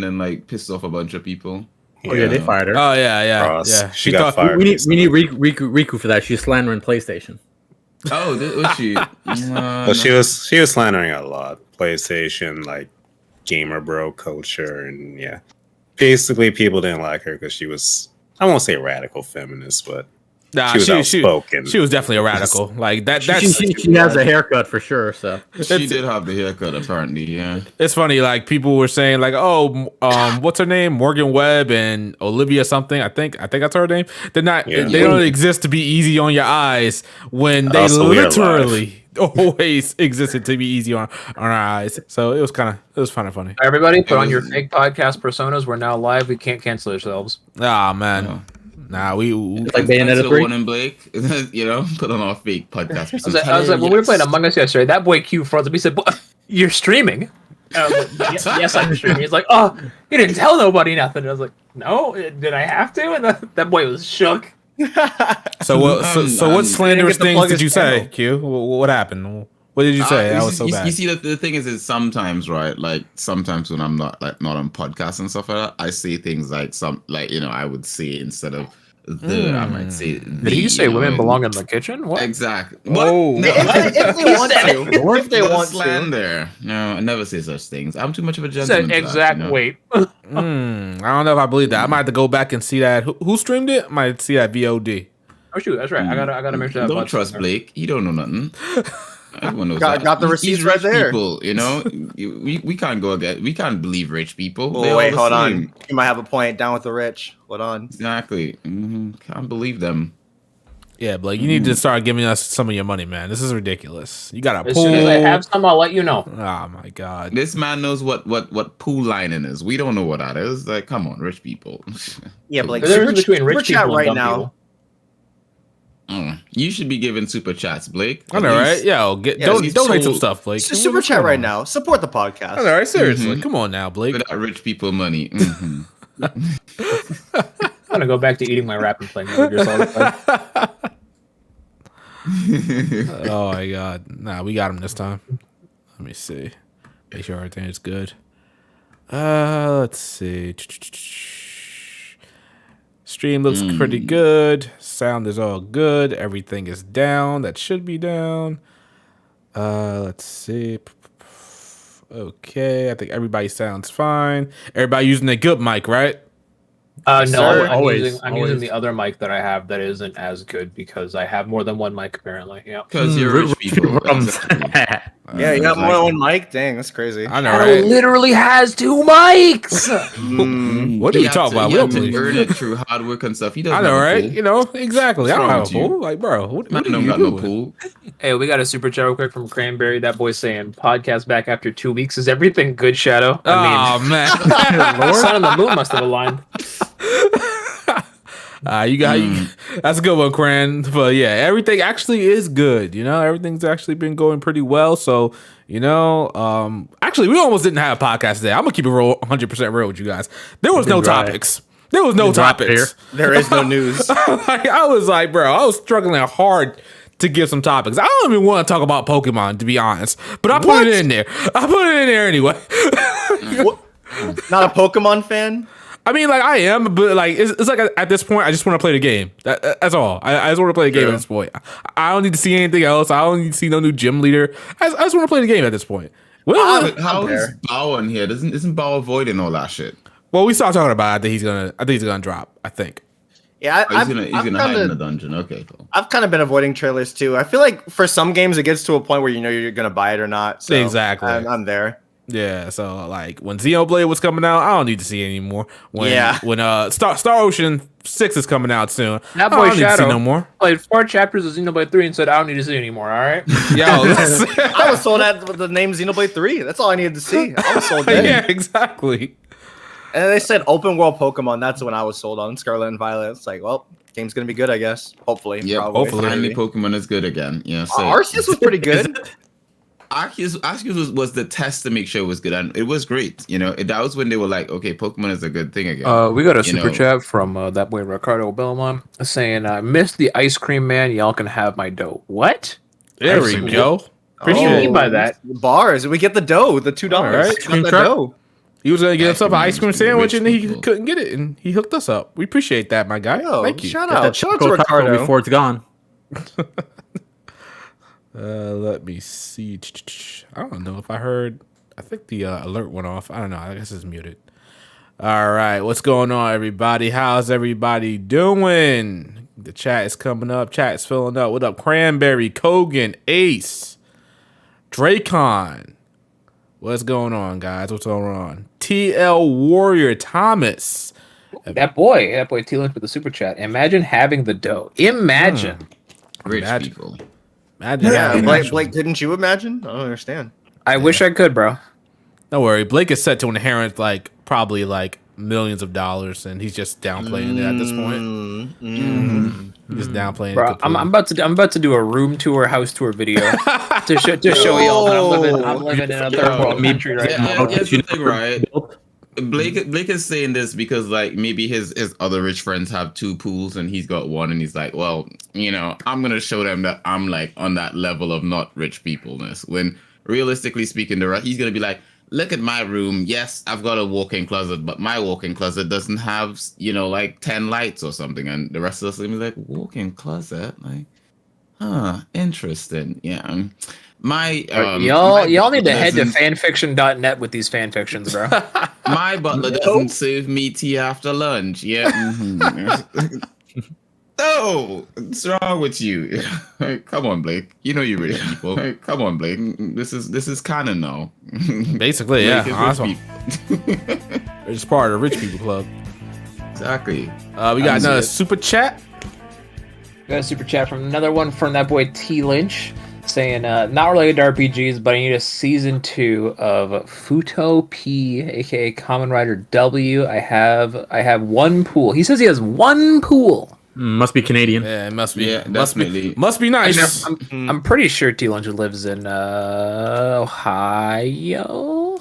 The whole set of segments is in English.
and then like pissed off a bunch of people. Oh yeah, they fired her. Oh yeah. Cross. Yeah. She got fired. We need Riku for that. She's slandering PlayStation. Oh, was she? But she was slandering a lot. PlayStation, like gamer bro culture, and yeah, basically people didn't like her because she was, I won't say radical feminist, but Nah, she was outspoken. She was definitely a radical. Like that. She has a haircut for sure. So she did have the haircut, apparently. Yeah, it's funny. Like people were saying, like, oh, what's her name? Morgan Webb and Olivia something. I think that's her name. They're not. Yeah. They don't exist to be easy on your eyes when they literally always existed to be easy on our eyes. So it was kind of funny. Everybody, put on your fake podcast personas. We're now live. We can't cancel ourselves. Ah man. Oh. Nah, we like Bayonetta 3. One and Blake, put on our fake podcast. I was like, when we were playing Among Us yesterday, that boy Q fronted me. He said, "You're streaming." I was like, yes, I'm streaming. He's like, "Oh, you didn't tell nobody nothing." And I was like, "No, did I have to?" And that boy was shook. So what slanderous things did you say, Q? What happened? What did you say? That was so bad. You see, the thing is sometimes, right? Like sometimes when I'm not on podcasts and stuff like that, I say things like I would say instead of I might say. Did you say women belong in the kitchen? What? Exactly. Oh. No. If they want to, or if they want to. Slander. No, I never say such things. I'm too much of a gentleman. Wait. I don't know if I believe that. I might have to go back and see that. Who streamed it? I might see that VOD. Oh shoot, that's right. I gotta make sure that. Don't trust Blake. He don't know nothing. Everyone knows got the receipts right there. People, we can't go again. We can't believe rich people. Oh, wait, hold on. You might have a point. Down with the rich. Hold on. Exactly. Can't believe them. Yeah, Blake, you need to start giving us some of your money, man. This is ridiculous. You got a As pool. soon as I have some, I'll let you know. Oh my god. This man knows what pool lining is. We don't know what that is. Like, come on, rich people. Yeah, Blake. There's a difference between rich chat people and right dumb now. people. You should be giving super chats, Blake. I know, right? Yo, donate some stuff, Blake. Super chat right now. Support the podcast. I know, right? Seriously, come on now, Blake. For that rich people money. I'm gonna go back to eating my wrap and playing Metal Gear Solid 5. Oh my god. Nah, we got him this time. Let me see. Make sure everything is good. Let's see. Stream looks pretty good. Sound is all good. Everything is down. That should be down. Let's see. Okay, I think everybody sounds fine. Everybody using a good mic, right? No, Sir, I'm always. using the other mic that I have that isn't as good because I have more than one mic apparently. Yeah. Because you're rich people. Yeah, you got more than one mic? Dang, that's crazy. I know, Carl right? literally has 2 mics. What are you talking about? He We had don't to earn it through hard work and stuff. He doesn't I know, have a right? pool. You know, exactly. I don't wrong have a with you? pool. Like, bro, what Man are don't you got no doing? pool. Hey, we got a super chat real quick from Cranberry. That boy saying podcast back after 2 weeks. Is everything good, Shadow? Oh man, The sun and the moon must have aligned. you that's a good one, Cran. But yeah, everything actually is good. You know, everything's actually been going pretty well. So actually, we almost didn't have a podcast today. I'm gonna keep it 100% real with you guys. There was no topics. There was no topics. There is no news. I was like, bro, I was struggling hard to give some topics. I don't even want to talk about Pokemon, to be honest. But I put it in there. I put it in there anyway. Not a Pokemon fan? I mean, like, I am, but like, it's like at this point, I just want to play the game. That's all. I just want to play the game at this point. I don't need to see anything else. I don't need to see no new gym leader. I just want to play the game at this point. Well, How is Bao in here? Isn't Bao avoiding all that shit? well, we started talking about it. I think he's gonna drop. I think. Yeah, He's gonna hide in the dungeon. Okay, cool. I've kind of been avoiding trailers too. I feel like for some games it gets to a point where you know you're gonna buy it or not. So Exactly. I'm there. Yeah, so like when Xenoblade was coming out, I don't need to see it anymore. When Star Ocean 6 is coming out soon, That I boy don't need to see Shadow no more. played 4 chapters of Xenoblade 3 and said, I don't need to see anymore, alright? Yo, I was sold at the name Xenoblade 3. That's all I needed to see. I was sold there. yeah, exactly. And they said open world Pokemon. That's when I was sold on Scarlet and Violet. It's like, well, game's gonna be good, I guess. Hopefully. Yeah, probably. hopefully finally Pokemon is good again. Yeah, so Arceus was pretty good. Arceus was the test to make sure it was good, and it was great. You know, that was when they were like, okay, Pokemon is a good thing again. We got a super chat from that boy Ricardo Belmont saying, "Missed the ice cream man. Y'all can have my dough." What? There we go. What do you mean by that? Bars. We get the dough, the $2. All right. Got the dough. He was gonna get himself an ice cream Rich sandwich and he people. couldn't get it, and he hooked us up. We appreciate that, my guy. Yo, Thank you. shout Get that out to Choco Taco Ricardo. before it's gone. Let me see. I don't know if I heard. I think the alert went off. I don't know. I guess it's muted. All right, what's going on, everybody? How's everybody doing? The chat is coming up. Chat is filling up. What up, Cranberry, Kogan, Ace, Dracon? What's going on, guys? What's going on? TL Warrior Thomas. That boy T Lynch with the super chat. Imagine having the dough. Imagine. Rich Imagine. people. Imagine Yeah, having Blake, that. Blake, couldn't you imagine? I don't understand. I wish I could, bro. Don't worry. Blake is set to inherit probably millions of dollars, and he's just downplaying it at this point. He's just downplaying Bro, it. I'm completely. about to do a room tour, house tour video to show y'all that I'm living in a third world country right now. Here's the thing, right? Blake is saying this because maybe his other rich friends have 2 pools and he's got 1, and he's like, well, I'm gonna show them that I'm on that level of not rich peopleness. When realistically speaking, he's gonna be like, look at my room. Yes, I've got a walk-in closet, but my walk-in closet doesn't have 10 lights or something. And the rest of us will be like, walk-in closet, interesting. Yeah. Y'all need to head to fanfiction.net with these fanfictions, bro. My butler doesn't serve me tea after lunch. Yeah. No, what's wrong with you? Come on, Blake. You know you're rich people. Come on, Blake. This is canon now. Basically, yeah. Blake is Awesome. rich people. It's part of the rich people club. Exactly. We got another super chat. Got a super chat from another one from that boy T Lynch saying, not related to RPGs, but I need a season 2 of Futo P, aka Common Rider W. I have 1 pool. He says he has 1 pool. Must be Canadian. Yeah, it must be. Yeah, must definitely. be. Must be nice. I'm pretty sure T Lynch lives in Ohio.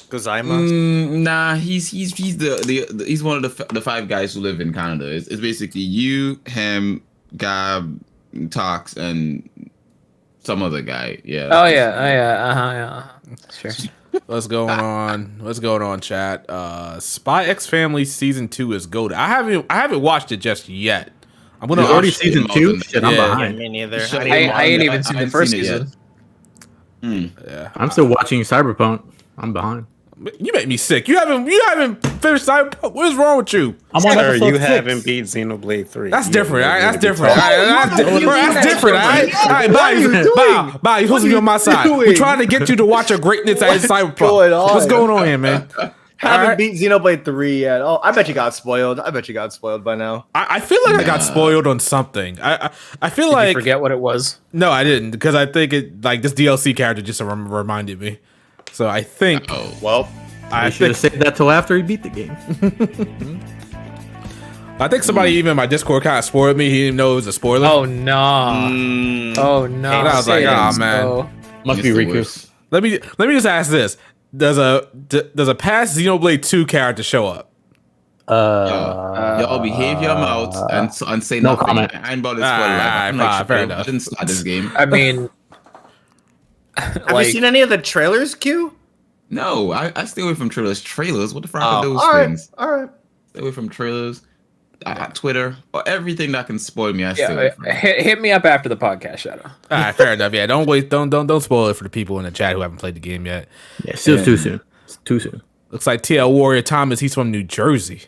Gozaimasu. Nah, he's he's one of the 5 guys who live in Canada. It's basically you, him, Gab, Tox, and some other guy. Yeah. Oh yeah. Sure. What's going on? What's going on, chat? Spy X Family season 2 is goated. I haven't watched it just yet. I'm gonna Already shit, season 2. Martin. Shit, I'm Yeah. behind. Me neither. Shut I up. ain't even seen the haven't first seen it yet. season. Yeah. I'm still watching Cyberpunk. I'm behind. You make me sick. You haven't finished Cyberpunk. What is wrong with you? I'm on Sir, episode you 6. haven't beat Xenoblade 3. That's You different. All right? really That's be different. All talking- right? That's different. All right? All right, bye. Bye. You're supposed to be on my side. We're trying to get you to watch your greatness at Cyberpunk. going on? What's going on here, man? Haven't Alright. beat Xenoblade 3 yet. Oh, I bet you got spoiled. by now. I feel like I got spoiled on something. I feel Did you like forget what it was? no, I didn't, because I think it this DLC character just reminded me. So I think Oh, Well, I I should have think saved that till after he beat the game. somebody even in my Discord kind of spoiled me. He didn't know it was a spoiler. Oh no! Oh no! And I was like, Say it "Aw, ain't man." so. Must it's be the Riku. worst. Let me just ask this: Does a past Xenoblade 2 character show up? Y'all behave your mouths and say no nothing. comment. I ain't about to spoil life. I'm Alright, like, fair I enough. didn't start this game. I mean, have you seen any of the trailers, Q? No, I stay away from trailers. Trailers? What the fuck are those all right, things? all right. Stay away from trailers. Twitter, or everything that can spoil me. I stay away yeah, from. hit me up after the podcast, Shadow. All right, fair enough. Yeah, don't spoil it for the people in the chat who haven't played the game yet. Yeah, still too soon. It's too soon. Looks like TL Warrior Thomas. He's from New Jersey.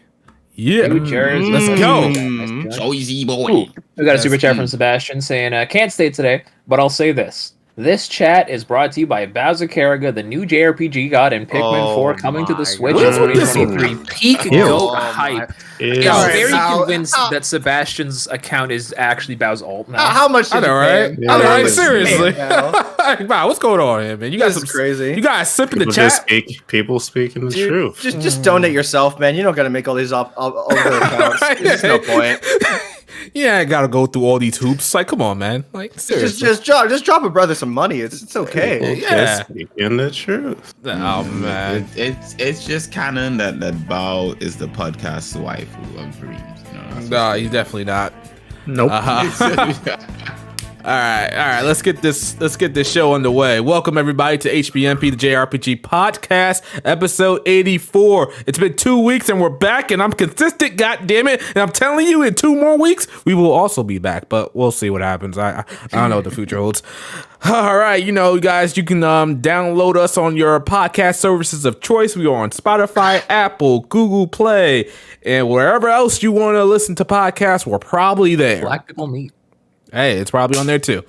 Yeah, New Jersey. let's go. Joyzy boy. Ooh, we got a super chat from Sebastian saying, "Can't stay today, but I'll say this: this chat is brought to you by Bowser Karaga, the new JRPG god, and Pikmin 4 coming to the Switch in God. What is this 2023. Peak Ew. goat hype." I'm Alright, very now- convinced that Sebastian's account is actually Bow's alt now. How much did I know, you right? pay? I know, right? much did you pay, Seriously. pal? Wow, what's going on here, man? You got This some is crazy. You got a sip in the People just chat. people speaking the Dude, truth. just donate yourself, man. You don't got to make all these over accounts. There's no point. Yeah, I gotta go through all these hoops. Like, come on, man. Like, seriously. Just drop a brother some money. It's okay. Yeah. Just speaking the truth. Oh man. It's just canon that Bao is the podcast's wife of dreams. You know, No, he's definitely not. Nope. Uh-huh. All right. Let's get this show underway. Welcome everybody to HBMP, the JRPG podcast, episode 84. It's been 2 weeks and we're back, and I'm consistent. God damn it! And I'm telling you, in 2 more weeks we will also be back, but we'll see what happens. I don't know what the future holds. All right, guys, you can download us on your podcast services of choice. We are on Spotify, Apple, Google Play, and wherever else you want to listen to podcasts. We're probably there. Black people meet. Hey, it's probably on there too.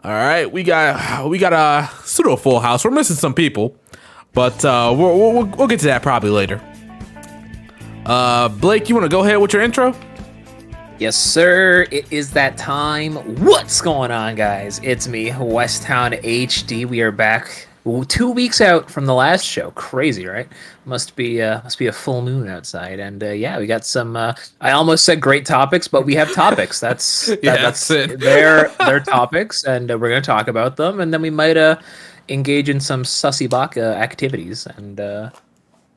All right, we got a pseudo full house. We're missing some people, but we'll get to that probably later. Blake, you want to go ahead with your intro? Yes, sir. It is that time. What's going on, guys? It's me, Westtown HD. We are back 2 weeks out from the last show. Crazy, right? Must be a full moon outside, and we got some. I almost said great topics, but we have topips. That's it. They're topics, and we're gonna talk about them, and then we might engage in some sussy baka activities, and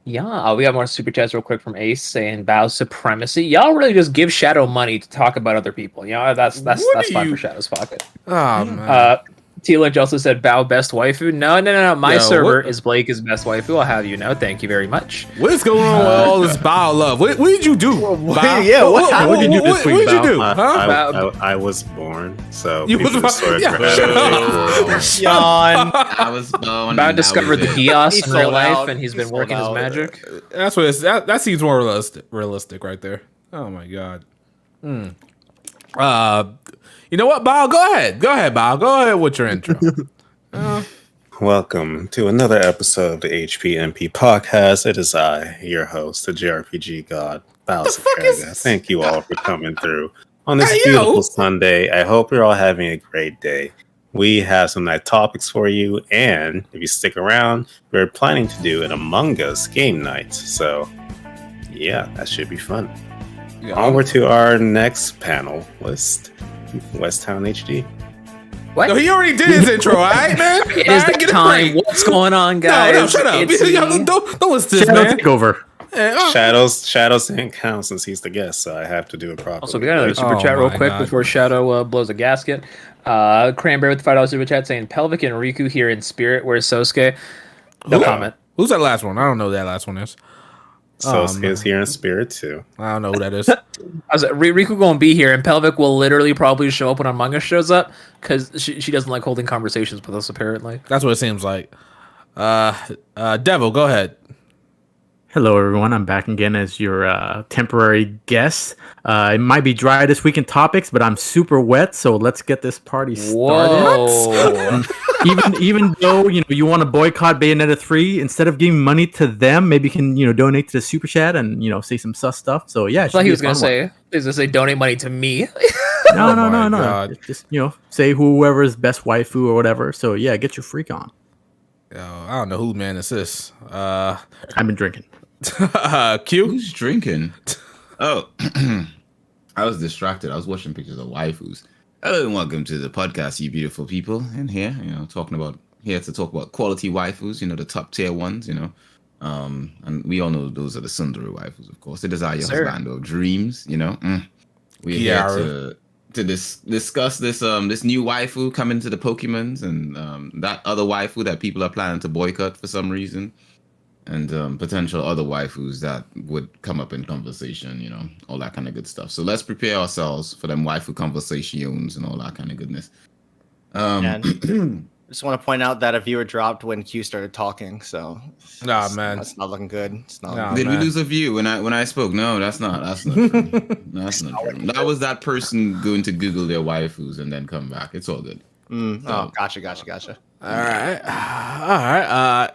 we got more super chats real quick from Ace saying bow supremacy. Y'all really just give Shadow money to talk about other people. That's fine for Shadow's pocket. Oh man. T Lynch also said bow best waifu. No. My server is Blake is best waifu. I'll have you know. Thank you very much. What is going on with all this bow love? What did you do? Bow? Yeah, what did you do this week, What did you Bow? do? Huh? I was born, so You we was just born- sort of yeah, graduated. Yawn. I was born. Bow and discovered the now we live. Geass He in real sold life, out. and he's He been sold working his out. magic. That's what that seems more realistic right there. Oh my god. You know what, Bow? Go ahead, Bow. Go ahead with your intro. Welcome to another episode of the HPMP podcast. It is I, your host, the JRPG god, Bowser. Thank you all for coming through on this beautiful Sunday. I hope you're all having a great day. We have some nice topics for you, and if you stick around, we're planning to do an Among Us game night. So, yeah, that should be fun. Onward to our next panel list, Westtown HD. What? No, he already did his intro, all right, man? It is the time. What's going on, guys? No, shut up. It's me. Don't listen to this, Shadow man. take over. Shadows didn't count since he's the guest, so I have to do it properly. Also, we got another super Oh chat real my quick God. before Shadow blows a gasket. Cranberry with the $5 super chat saying Pelvic and Riku here in spirit. Where's Sosuke? No comment. Who's that last one? I don't know who that last one is. Sosuke's here in spirit too. I don't know who that is. I was like, Riku gonna be here, and Pelvic will literally probably show up when Among Us shows up because she doesn't like holding conversations with us. Apparently, That's what it seems like. Devil, go ahead. Hello, everyone. I'm back again as your temporary guest. It might be dry this week in topics, but I'm super wet, so let's get this party started. whoa! Even though you want to boycott Bayonetta 3, instead of giving money to them, maybe you can donate to the super chat and say some sus stuff. So yeah, I thought he was gonna say donate money to me. no, my God. Just say whoever's best waifu or whatever. So yeah, get your freak on. Yo, I don't know who man this is. I've been drinking. Q. Who's drinking? Oh, I was distracted. I was watching pictures of waifus. Hello and welcome to the podcast, you beautiful people. In here, here to talk about quality waifus. The top tier ones. And we all know those are the Sundari waifus, of course. The desire your husband of dreams. We're here to discuss this new waifu coming to the Pokemons and that other waifu that people are planning to boycott for some reason. And potential other waifus that would come up in conversation, all that kind of good stuff. So let's prepare ourselves for them waifu conversations and all that kind of goodness. And just want to point out that a viewer dropped when Q started talking, so Nah, man. that's not looking good. It's not. Nah. Did man. we lose a view when I spoke? No, that's not true. That's not true. That was that person going to Google their waifus and then come back. It's all good. Oh, gotcha. All right.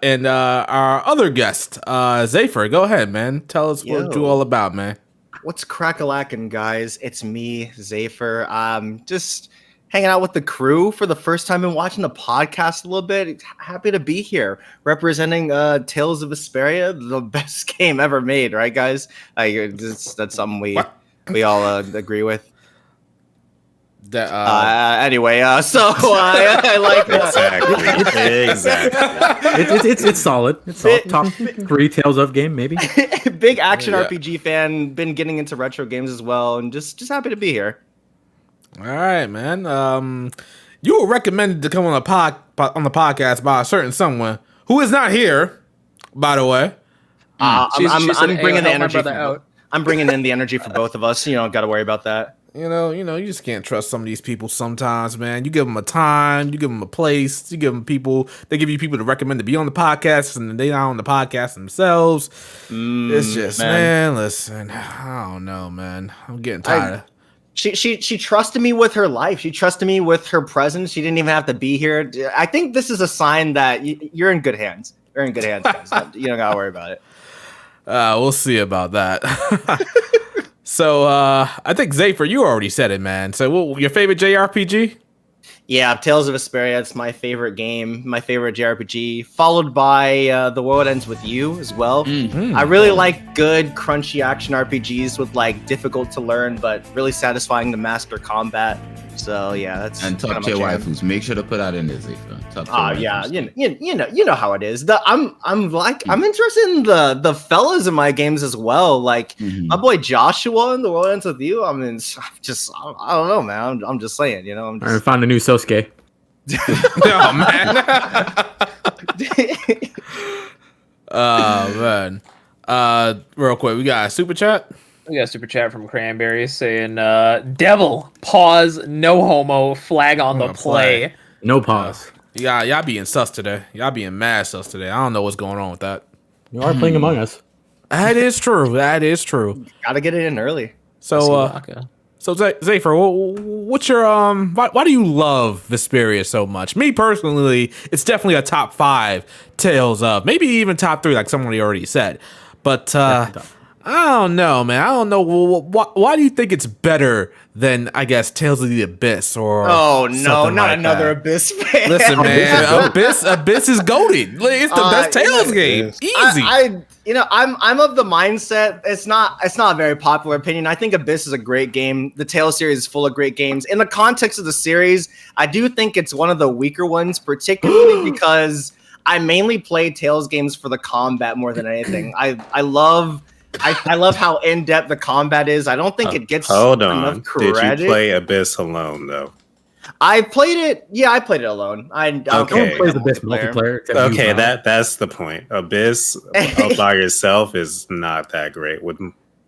And our other guest, Zafer, go ahead, man. Tell us what you all about, man. What's crack-a-lackin', guys? It's me, Zafer. Just hanging out with the crew for the first time and watching the podcast a little bit. Happy to be here, representing Tales of Vesperia, the best game ever made, right, guys? That's something we all agree with. Anyway, so I like that. Exactly. It's solid. It's solid. Top 3 Tales of game, maybe. Big action RPG fan, been getting into retro games as well, and just happy to be here. All right, man. You were recommended to come on the podcast by a certain someone who is not here, by the way. I'm bringing the energy. out. I'm bringing in the energy for both of us. You don't got to worry about that. You know, you just can't trust some of these people sometimes, man. You give them a time, you give them a place, you give them people. They give you people to recommend to be on the podcast, and they not on the podcast themselves. It's just, man, listen, I don't know, man. I'm getting tired. She trusted me with her life. She trusted me with her presence. She didn't even have to be here. I think this is a sign that you're in good hands. You're in good hands, guys. You don't gotta worry about it. We'll see about that. So, I think Zafer, you already said it, man. So, your favorite JRPG? Yeah, Tales of Vesperia. It's my favorite game, my favorite JRPG, followed by The World Ends With You as well. Mm-hmm. I really like good, crunchy action RPGs with like difficult to learn but really satisfying to master combat. So yeah, that's and top tier waifus. Make sure to put that in there, Zafer. Top tier waifus. Yeah, you know how it is. I'm interested in the fellas in my games as well. Like my boy Joshua in The World Ends With You. I mean, I don't know, man. I'm just saying, you know. I found a new Sosuke. Oh man. Real quick, we got a super chat. We got a super chat from Cranberry saying, "Devil, pause, no homo, flag on the play." No pause. Y'all being sus today. Y'all being mad sus today. I don't know what's going on with that. You are playing Among Us. That is true. That is true. Gotta get it in early. So, Zafer, what's your why do you love Vesperia so much? Me personally, it's definitely a top 5 Tales of, maybe even top 3, like somebody already said. But I don't know, man. I don't know. Why do you think it's better than, I guess, Tales of the Abyss or? Oh no, not like another that? Abyss fan. Listen, man, Abyss is goated. It's the best Tales game. Easy. I'm of the mindset. It's not a very popular opinion. I think Abyss is a great game. The Tales series is full of great games. In the context of the series, I do think it's one of the weaker ones, particularly because I mainly play Tales games for the combat more than anything. I love how in-depth the combat is. I don't think it gets enough credit. Did you play Abyss alone, though? I played it. Yeah, I played it alone. No one plays Abyss multiplayer. Okay, that's the point. Abyss all by yourself is not that great. With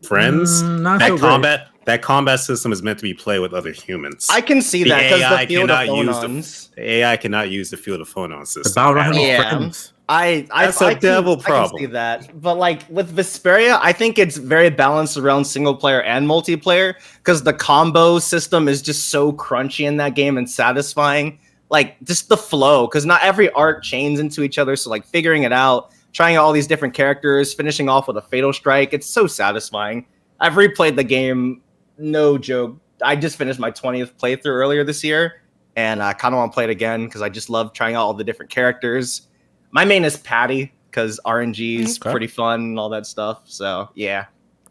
friends, that combat system is meant to be played with other humans. I can see that because the field of phonons. The AI cannot use the field of phonons system. About friends. That's a devil problem. I can see that, but like with Vesperia, I think it's very balanced around single player and multiplayer because the combo system is just so crunchy in that game and satisfying. Like just the flow, because not every art chains into each other. So like figuring it out, trying out all these different characters, finishing off with a fatal strike, it's so satisfying. I've replayed the game, no joke. I just finished my 20th playthrough earlier this year, and I kind of want to play it again because I just love trying out all the different characters. My main is Patty because RNG is pretty fun and all that stuff. So yeah,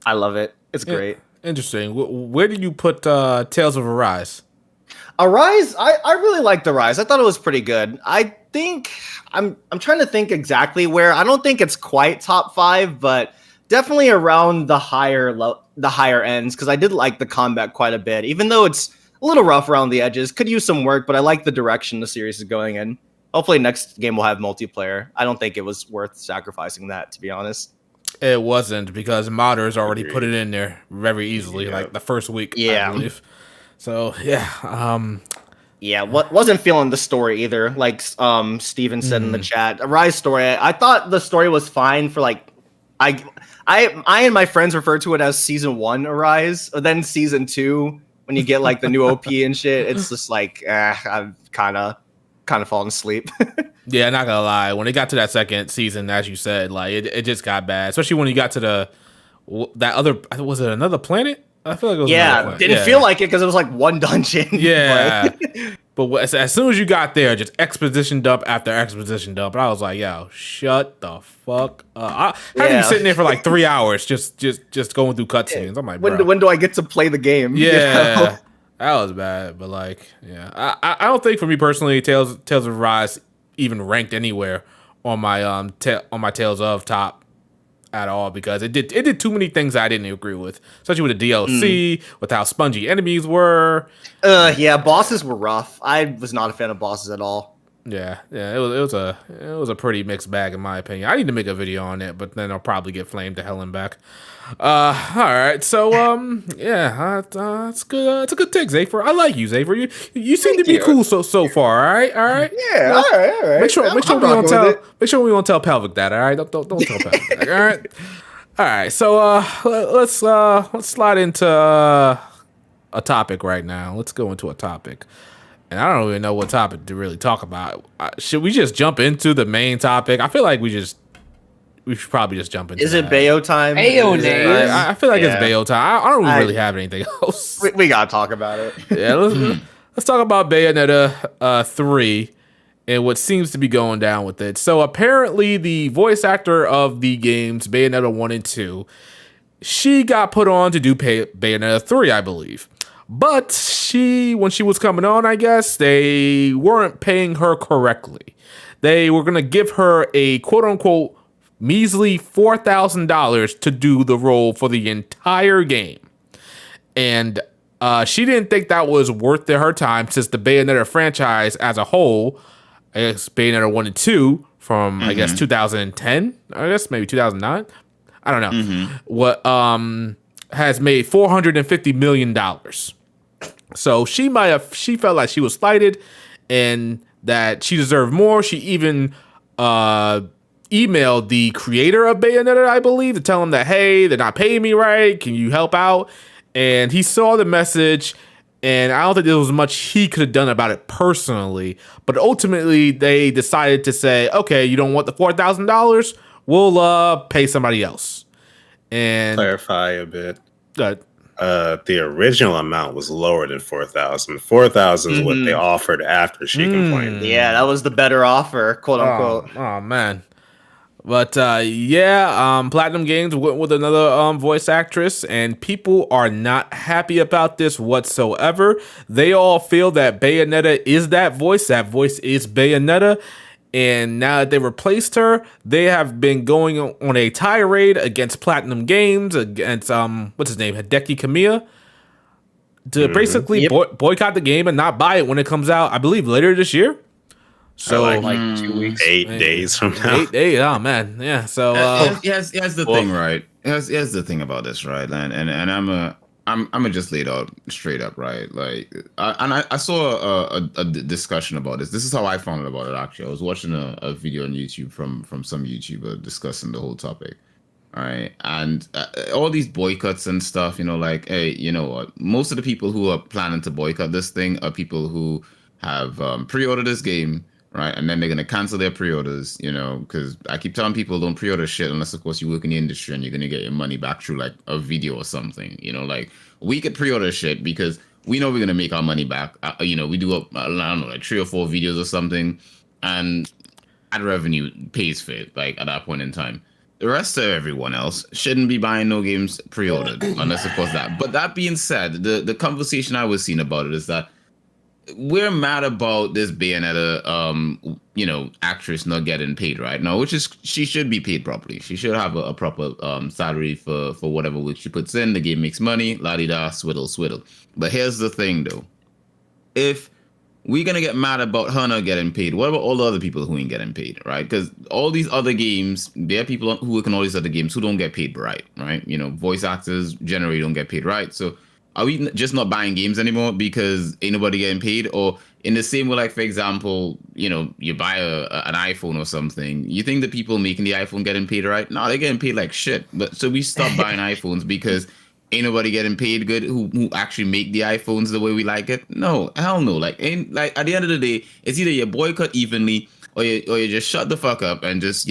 I love it. It's great. Interesting. Where did you put Tales of Arise? Arise, I really liked Arise. I thought it was pretty good. I think I'm trying to think exactly where. I don't think it's quite top 5, but definitely around the higher ends because I did like the combat quite a bit, even though it's a little rough around the edges. Could use some work, but I like the direction the series is going in. Hopefully next game will have multiplayer. I don't think it was worth sacrificing that, to be honest. It wasn't because modders already put it in there very easily, like the first week, I believe. So yeah, wasn't feeling the story either. Like Steven said in the chat, Arise story. I thought the story was fine for like I and my friends refer to it as season 1 Arise, or then season 2 when you get like the new OP and shit. It's just like I've kind of fallen asleep. Yeah, not gonna lie. When it got to that second season, as you said, like it just got bad. Especially when you got to that other, was it another planet? I feel like it was another planet. Didn't feel like it because it was like one dungeon. Yeah. But as soon as you got there, just exposition dump after exposition dump, and I was like, "Yo, shut the fuck up!" I had you sitting there for like 3 hours, just going through cutscenes. I'm like, when do I get to play the game? Yeah, you know? That was bad. But like, yeah, I don't think for me personally, Tales of Rise even ranked anywhere on my Tales of top. at all because it did too many things I didn't agree with, especially with the DLC, with how spongy enemies were. Yeah, bosses were rough. I was not a fan of bosses at all. Yeah, it was a pretty mixed bag in my opinion. I need to make a video on it, but then I'll probably get flamed to hell and back. All right, so yeah, it's good. It's a good take, Zafer. I like you, Zafer. You seem to be cool so far. All right. Yeah, all right. Make sure we don't tell Pelvic that. All right, don't tell Pelvic that. All right. So let's slide into a topic right now. Let's go into a topic. And I don't even know what topic to really talk about. Should we just jump into the main topic? I feel like we should probably just jump into. Is it Bayo time? Bayo days. I feel like it's Bayo time. I don't really have anything else. We gotta talk about it. Yeah, let's talk about Bayonetta 3 and what seems to be going down with it. So apparently the voice actor of the games Bayonetta 1 and 2, she got put on to do Bayonetta 3, I believe. But when she was coming on, I guess, they weren't paying her correctly. They were going to give her a quote-unquote measly $4,000 to do the role for the entire game. And she didn't think that was worth her time since the Bayonetta franchise as a whole, I guess Bayonetta 1 and 2 from, I guess, 2010, I guess, maybe 2009. I don't know. What has made $450 million. So she felt like she was slighted and that she deserved more. She even emailed the creator of Bayonetta, I believe, to tell him that, hey, they're not paying me right. Can you help out? And he saw the message, and I don't think there was much he could have done about it personally. But ultimately, they decided to say, okay, you don't want the $4,000? We'll pay somebody else. And clarify a bit. Good. The original amount was lower than 4,000. 4,000 is what they offered after she complained. Yeah, that was the better offer, quote unquote. Oh man. But Platinum Games went with another voice actress, and people are not happy about this whatsoever. They all feel that Bayonetta is that voice. That voice is Bayonetta. And now that they replaced her, they have been going on a tirade against Platinum Games, against what's his name, Hideki Kamiya, to basically boycott the game and not buy it when it comes out, I believe, later this year. So like 2 weeks, 8 days from now. 8 days. Oh man, yeah. So here's the thing, right? Here's the thing about this, right? And I'm gonna just lay it out straight up, right? Like, I saw a discussion about this. This is how I found out about it. Actually, I was watching a video on YouTube from some YouTuber discussing the whole topic. All right, and all these boycotts and stuff, like, hey, you know what? Most of the people who are planning to boycott this thing are people who have pre-ordered this game, right? And then they're gonna cancel their pre-orders, because I keep telling people don't pre-order shit unless, of course, you work in the industry and you're gonna get your money back through like a video or something. Like we could pre-order shit because we know we're gonna make our money back. We do I don't know, like 3 or 4 videos or something, and ad revenue pays for it. Like at that point in time, the rest of everyone else shouldn't be buying no games pre-ordered unless, of course, that. But that being said, the conversation I was seeing about it is that we're mad about this Bayonetta, actress not getting paid right now, which is she should be paid properly. She should have a proper salary for whatever work she puts in. The game makes money, la-di-da, swiddle. But here's the thing, though. If we're going to get mad about her not getting paid, what about all the other people who ain't getting paid, right? Because all these other games, there are people who work in all these other games who don't get paid right? Voice actors generally don't get paid right. So are we just not buying games anymore because ain't nobody getting paid? Or in the same way, like, for example, you buy an iPhone or something, you think the people making the iPhone getting paid right? No, they're getting paid like shit. But so we stop buying iPhones because ain't nobody getting paid good who actually make the iPhones the way we like it? No, hell no. Like at the end of the day, it's either you boycott evenly or you just shut the fuck up and just,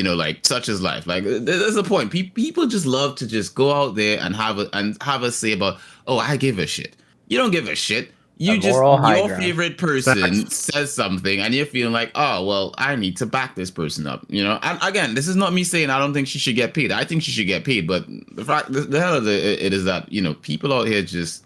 such is life. Like, there's the point. People just love to just go out there and have a say about, oh, I give a shit. You don't give a shit. Your favorite person says something and you're feeling like, oh, well, I need to back this person up. And again, this is not me saying I don't think she should get paid. I think she should get paid. But the hell of it is that, people out here just,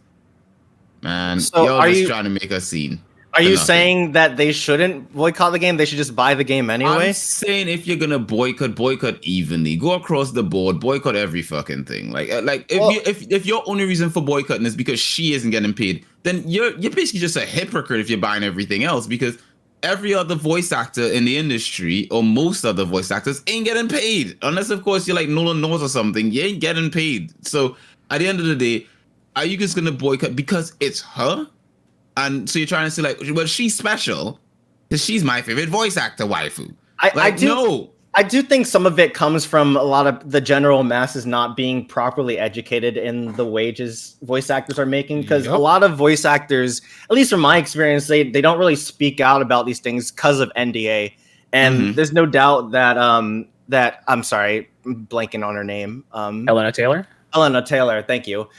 man, so y'all just trying to make a scene. Are for you nothing. saying that they shouldn't boycott the game? They should just buy the game anyway? I'm saying if you're gonna boycott evenly, go across the board, boycott every fucking thing. Like if your only reason for boycotting is because she isn't getting paid, then you're basically just a hypocrite if you're buying everything else, because every other voice actor in the industry, or most other voice actors, ain't getting paid. Unless of course you're like Nolan North or something, you ain't getting paid. So at the end of the day, are you just gonna boycott because it's her? And so you're trying to say like, well, she's special because she's my favorite voice actor waifu. I do think some of it comes from a lot of the general masses not being properly educated in the wages voice actors are making, because a lot of voice actors, at least from my experience, they don't really speak out about these things because of NDA. And there's no doubt that that I'm sorry, I'm blanking on her name. Elena Taylor, thank you.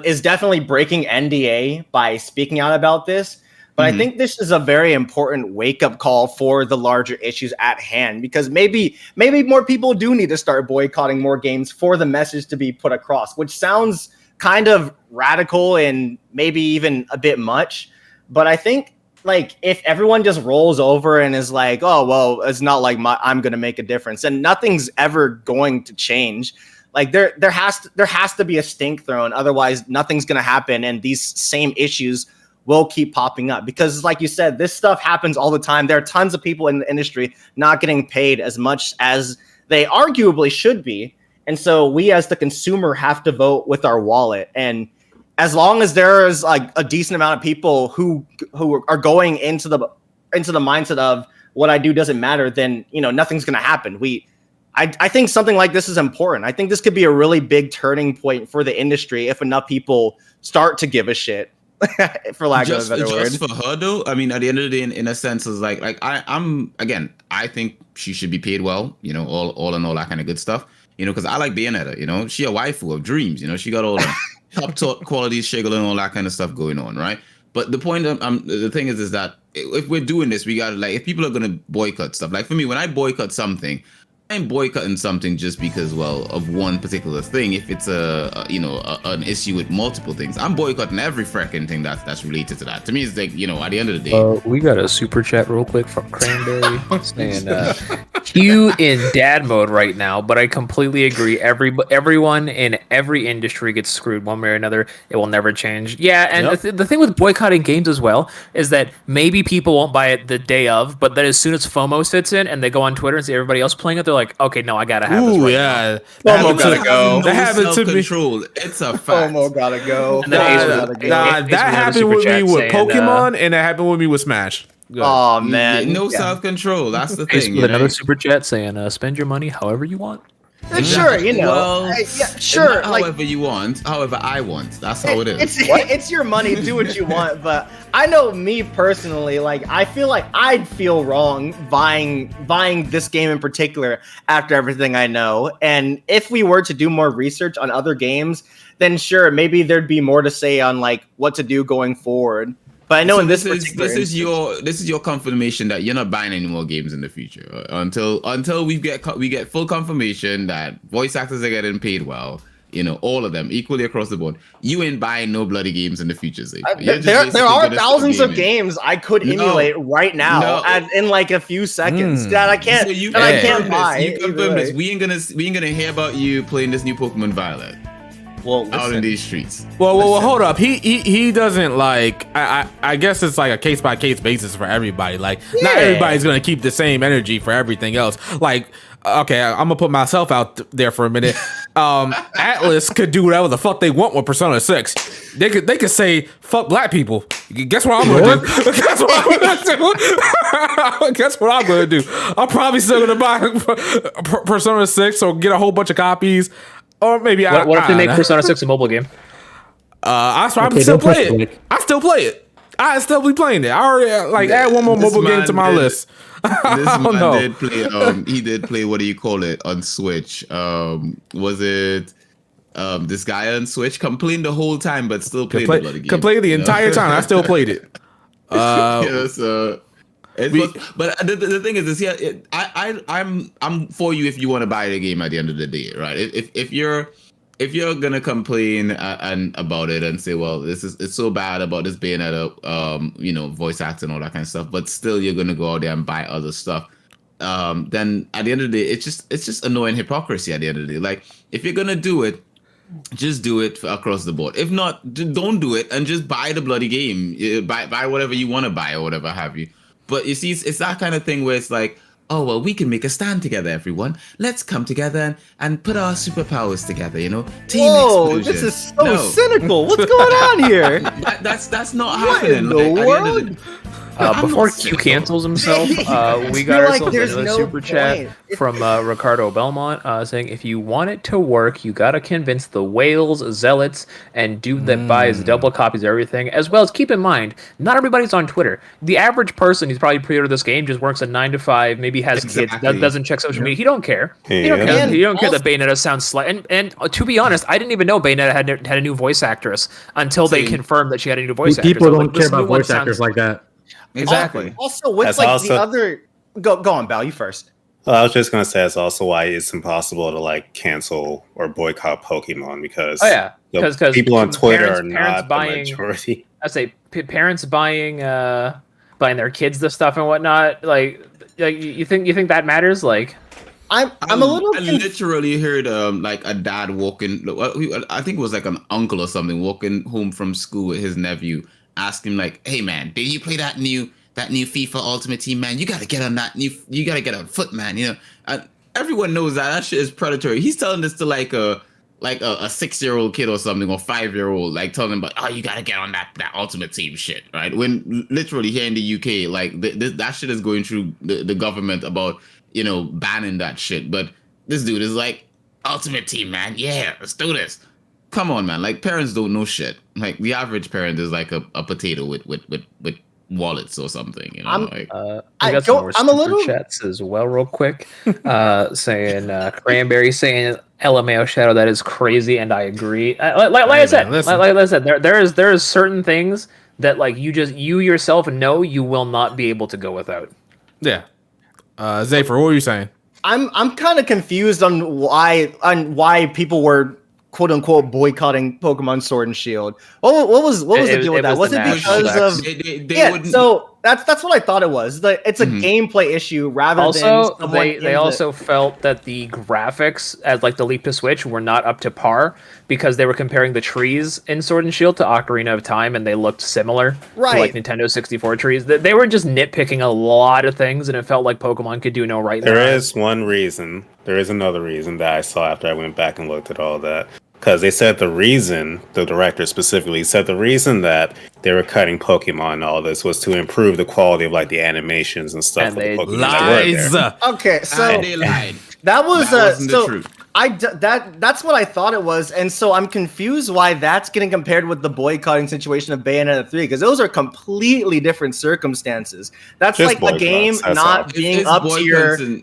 Is definitely breaking NDA by speaking out about this. But I think this is a very important wake-up call for the larger issues at hand, because maybe more people do need to start boycotting more games for the message to be put across, which sounds kind of radical and maybe even a bit much. But I think like if everyone just rolls over and is like, oh, well, it's not like I'm going to make a difference, and nothing's ever going to change. Like there has to be a stink thrown. Otherwise, nothing's going to happen. And these same issues will keep popping up, because like you said, this stuff happens all the time. There are tons of people in the industry not getting paid as much as they arguably should be. And so we as the consumer have to vote with our wallet. And as long as there is like a decent amount of people who are going into the mindset of what I do doesn't matter, then, you know, nothing's going to happen. I think something like this is important. I think this could be a really big turning point for the industry if enough people start to give a shit. For lack of a better word. Just for her though, I mean, at the end of the day, in a sense, is like I think she should be paid well, you know, all and all that kind of good stuff, you know, because I like Bayonetta, you know, she a waifu of dreams, you know, she got all the top quality shiggle and all that kind of stuff going on, right? But the point, the thing is that if we're doing this, we gotta, like, if people are gonna boycott stuff, like for me, when I boycott something, I'm boycotting something just because, well, of one particular thing. If it's an issue with multiple things, I'm boycotting every freaking thing that's related to that. To me, it's like, you know, at the end of the day. We got a super chat real quick from Cranberry saying, Q in dad mode right now, but I completely agree. Everyone in every industry gets screwed one way or another. It will never change. Yeah, and the thing with boycotting games as well is that maybe people won't buy it the day of, but then as soon as FOMO sits in and they go on Twitter and see everybody else playing it, they're like, okay, no, I gotta have this right now. FOMO gotta go. That happened to me. It's a fact. FOMO gotta go. That happened with me with Pokemon, and that happened with me with Smash. Oh man, no self-control. That's the thing. With another super chat saying, "Spend your money however you want." Sure, you know. Well, sure. However you want. However I want. That's how it is. It's your money. Do what you want. But I know me personally. Like I feel like I'd feel wrong buying this game in particular after everything I know. And if we were to do more research on other games, then sure, maybe there'd be more to say on like what to do going forward. But I know in this is your confirmation that you're not buying any more games in the future until we get full confirmation that voice actors are getting paid well, you know, all of them equally across the board. You ain't buying no bloody games in the future. There are thousands of games I could emulate right now in like a few seconds that I can't. So I can't buy. You confirm this. We ain't gonna hear about you playing this new Pokemon Violet. Well, out in these streets. Well, hold up. He doesn't like. I guess it's like a case by case basis for everybody. Like, not everybody's gonna keep the same energy for everything else. Like, okay, I'm gonna put myself out there for a minute. Atlas could do whatever the fuck they want with Persona 6. They could say fuck black people. Guess what I'm gonna do? Guess what I'm gonna do? Guess what I'm gonna do? I'm probably still gonna buy Persona 6 or get a whole bunch of copies. Or maybe what if they make Persona 6 a mobile game? I still play it. I still play it. I still be playing it. I already add one more mobile game to my list. This man did play. He did play. What do you call it on Switch? Was it this guy on Switch? Complained the whole time, but still played the bloody game. Complained the entire time. I still played it. But the thing is, I'm for you if you want to buy the game at the end of the day, right? If you're if you're gonna complain and about it and say, well, it's so bad about this Bayonetta, voice acting and all that kind of stuff, but still you're gonna go out there and buy other stuff. Then at the end of the day, it's just annoying hypocrisy. At the end of the day, like if you're gonna do it, just do it across the board. If not, don't do it and just buy the bloody game. Buy whatever you want to buy or whatever have you. But you see, it's that kind of thing where it's like, oh, well, we can make a stand together, everyone. Let's come together and put our superpowers together, Team Whoa, Explosion. this is so cynical. What's going on here? That's not What happening. in the Like, at the end world? of the- I'm Before not Q cynical. cancels himself, we I got feel like ourselves there's another no super chat point. from Ricardo Belmont saying, if you want it to work, you got to convince the whales, zealots, and dude that buys double copies of everything, as well as keep in mind, not everybody's on Twitter. The average person who's probably pre-ordered this game just works a 9 to 5, maybe has Exactly. kids, doesn't check social media. He don't care. He don't Yeah. care. And He don't care that also- Bayonetta sounds slight. And to be honest, I didn't even know Bayonetta had a new voice actress until they Same. confirmed that she had a new voice actress. People I was don't like, care this new about one voice actors sounds- like that. Exactly. Also, with That's like also- the other, go on, Bal, you first. I was just gonna say that's also why it's impossible to like cancel or boycott Pokemon because Oh yeah, the because people on Twitter are parents not buying. the majority. I say parents buying their kids the stuff and whatnot. Like you think that matters? Like I'm a little. I literally heard like a dad walking. I think it was like an uncle or something walking home from school with his nephew, asking like, "Hey man, did you play that new FIFA Ultimate Team, man? You gotta get on that new. You gotta get on foot, man. And everyone knows that shit is predatory. He's telling this to like a 6-year-old kid or something, or 5-year-old, like telling him about, oh, you gotta get on that Ultimate Team shit, right? When literally here in the UK, like that shit is going through the government about banning that shit. But this dude is like, Ultimate Team, man, yeah, let's do this. Come on, man. Like parents don't know shit. Like the average parent is like a potato with wallets or something. I'm- we I got some don't- more I'm a super little- chats as well, real quick. Saying Cranberry saying LMAO Shadow, that is crazy, and I agree. Like I said, listen. like I said, there is certain things that like you yourself know you will not be able to go without. Yeah. Zayfer, what were you saying? I'm kind of confused on why people were quote unquote boycotting Pokemon Sword and Shield. What was the deal with that? Was the it national because of They yeah? wouldn't- So that's what I thought it was. It's a gameplay issue rather Also, than someone they in the- also felt that the graphics as like the Leap to Switch were not up to par because they were comparing the trees in Sword and Shield to Ocarina of Time, and they looked similar to like Right. Nintendo 64 trees. They were just nitpicking a lot of things, and it felt like Pokemon could do no right. in There their eyes. is one reason. There is another reason that I saw after I went back and looked at all that. Because they said the reason, the director specifically said the reason that they were cutting Pokemon and all this was to improve the quality of like the animations and stuff. And of the they Pokemon that were Lies. there. Okay, so they lied. that was That wasn't the so truth. that's what I thought it was, and so I'm confused why that's getting compared with the boycotting situation of Bayonetta 3 because those are completely different circumstances. That's Just like a game boycotts, that's not all. being It's up to your boycotts and-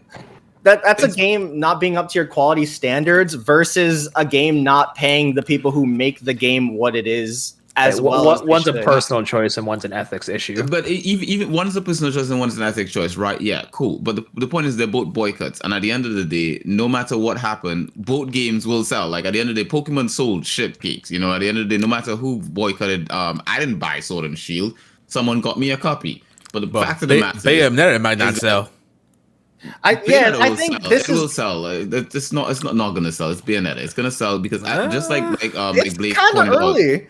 that's a it's- game not being up to your quality standards versus a game not paying the people who make the game what it is as well. as they One's a should. personal choice and one's an ethics issue. But even one's a personal choice and one's an ethic choice, right? Yeah, cool. But the point is they're both boycotts, and at the end of the day, no matter what happened, both games will sell. Like at the end of the day, Pokemon sold shit cakes. At the end of the day, no matter who boycotted, I didn't buy Sword and Shield. Someone got me a copy. But the fact of the matter is, Bayonetta might not sell. I Bayonetta I will think sell. this It will is sell. It's not gonna sell. It's Bayonetta. It's gonna sell because just like it's Blake kind of pointed out, early.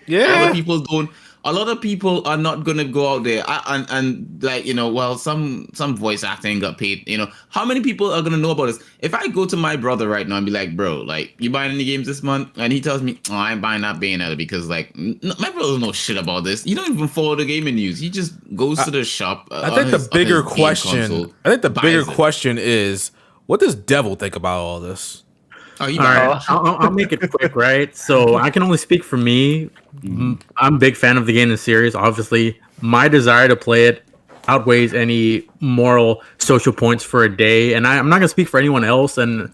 a lot of people are not gonna go out there and like well some voice acting got paid. How many people are gonna know about this? If I go to my brother right now and be like, bro, like you buying any games this month, and he tells me, oh, I ain't buying that Bayonetta because like my brother doesn't know shit about this. You don't even follow the gaming news. He just goes to the shop. I think the bigger question. I think the bigger question is, what does Devil think about all this? Oh, he All right, I'll make it quick, right? So I can only speak for me. I'm a big fan of the game and series. Obviously, my desire to play it outweighs any moral, social points for a day. And I'm not going to speak for anyone else. And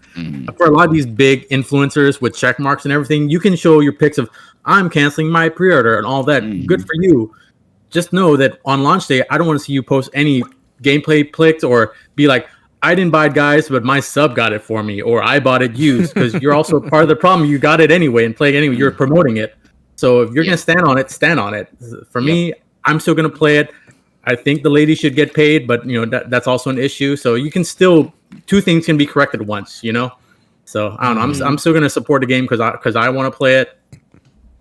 for a lot of these big influencers with check marks and everything, you can show your pics of, I'm canceling my pre-order and all that. Good for you. Just know that on launch day, I don't want to see you post any gameplay pics or be like, I didn't buy it, guys, but my sub got it for me, or I bought it used, because you're also part of the problem. You got it anyway and play it anyway. You're promoting it. So if you're going to stand on it, stand on it. For me, I'm still going to play it. I think the lady should get paid, but that's also an issue. So you can still, two things can be corrected once, So I don't know. I'm still going to support the game because I want to play it.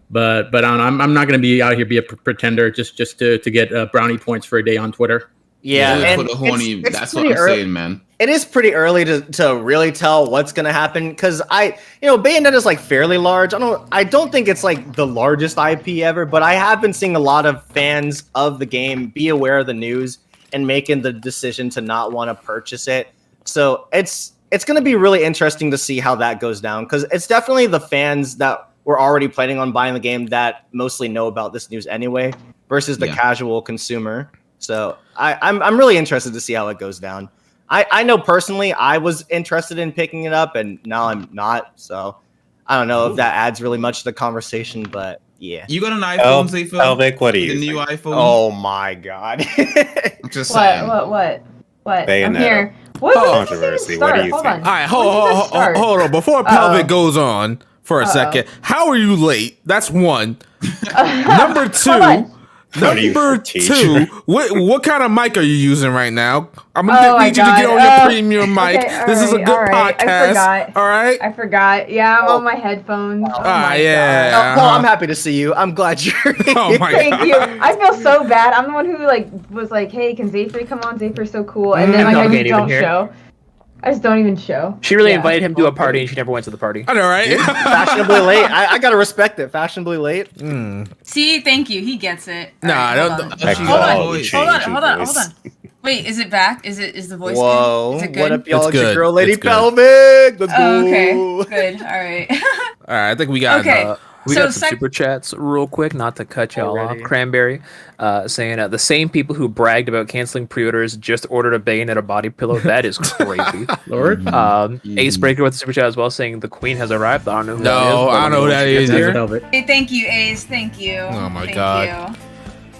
But I don't know. I'm not going to be out here be a pretender just to get brownie points for a day on Twitter. Yeah, and for the horny. it's That's what pretty I'm saying, man. It is pretty early to really tell what's gonna happen because Bayonetta is like fairly large. I don't think it's like the largest IP ever, but I have been seeing a lot of fans of the game be aware of the news and making the decision to not want to purchase it. So it's gonna be really interesting to see how that goes down because it's definitely the fans that were already planning on buying the game that mostly know about this news anyway, versus the casual consumer. So I'm really interested to see how it goes down. I know personally I was interested in picking it up and now I'm not. So I don't know if that adds really much to the conversation, but yeah. You got an iPhone, Zayfa? Pelvic, what do you The think? new iPhone? Oh my god. I'm just saying. What? Bayonetta. I'm here. What Controversy. What do you Hold think? on. All right, hold on. Before Pelvic goes on for a second, how are you late? That's one. Number two. Hold on. Number two, what kind of mic are you using right now? I'm gonna need you to God. get on your premium mic. Okay, this is a good right. podcast. All right. I forgot. Yeah, I'm on my headphones. Oh my yeah. God. Well, I'm happy to see you. I'm glad you're Oh my Thank god. you. I feel so bad. I'm the one who was like, "Hey, can Zayfree come on? Zayfree's so cool." And then No, I can't just even don't hear. show. I just don't even show. She really Yeah. invited him to a party and she never went to the party. I know, right? fashionably late. I gotta respect it. Fashionably late. See, thank you. He gets it. Nah, Alright, don't- hold on. Like, Hold Hold on, on, voice hold on, change hold on, voice. hold on. Wait, is it back? Is the voice Whoa. good? Is it good? What up, y'all? It's It's your good. girl, Lady It's good. Pelvic. Let's Oh, go. okay, good. All right. All right, I think we got. Okay. We So got some sec- super chats real quick, not to cut y'all Already. off. Cranberry saying the same people who bragged about canceling pre-orders just ordered a Bayonetta body pillow. That is crazy. Lord. Ace Breaker with the super chat as well, saying the queen has arrived. I don't know who that is. No, but I don't know who when that she gets is here- either. Velvet. Hey, thank you, Ace. Thank you. Oh my Thank God. You.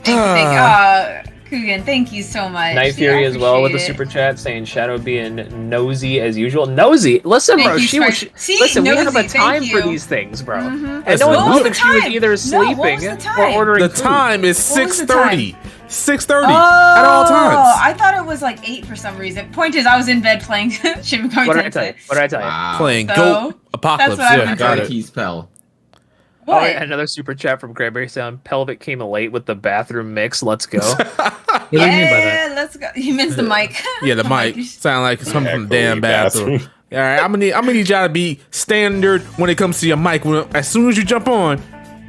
Thank you. Coogan, thank you so much. Night See, I Fury as well with the appreciate super chat saying Shadow being nosy as usual. Nosy, listen, Thank bro. you, She was. Spice. See, listen, we have a nosy, time thank for you. these things, bro. Mhm. And no What one was knew the if she was time? either No, what sleeping was the or time? ordering The food. time is What was the 6:30. 6:30 Oh, at all times. I thought it was like 8 for some reason. Point is, I was in bed playing Shin Megami What did I tell you? Tensei. What did I tell you? Wow. Playing So, Goat Apocalypse. that's what Yeah, I've got been it. Key spell. Oh, What? and another super chat from Cranberry Sound. Pelvic came late with the bathroom mix. Let's go. What do you mean by that? Yeah, let's go. He means the mic. Yeah, the mic sound like it's coming from the damn Echoey bathroom. All right, I'm gonna need y'all to be standard when it comes to your mic. As soon as you jump on,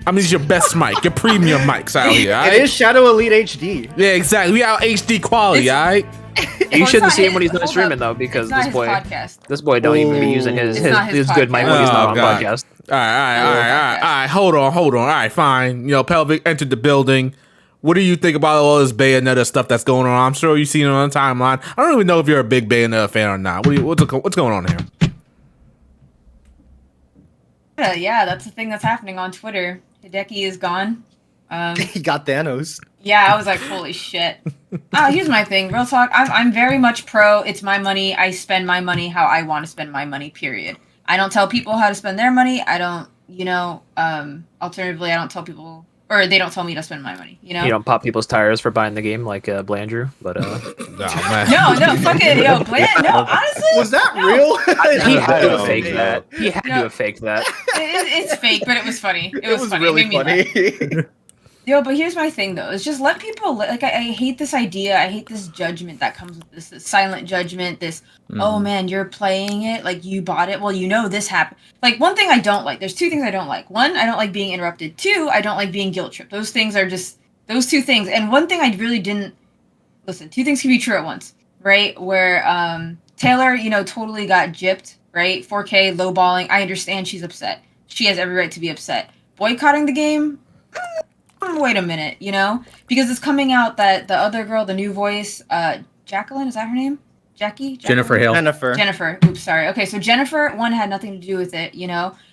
I'm gonna need your best mic, your premium mics out here. All It right? is Shadow Elite HD. Yeah, exactly. We out HD quality. All right. You it's shouldn't not see him his- when he's not hold streaming up. though, because It's not this his boy, podcast. don't even be using his It's not his good mic when he's podcast. not Oh, on God. podcast. All right. Hold on. All right, fine. Pelvic entered the building. What do you think about all this Bayonetta stuff that's going on? I'm sure you've seen it on the timeline. I don't even know if you're a big Bayonetta fan or not. What's going on here? Yeah, that's the thing that's happening on Twitter. Hideki is gone. He got Thanos. Yeah, I was like, holy shit. Here's my thing. Real talk. I'm very much pro. It's my money. I spend my money how I want to spend my money, period. I don't tell people how to spend their money. I don't, alternatively, I don't tell people, or they don't tell me to spend my money, You don't pop people's tires for buying the game like Blandrew, but Oh, man. No, fucking, no, honestly. Was that no. real? he had to don't have faked know. that. He had to No. have faked that. It's fake, but it was funny. It was funny. really It made me laugh. funny. Yo, but here's my thing though. It's just let people like I hate this idea. I hate this judgment that comes with this silent judgment. This oh man, you're playing it like you bought it. Well, this happened. Like one thing I don't like. There's two things I don't like. One, I don't like being interrupted. Two, I don't like being guilt tripped. Those things are just those two things. And one thing I really didn't listen. Two things can be true at once, right? Where Taylor, totally got gypped, right? 4K lowballing. I understand she's upset. She has every right to be upset. Boycotting the game. Wait a minute, because it's coming out that the other girl, the new voice, Jacqueline, is that her name? Jackie? Jennifer Hale. Jennifer. Oops, sorry. Okay, so Jennifer, one, had nothing to do with it,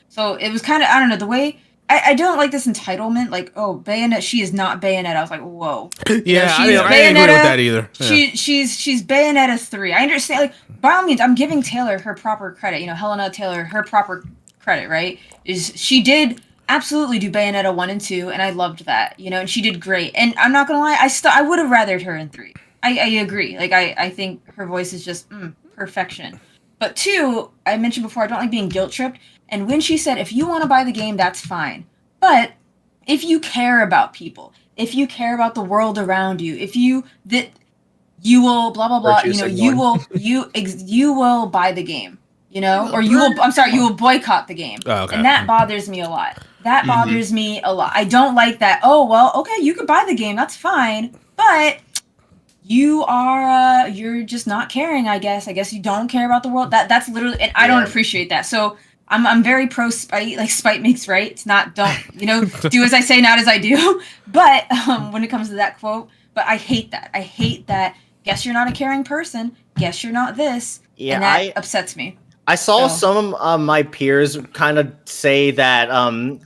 So it was kind of, I don't know, the way I don't like this entitlement. Like, oh, Bayonetta, she is not Bayonetta. I was like, whoa. Yeah, I didn't agree with that either. Yeah. She's Bayonetta 3. I understand. Like, by all means, I'm giving Taylor her proper credit. You know, Helena Taylor her proper credit. Right? Is she did absolutely do Bayonetta 1 and 2, and I loved that. You know, and she did great. And I'm not gonna lie, I would have rathered her in 3. I agree. Like, I think her voice is just perfection. But 2, I mentioned before, I don't like being guilt tripped. And when she said, if you want to buy the game, that's fine. But if you care about people, if you care about the world around you, you will blah blah blah. You know, you will buy the game. You know, or you will boycott the game. Oh, okay. And that bothers me a lot. That bothers me a lot. I don't like that. Oh well, okay, you could buy the game, that's fine, but you're just not caring. I guess you don't care about the world. That's literally, and I don't appreciate that. So I'm very pro spite. Like, spite makes right. It's not, don't, you know, do as I say, not as I do. But when it comes to that quote, but I hate that. I hate that. Guess you're not a caring person. Guess you're not this. Yeah, and that upsets me. I saw some of my peers kind of say that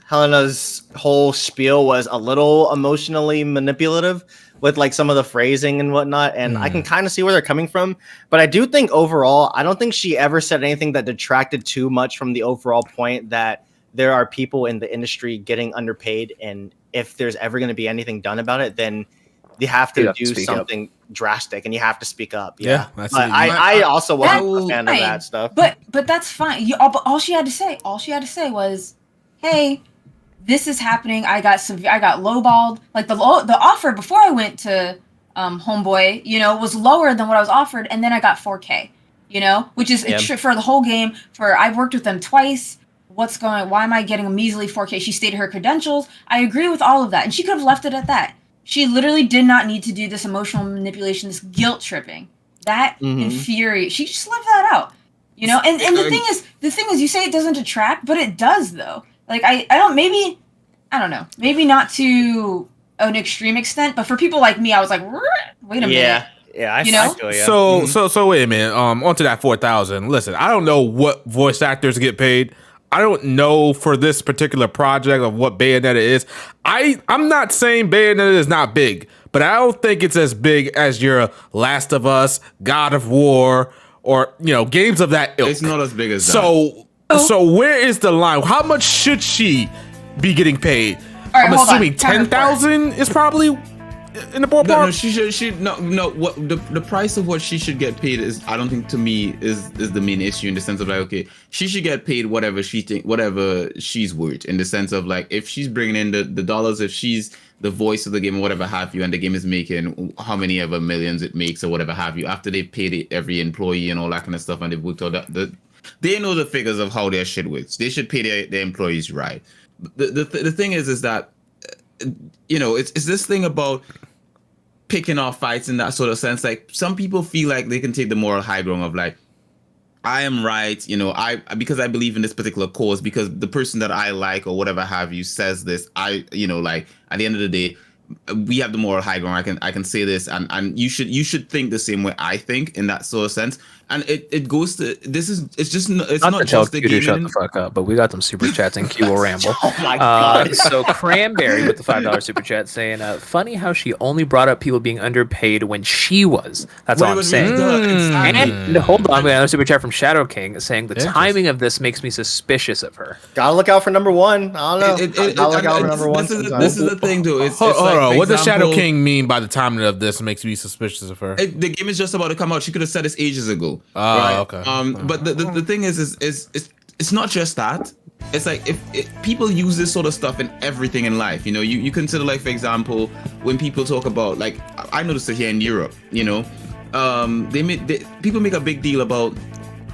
Helena's whole spiel was a little emotionally manipulative with like some of the phrasing and whatnot, and I can kind of see where they're coming from. But I do think overall, I don't think she ever said anything that detracted too much from the overall point that there are people in the industry getting underpaid, and if there's ever going to be anything done about it, then you have to do something drastic, and you have to speak up. Yeah, that's I also wasn't a fan of that stuff. But that's fine. All she had to say was, "Hey, this is happening. I got lowballed. Like the offer before I went to Homeboy, you know, was lower than what I was offered, and then I got 4K, you know, which is for the whole game. I've worked with them twice. Why am I getting a measly 4K? She stated her credentials. I agree with all of that, and she could have left it at that. She literally did not need to do this emotional manipulation, this guilt tripping. That infuriates. She just left that out, you know. And the thing is, you say it doesn't detract, but it does though. Like I don't know, maybe not to an extreme extent, but for people like me, I was like, wait a minute. Yeah, I feel you. So wait a minute. Onto that 4,000. Listen, I don't know what voice actors get paid. I don't know for this particular project of what Bayonetta is. I'm not saying Bayonetta is not big, but I don't think it's as big as your Last of Us, God of War, or games of that ilk. It's not as big as that. So where is the line? How much should she be getting paid? Right, I'm assuming 10,000 is probably in the ballpark. No, she should no. What the price of what she should get paid is, I don't think, to me, is the main issue, in the sense of like, okay, she should get paid whatever she's worth, in the sense of like, if she's bringing in the dollars, if she's the voice of the game or whatever have you, and the game is making how many ever millions it makes or whatever have you, after they've paid every employee and all that kind of stuff, and they've worked out they know the figures of how their shit works. They should pay their employees right. The thing is that, it's this thing about picking off fights in that sort of sense. Like, some people feel like they can take the moral high ground of like, I am right, because I believe in this particular cause, because the person that I like or whatever have you says this. Like, at the end of the day, we have the moral high ground. I can say this, and you should think the same way I think, in that sort of sense. And it goes to it's not just the game. Shut the fuck up, but we got them super chats and Q will ramble. Oh my god! So Cranberry with the $5 super chat saying, "Funny how she only brought up people being underpaid when she was." That's all I'm saying. And hold on, we got another super chat from Shadow King saying the timing of this makes me suspicious of her. Gotta look out for number one. I don't know. Gotta look out for number one. This is the thing, though. Hold on. What does Shadow King mean by the timing of this makes me suspicious of her? The game is just about to come out. She could have said this ages ago. Right? Okay. But the thing is it's not just that. It's like, if people use this sort of stuff in everything in life, you consider, like, for example, when people talk about, like, I noticed it here in Europe, people make a big deal about,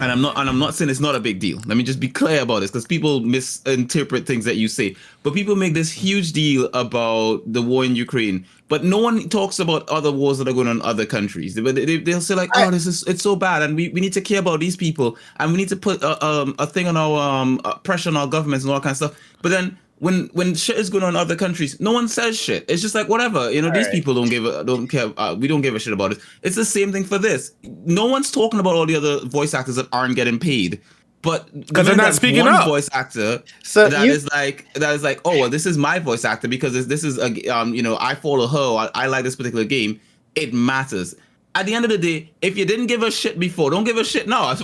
and I'm not saying it's not a big deal. Let me just be clear about this, because people misinterpret things that you say. But people make this huge deal about the war in Ukraine, but no one talks about other wars that are going on in other countries. They'll say like, oh, it's so bad, and we need to care about these people, and we need to put a thing on our pressure on our governments and all that kind of stuff. But then when shit is going on in other countries, no one says shit. It's just like, whatever, these people don't care. We don't give a shit about it. It's the same thing for this. No one's talking about all the other voice actors that aren't getting paid. But because they're not speaking one up. voice actor So that is like oh well, this is my voice actor because this is a I follow her. I like this particular game. It matters. At the end of the day, if you didn't give a shit before, don't give a shit now.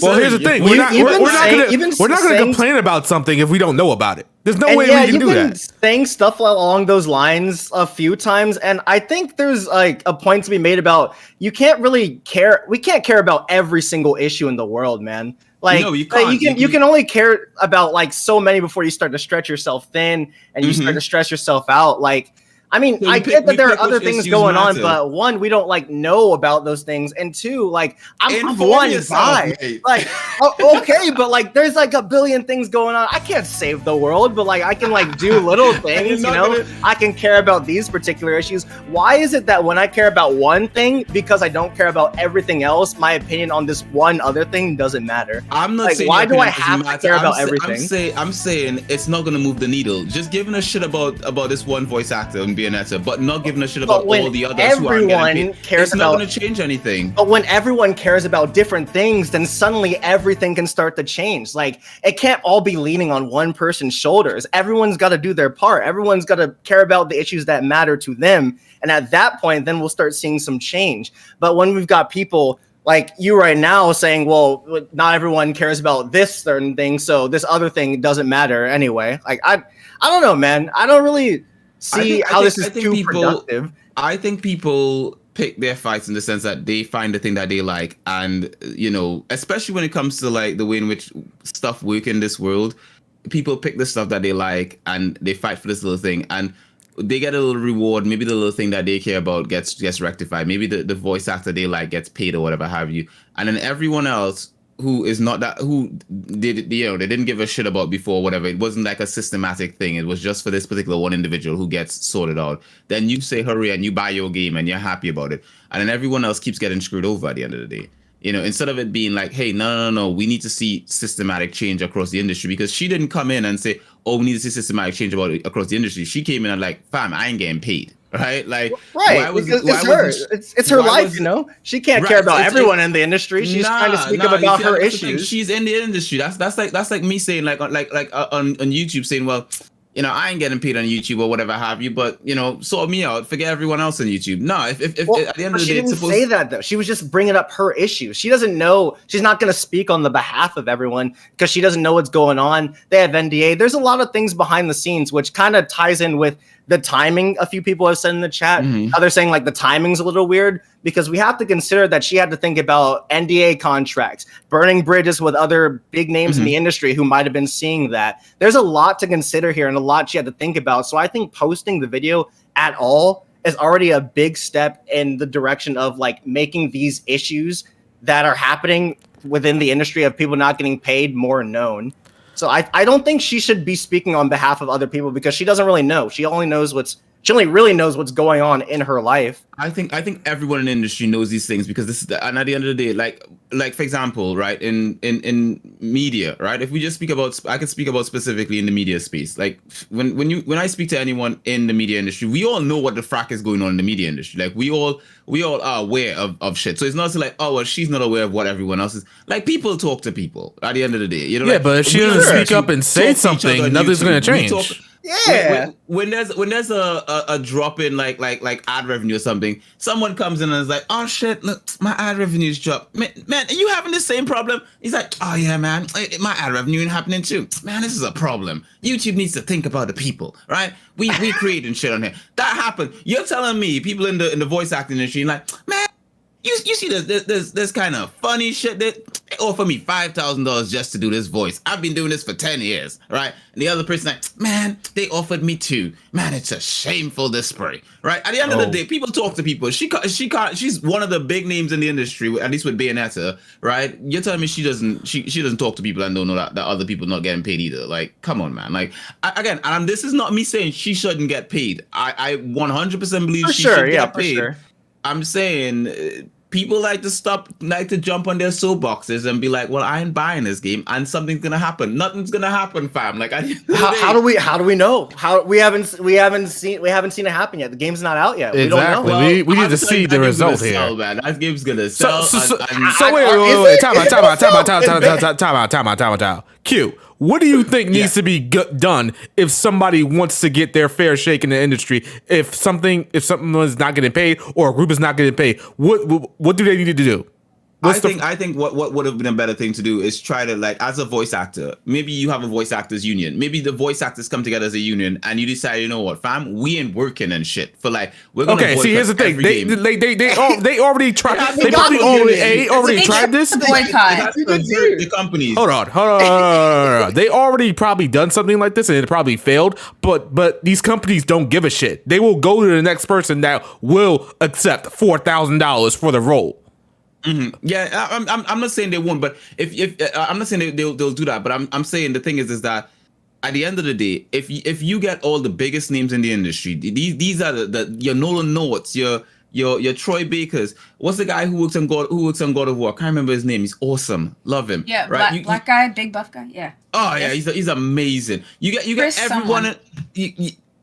Well, here's the thing: we're not gonna complain about something if we don't know about it. There's no way we can do that. Saying stuff along those lines a few times, and I think there's like a point to be made about you can't really care. We can't care about every single issue in the world, man. Like, no, you can't. You can only care about like so many before you start to stretch yourself thin and you start to stress yourself out. Like, I mean, I get that there are other things going on, but one, we don't like know about those things, and two, like I'm one guy. Like, okay, but like there's like a billion things going on. I can't save the world, but like I can like do little things, I can care about these particular issues. Why is it that when I care about one thing, because I don't care about everything else, my opinion on this one other thing doesn't matter? I'm not like, saying why do I have to care about everything? I'm saying it's not gonna move the needle. Just giving a shit about this one voice actor and Bayonetta, but not giving a shit about all the others who aren't getting paid. It's not going to change anything. But when everyone cares about different things, then suddenly everything can start to change. Like, it can't all be leaning on one person's shoulders. Everyone's got to do their part. Everyone's got to care about the issues that matter to them. And at that point, then we'll start seeing some change. But when we've got people like you right now saying, well, not everyone cares about this certain thing, so this other thing doesn't matter anyway. Like, I don't know, man. I don't really see how this is too productive. I think people pick their fights in the sense that they find the thing that they like, and especially when it comes to like the way in which stuff work in this world, people pick the stuff that they like and they fight for this little thing, and they get a little reward. Maybe the little thing that they care about gets rectified. Maybe the voice actor they like gets paid or whatever have you, and then everyone else who is not that, who did they didn't give a shit about before, whatever, it wasn't like a systematic thing, it was just for this particular one individual who gets sorted out, then you say hurry and you buy your game and you're happy about it, and then everyone else keeps getting screwed over at the end of the day. Instead of it being like, hey, no, we need to see systematic change across the industry, because she didn't come in and say, oh, we need to see systematic change across the industry. She came in and like, fam, I ain't getting paid. Right, like, because it's her life, She can't care about everyone in the industry. She's trying to speak up about her issues. She's in the industry. That's like me saying like on YouTube saying, well, I ain't getting paid on YouTube or whatever have you, but sort me out. Forget everyone else on YouTube. No, if at the end of the day, she didn't say that though. She was just bringing up her issues. She doesn't know. She's not going to speak on the behalf of everyone because she doesn't know what's going on. They have NDA. There's a lot of things behind the scenes, which kind of ties in with the timing. A few people have said in the chat how they're saying like the timing's a little weird, because we have to consider that she had to think about NDA contracts, burning bridges with other big names in the industry who might have been seeing that. There's a lot to consider here and a lot she had to think about. So I think posting the video at all is already a big step in the direction of like making these issues that are happening within the industry of people not getting paid more known. So I don't think she should be speaking on behalf of other people, because she doesn't really know. She only really knows what's going on in her life. I think everyone in the industry knows these things, because this is and at the end of the day, like for example, right, in media, right? If we just I can speak about specifically in the media space. Like when I speak to anyone in the media industry, we all know what the frack is going on in the media industry. Like we all are aware of shit. So it's not like, oh well, she's not aware of what everyone else is. Like, people talk to people at the end of the day. Yeah, but if she doesn't speak up and say something, nothing's gonna change. When there's a drop in like ad revenue or something, someone comes in and is like, oh shit, look, my ad revenue's dropped. Man, are you having the same problem? He's like, oh yeah, man, my ad revenue ain't happening too. Man, this is a problem. YouTube needs to think about the people, right? We creating shit on here. That happened. You're telling me people in the voice acting industry like, man, you see this kind of funny shit that they offer me $5,000 just to do this voice. I've been doing this for 10 years, right? And the other person like, man, they offered me too. Man, it's a shameful display, right? At the end of the day, people talk to people. She's one of the big names in the industry, at least with Bayonetta, right? You're telling me she doesn't talk to people and don't know that other people not getting paid either. Like, come on, man. Like, again, and this is not me saying she shouldn't get paid. I 100% believe she should get paid. For sure. I'm saying people like to jump on their soapboxes and be like, well, I ain't buying this game and something's gonna happen. Nothing's gonna happen, fam. Like, how do we know? We haven't seen it happen yet. The game's not out yet. We don't know. Well, we need to see the result here. Sell, man. That game's gonna sell. So wait. Time out. Q. What do you think needs to be done if somebody wants to get their fair shake in the industry? If someone is not getting paid or a group is not getting paid, what do they need to do? I think what would have been a better thing to do is try to, like, as a voice actor, maybe you have a voice actors union. Maybe the voice actors come together as a union and you decide, you know what, fam, we ain't working and shit for, like, we're gonna. Okay, see, here's the thing. They already tried. They probably already tried this. Boycott. The companies. Hold on. They already probably done something like this and it probably failed. But these companies don't give a shit. They will go to the next person that will accept $4,000 for the role. Mm-hmm. Yeah, I'm not saying they won't, but if I'm not saying they'll do that, but I'm saying the thing is that at the end of the day, if you get all the biggest names in the industry, these are your Nolan Norths, your Troy Bakers. What's the guy who works on God of War? I can't remember his name. He's awesome. Love him. Yeah, right? black guy, big buff guy. Yeah. Oh yeah, he's amazing. You get Chris everyone.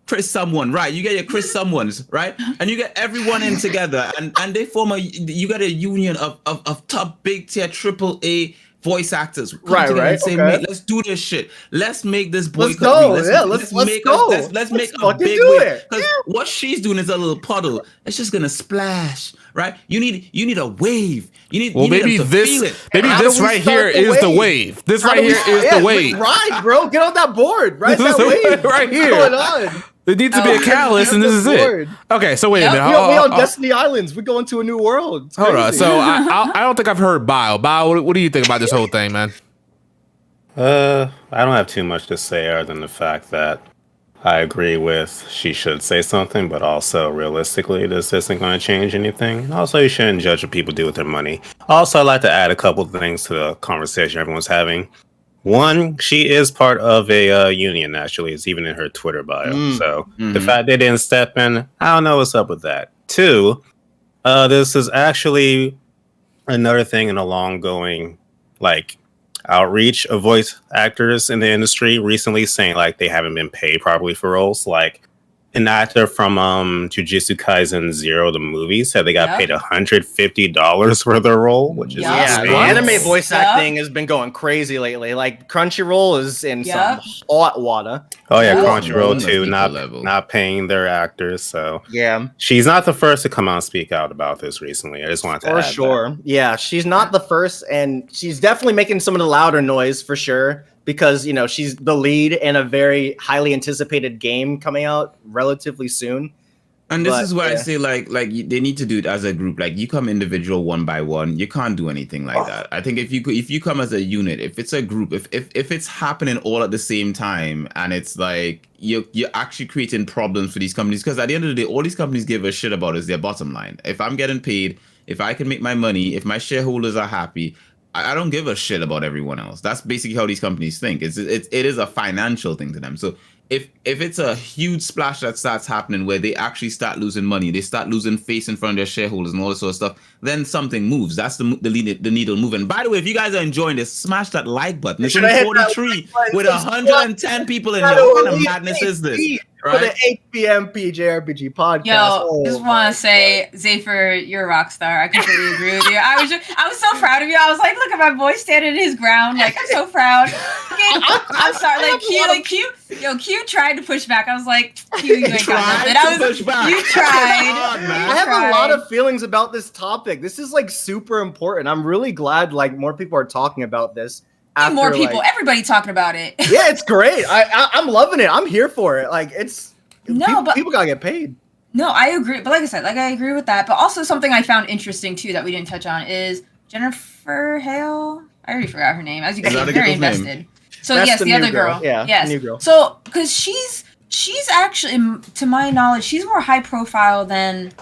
Chris someone, right? You get your Chris someones, right? And you get everyone in together, and they form you got a union of top big tier AAA voice actors. Right. And say, mate, let's do this shit. Let's make this boycott. Let's go. Let's make a big wave. Because what she's doing is a little puddle. It's just gonna splash, right? You need a wave. Maybe this right here is the wave. This right here is the wave. Ride, bro. Get on that board. Ride that wave right here. What's going on? There needs to be a catalyst, and this is it. Okay, so wait a minute. We on Destiny Islands. We're going to a new world. Hold on. So I don't think I've heard Bio. What do you think about this whole thing, man? I don't have too much to say other than the fact that I agree with she should say something, but also realistically, this isn't going to change anything. Also, you shouldn't judge what people do with their money. Also, I'd like to add a couple of things to the conversation everyone's having. One, she is part of a union, actually. It's even in her Twitter bio. So the fact they didn't step in, I don't know what's up with that. Two, this is actually another thing in a long-going, like, outreach of voice actors in the industry recently saying, like, they haven't been paid properly for roles. Like, an actor from Jujutsu Kaisen 0, the movie, said they got paid $150 for their role, which is insane. The anime voice acting has been going crazy lately. Like, Crunchyroll is in some hot water. Oh yeah, Crunchyroll too, not paying their actors. So yeah, she's not the first to come out and speak out about this recently. I just wanted to add that. Yeah, she's not the first, and she's definitely making some of the louder noise for sure. Because, you know, she's the lead in a very highly anticipated game coming out relatively soon. And this is where I say, like they need to do it as a group. Like, you come individual one by one, you can't do anything like that. I think if you come as a unit, if it's a group, if it's happening all at the same time, and it's like you're actually creating problems for these companies. Because at the end of the day, all these companies give a shit about is their bottom line. If I'm getting paid, if I can make my money, if my shareholders are happy, I don't give a shit about everyone else. That's basically how these companies think. It is a financial thing to them. So if it's a huge splash that starts happening where they actually start losing money, they start losing face in front of their shareholders and all this sort of stuff, then something moves. That's the needle moving. By the way, if you guys are enjoying this, smash that like button. It's only 43 with 110 people in here. What kind of madness is this? Right? For the 8 p.m. JRPG podcast. Yo, just want to say, Zephyr, you're a rock star. I completely agree with you. I was so proud of you. I was like, look at my boy standing his ground. Like, I'm so proud. I'm sorry. Like, Q tried to push back. I was like, Q, you ain't got nothing. You tried. I have a lot of feelings about this topic. This is like super important. I'm really glad like more people are talking about this. After, more people, everybody talking about it. Yeah, it's great. I'm loving it. I'm here for it. Like, it's people gotta get paid. No, I agree. But like I said, I agree with that. But also something I found interesting too that we didn't touch on is Jennifer Hale. I already forgot her name. As you can see, I'm very invested. Name. So that's yes, the other girl. Yeah, yes. The new girl. So because she's actually, to my knowledge, she's more high profile than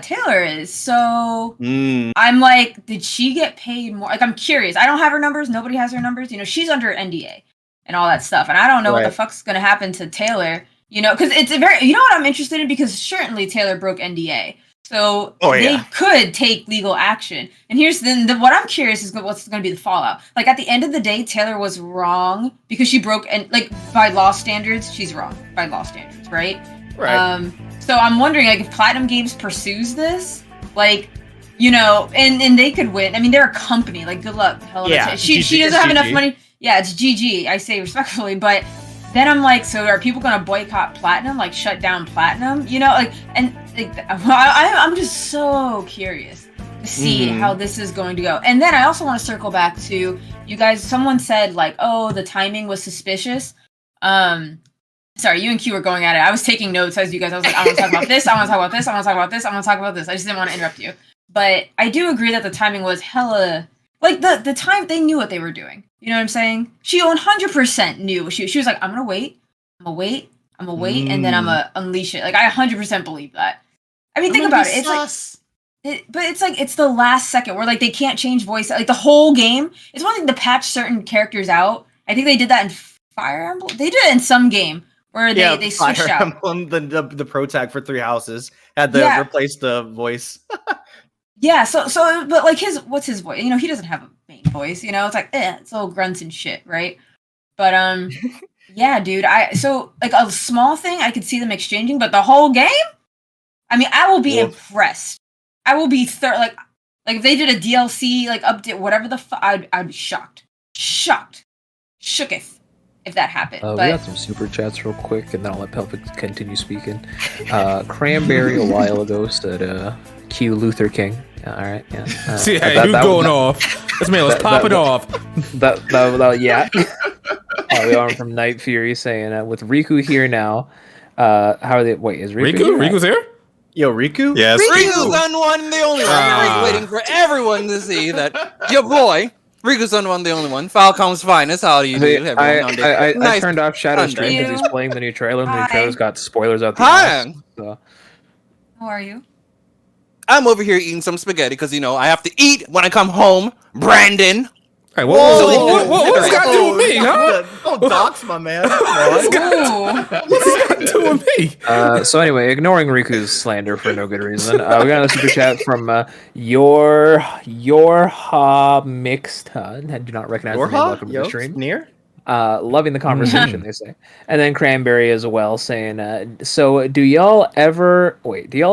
Taylor is. So I'm like, did she get paid more? Like, I'm curious. I don't have her numbers. Nobody has her numbers. You know, she's under NDA and all that stuff. And I don't know what the fuck's going to happen to Taylor, you know, because it's a very, you know what I'm interested in? Because certainly Taylor broke NDA. So Oh, they yeah. could take legal action. And here's then what I'm curious is what's going to be the fallout. Like at the end of the day, Taylor was wrong because she broke, and like by law standards, she's wrong by law standards, right? Right. So I'm wondering, like, if Platinum Games pursues this, like, you know, and they could win. I mean, they're a company. Like, good luck. Yeah, she GG, doesn't have enough GG. money. Yeah, it's GG. I say respectfully, but then I'm like, so are people gonna boycott Platinum? Like, shut down Platinum? You know, like, and like, I'm just so curious to see how this is going to go. And then I also want to circle back to you guys. Someone said like, oh, the timing was suspicious. Sorry, you and Q were going at it. I was taking notes as you guys. I was like, I want to talk about this. I want to talk about this. I want to talk about this. I want to talk about this. I just didn't want to interrupt you. But I do agree that the timing was hella. Like the time they knew what they were doing. You know what I'm saying? She 100% knew. She was like, I'm gonna wait. I'm gonna wait. I'm gonna wait, and then I'm gonna unleash it. Like I 100% believe that. I mean, think about it. It's like, but it's like it's the last second where like they can't change voice. Like the whole game. It's one thing to patch certain characters out. I think they did that in Fire Emblem. They did it in some game. Where they switched Fire out. Emblem, the pro tag for 3 houses had to replace the voice. Yeah, so but like what's his voice? You know, he doesn't have a main voice, you know, it's like it's all grunts and shit, right? But yeah, dude, so like a small thing I could see them exchanging, but the whole game? I mean, I will be impressed. I will be like if they did a DLC like update, whatever the fuck, I'd be shocked. Shooketh. If that happened. We got some super chats real quick, and then I'll let Pelvic continue speaking. Cranberry a while ago said, "Q Luther King." All right, yeah. See, hey, you going off? This man was popping off. Yeah. We are from Night Fury saying, "With Riku here now, how are they? Wait, is Riku? Here? Riku's here? Yo, Riku? Yes. Riku's on one, the only one. We're waiting for everyone to see that your boy." Riku's on one, the only one. Falcom's finest. How do you do? I turned off Shadow Stream because he's playing the new trailer, and the new trailer's got spoilers out there. Hi. So. How are you? I'm over here eating some spaghetti because, you know, I have to eat when I come home. Brandon. Hey, what's got to do with me, huh? Don't dox my man. What's got to do with me? So anyway, ignoring Riku's slander for no good reason, we got another super chat from your mixed. I do not recognize the name. Welcome to the stream. Near? Loving the conversation, they say. And then Cranberry as well saying, so do y'all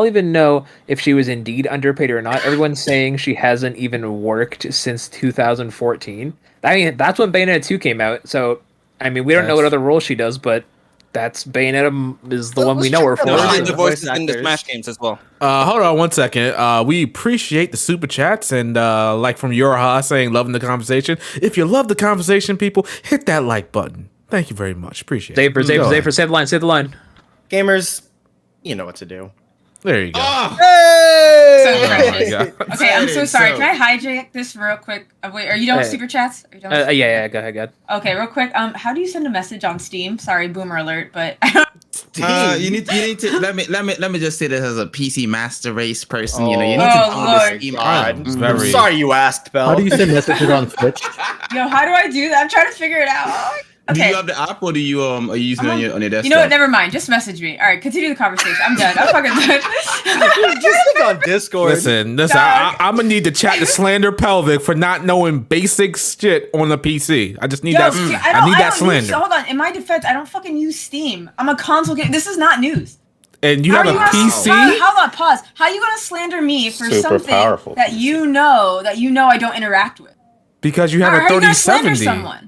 even know if she was indeed underpaid or not? Everyone's saying she hasn't even worked since 2014. I mean, that's when Bayonetta 2 came out. So, I mean, we don't know what other role she does, but that's Bayonetta is the one we know her for. Behind the voices in the Smash games as well. Hold on 1 second. We appreciate the super chats and like from Yorha saying loving the conversation. If you love the conversation, people, hit that like button. Thank you very much. Appreciate it. Zaper, say the line. Gamers, you know what to do. There you go. Okay, I'm so sorry. Can I hijack this real quick? Wait, are you done with super chats? Are you done with yeah, go ahead. Okay, real quick. How do you send a message on Steam? Sorry, boomer alert, but you need to let me just say this as a PC Master Race person. You know, you need to Lord. Steam. I'm sorry you asked, Bell. How do you send messages on Twitch? Yo, how do I do that? I'm trying to figure it out. Okay. Do you have the app or are you using it on your desktop? You know what? Never mind. Just message me. All right, continue the conversation. I'm done. I'm fucking done. Just on Discord. Listen. I'm gonna need to chat to slander Pelvic for not knowing basic shit on the PC. I just need that. I need that slander. Hold on. In my defense, I don't fucking use Steam. I'm a console game. This is not news. And you have a PC? How about pause? How are you gonna slander me for something that you know I don't interact with? Because you have a 3070. How are you gonna slander someone?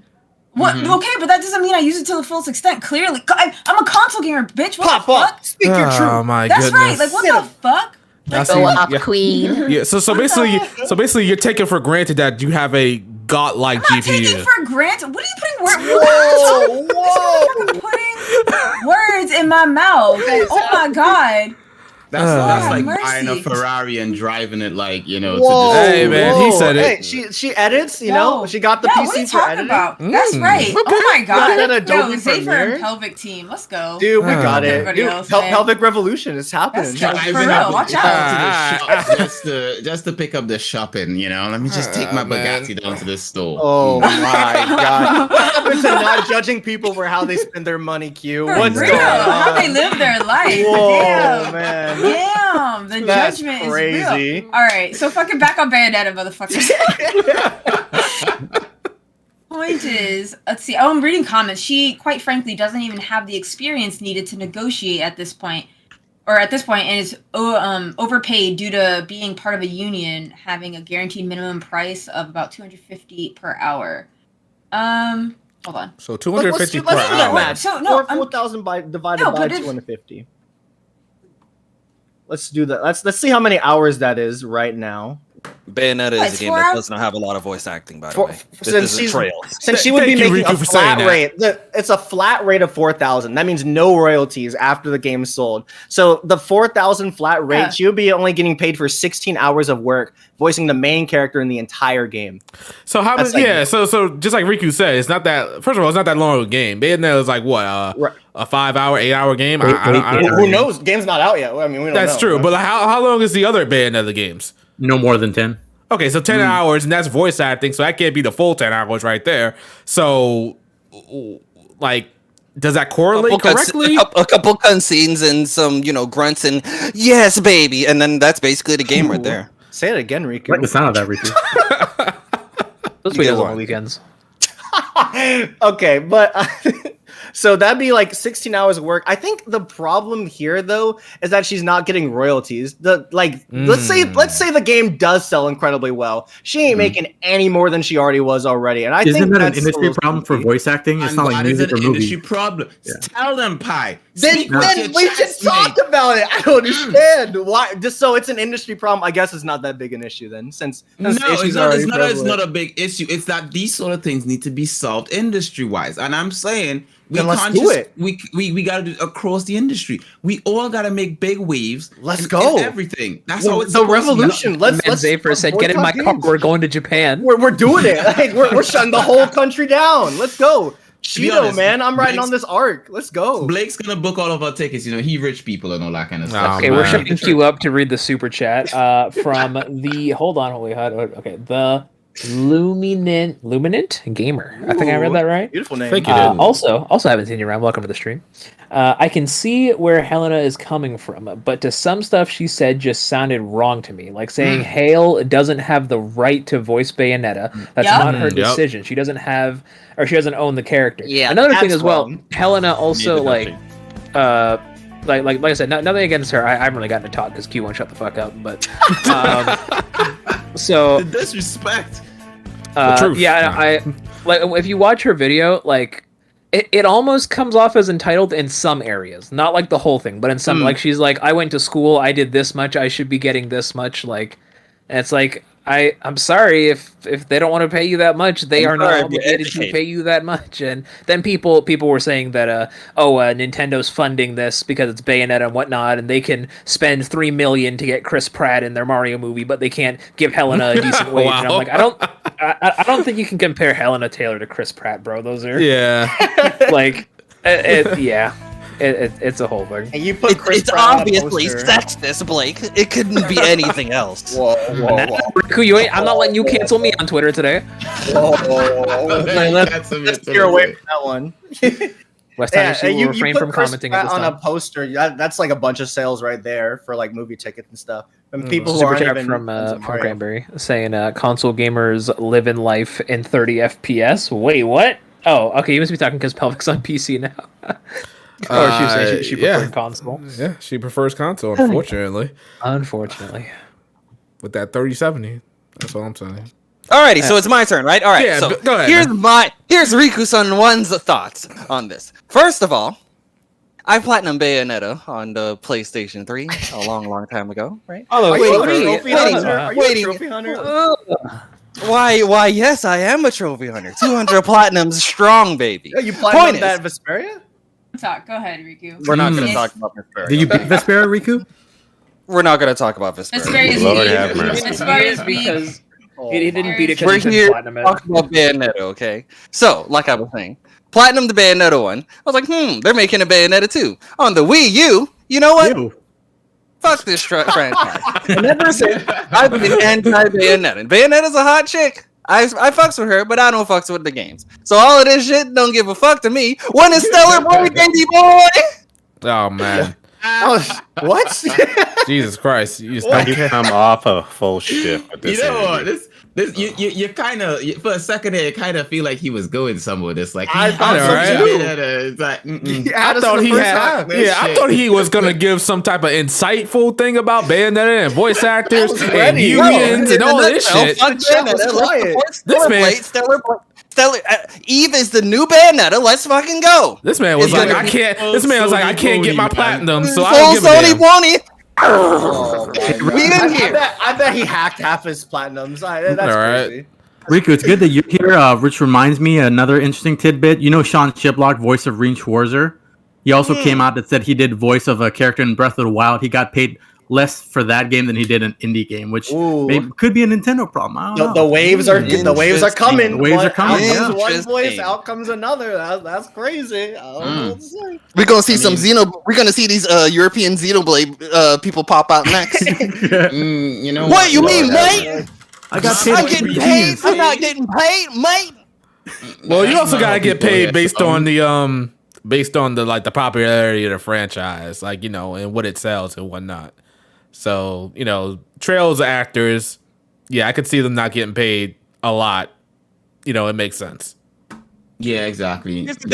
What? Okay, but that doesn't mean I use it to the fullest extent. Clearly, I'm a console gamer, bitch. What the fuck? Speak your truth. Oh my That's goodness. right. Like, what the fuck? Go up, queen. Yeah. So basically, you're taking for granted that you have a godlike GPU. I'm not taking for granted. What are you putting putting words in my mouth? Oh my god. That's like mercy. buying a Ferrari and driving it like, you know. Hey man, he said it. Hey, she edits, you know. She got the PC what are you for talking editing. about? That's right. Okay. Oh my god. Got that Adobe Yo, Zafer Premiere? and Pelvic team. Let's go. Dude, we got it. Everybody Dude, else, man. Pelvic Revolution is happening. That's I've for been real. up Watch to out. the shop just to pick up the shopping, you know. Let me just take my Bugatti down to this store. Oh my god. What happened to not judging people for how they spend their money, Q? For What's real. going on? How they live their life. Whoa, Damn. man. Damn. The That's judgment crazy. is real. All right, so fucking back on Bayonetta, motherfuckers. Point is, let's see. Oh, I'm reading comments. She, quite frankly, doesn't even have the experience needed to negotiate at this point, and is overpaid due to being part of a union, having a guaranteed minimum price of about $250 per hour. Hold on. So 250 per let's do that hour. math. So, no, 4,000 divided No, by but if- 250. Let's do that. Let's see how many hours that is right now. Bayonetta What, is a game 4 that hours? does not have a lot of voice acting, by the For- way. since This is a she's- trail. Since she would be Thank you, making Riku, a for saying flat that. rate, it's a flat rate of 4,000. That means no royalties after the game's sold. So the 4,000 flat rate, Yeah. she would be only getting paid for 16 hours of work voicing the main character in the entire game. So how That's much? like- Yeah. So just like Riku said, it's not that. First of all, it's not that long of a game. Bayonetta is like what Right. a 5-hour, 8-hour game. Eight- I don't Who know. knows? Game's not out yet. I mean, we don't That's know. true. But like, how long is the other Bayonetta games? No more than 10. Okay, so 10 hours, and that's voice acting, so that can't be the full 10 hours right there. So, like, does that correlate correctly? A couple cutscenes and some, grunts and yes, baby, and then that's basically the game right there. Say it again, Riku. Like the sound of that, Riku. Those You get videos on one. the weekends. Okay, but so that'd be like 16 hours of work. I think the problem here though is that she's not getting royalties. Let's say the game does sell incredibly well. She ain't making any more than she already was already. And I Isn't think that an that's a industry little problem for sneaky. voice acting? It's And not like that is music an or movie. industry problem. Tell them, Pi. Then Speak with your we should chest, talk mate. about it. I don't understand why. Just so it's an industry problem. I guess it's not that big an issue then, since No, issues it's are not. already It's prevalent. not a big issue. It's that these sort of things need to be solved industry-wise. And I'm saying we Then let's can't do just it. we got to do it across the industry. We all got to make big waves. Let's in go. everything. That's Well, how it's the supposed to be. revolution. Let's Zephyr said, "Get in my car. boycott We're games. going to Japan." We're doing it. Like, we're shutting the whole country down. Let's go. be Cheeto, honest, man. I'm riding Blake's- on this arc. Let's go. Blake's gonna book all of our tickets. He rich people and all that kind of stuff. Oh, Okay, man. we're shutting Q up to read the super chat from the. Hold on, okay, the Luminant Gamer. I think I read that right. Beautiful name. Thank you. Also haven't seen you around. Welcome to the stream. I can see where Helena is coming from, but to some stuff she said just sounded wrong to me. Like saying Hale doesn't have the right to voice Bayonetta. That's Yep. not her Yep. decision. She doesn't have, or she doesn't own the character. Yeah, Another thing that's as well. wrong. Helena also Neither like. does Like I said, nothing against her. I haven't really gotten to talk because Q won't shut the fuck up. But so The disrespect. The truth. yeah, I like if you watch her video, like it almost comes off as entitled in some areas, not like the whole thing, but in some like she's like, I went to school, I did this much, I should be getting this much, like, and it's like I'm sorry if they don't want to pay you that much, they are not sorry, obligated to educated. pay you that much. And then people were saying that Nintendo's funding this because it's Bayonetta and whatnot, and they can spend $3 million to get Chris Pratt in their Mario movie, but they can't give Helena a decent wage. And I'm Wow. like, I don't think you can compare Helena Taylor to Chris Pratt, bro. Those are Yeah. like, it's a whole thing. And you put Chris It's Pratt on a obviously poster. sexist, Blake. It couldn't be anything else. Whoa, whoa, whoa. Riku, I'm not letting you cancel me on Twitter today. Whoa. Let's steer away from that one. West Time she will you refrain put from Chris commenting Pratt at this on time. a poster. That's like a bunch of sales right there for like movie tickets and stuff. And people who Super aren't chat even from fans of Mario. Cranberry saying console gamers live in life in 30 FPS. Wait, what? Oh, okay. You must be talking because Pelvic's on PC now. Or she was saying she yeah. preferred console. Yeah, she prefers console, unfortunately. Unfortunately. With that 3070. That's all I'm saying. Alrighty, so it's my turn, right? All right, Yeah, so go ahead, here's Riku-san 1's thoughts on this. First of all, I platinum Bayonetta on the PlayStation 3 a long time ago, right? Oh, Are you a Waiting, trophy waiting, hunter? Are you waiting. a trophy hunter? Why, yes, I am a trophy hunter. 200 platinums strong, baby. Yeah, you Point platinum is- that Vesperia? Talk. Go ahead, Riku. We're not going to Yes. talk about Vesperia. Did you beat Vespera, Riku? We're not going to talk about Vesperia. Vesperia is Lord beef. have mercy. Vesperia is beef. because he didn't beat it We're because he here couldn't to platinum talk about Bayonetta, okay? So, like I was saying, platinum the Bayonetta one. I was like, they're making a Bayonetta 2. On the Wii U, you know what? Ew. Fuck this franchise. And ever since, I've been anti-Bayonetta. And Bayonetta's a hot chick. I fucks with her, but I don't fucks with the games. So all of this shit don't give a fuck to me. One is Stellar Boy, baby boy! Oh, man. Oh, what? Jesus Christ! You just When you come off a full shift with this, You know what? energy. You kind of for a second there, you kind of feel like he was going somewhere with this. Like I thought so right? too. It's like, I thought he had. Yeah, I thought he was gonna give some type of insightful thing about Bayonetta and voice actors and ready. unions and all this shit. Fuck Bayonetta. quiet. This man- Stellar, Eve is the new Bayonetta. Let's fucking go. This man was It's like, gonna I be can't. This man was like, I can't get my platinum, so I Full don't give a Sony damn. pony. We in here. I bet he hacked half his platinums. That's All right. crazy. Riku, it's good that you're here, which reminds me another interesting tidbit. You know Sean Shiplock, voice of Rean Schwarzer? He also came out that said he did voice of a character in Breath of the Wild. He got paid less for that game than he did an indie game, which could be a Nintendo problem. I don't know. The waves are coming. The waves are coming, Out comes yeah. one voice, out comes another. That's crazy. I don't know what to say. We're gonna see We're gonna see these European Xenoblade people pop out next. you know What you mean, mate? I got paid. I'm getting paid. I'm not getting paid, mate. Well, you also gotta get paid based on the like the popularity of the franchise, like and what it sells and whatnot. So trails of actors, yeah, I could see them not getting paid a lot. It makes sense. Yeah, exactly. Here's the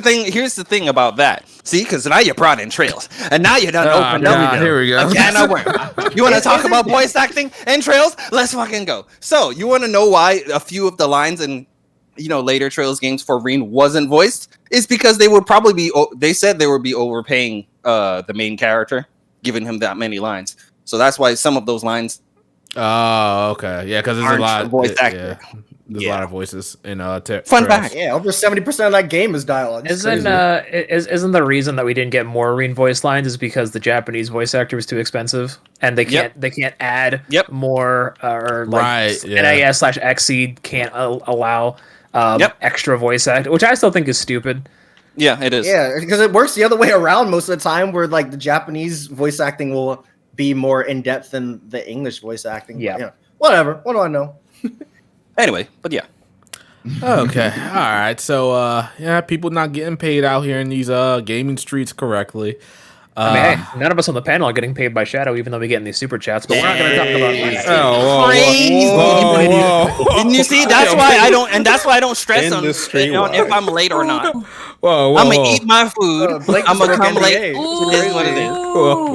thing. Here's the thing about that. See, because now you brought in Trails, and now you done opened up. Here we go. a can of worms. You want to talk about voice acting and Trails? Let's fucking go. So you want to know why a few of the lines in later Trails games for Rean wasn't voiced? It's because they would probably be. They said they would be overpaying the main character, giving him that many lines. So that's why some of those lines. Oh, okay, yeah, because there's a lot of voice actor. Yeah. There's a lot of voices in Fun Trails. fact. Yeah, over 70% of that game is dialogue. It's Isn't crazy. isn't the reason that we didn't get more Rean voice lines is because the Japanese voice actor was too expensive and they can't add more or like Right, yeah. NIS/Xseed can't allow extra voice act, which I still think is stupid. Yeah, it is. Yeah, because it works the other way around most of the time, where like the Japanese voice acting will be more in depth than the English voice acting. Yeah. Whatever. What do I know? Anyway, but yeah. Okay, all right. So people not getting paid out here in these gaming streets correctly. I mean, hey, none of us on the panel are getting paid by Shadow, even though we get in these super chats. But we're not going to talk about these. And you see, that's why I don't, and that's why I don't stress on if I'm late or not. Whoa, I'm gonna eat my food. I'm gonna come late. Ooh. It is what it is.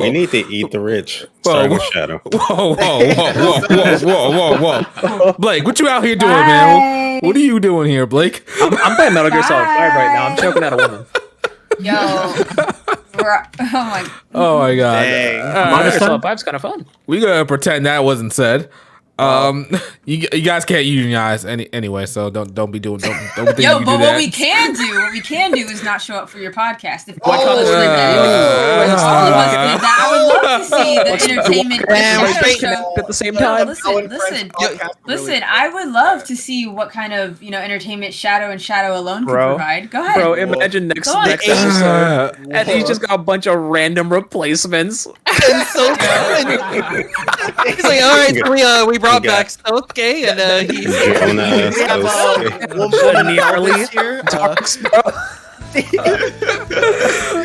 We need to eat the rich. Whoa, Starting whoa. with Shadow. Whoa. Blake, what you out here doing, man? What are you doing here, Blake? I'm playing Metal Gear Solid 5 right now. I'm choking out a woman. Yo. Oh my god. Metal Gear Solid 5's kind of fun. We gotta pretend that wasn't said. You guys can't unionize anyway, so don't think Yo, you can but do what that. we can do is not show up for your podcast. If Boycott all of us the did that, all of us stream. did that, I would love to see the entertainment show At the same time. Listen, I would love to see what kind of entertainment Shadow and Shadow alone can provide. Go ahead. Bro, imagine next Go on. episode, and he's just got a bunch of random replacements. It's so good. He's like, all right, so we brought back Sosuke, and he's Jonas, Nearly here.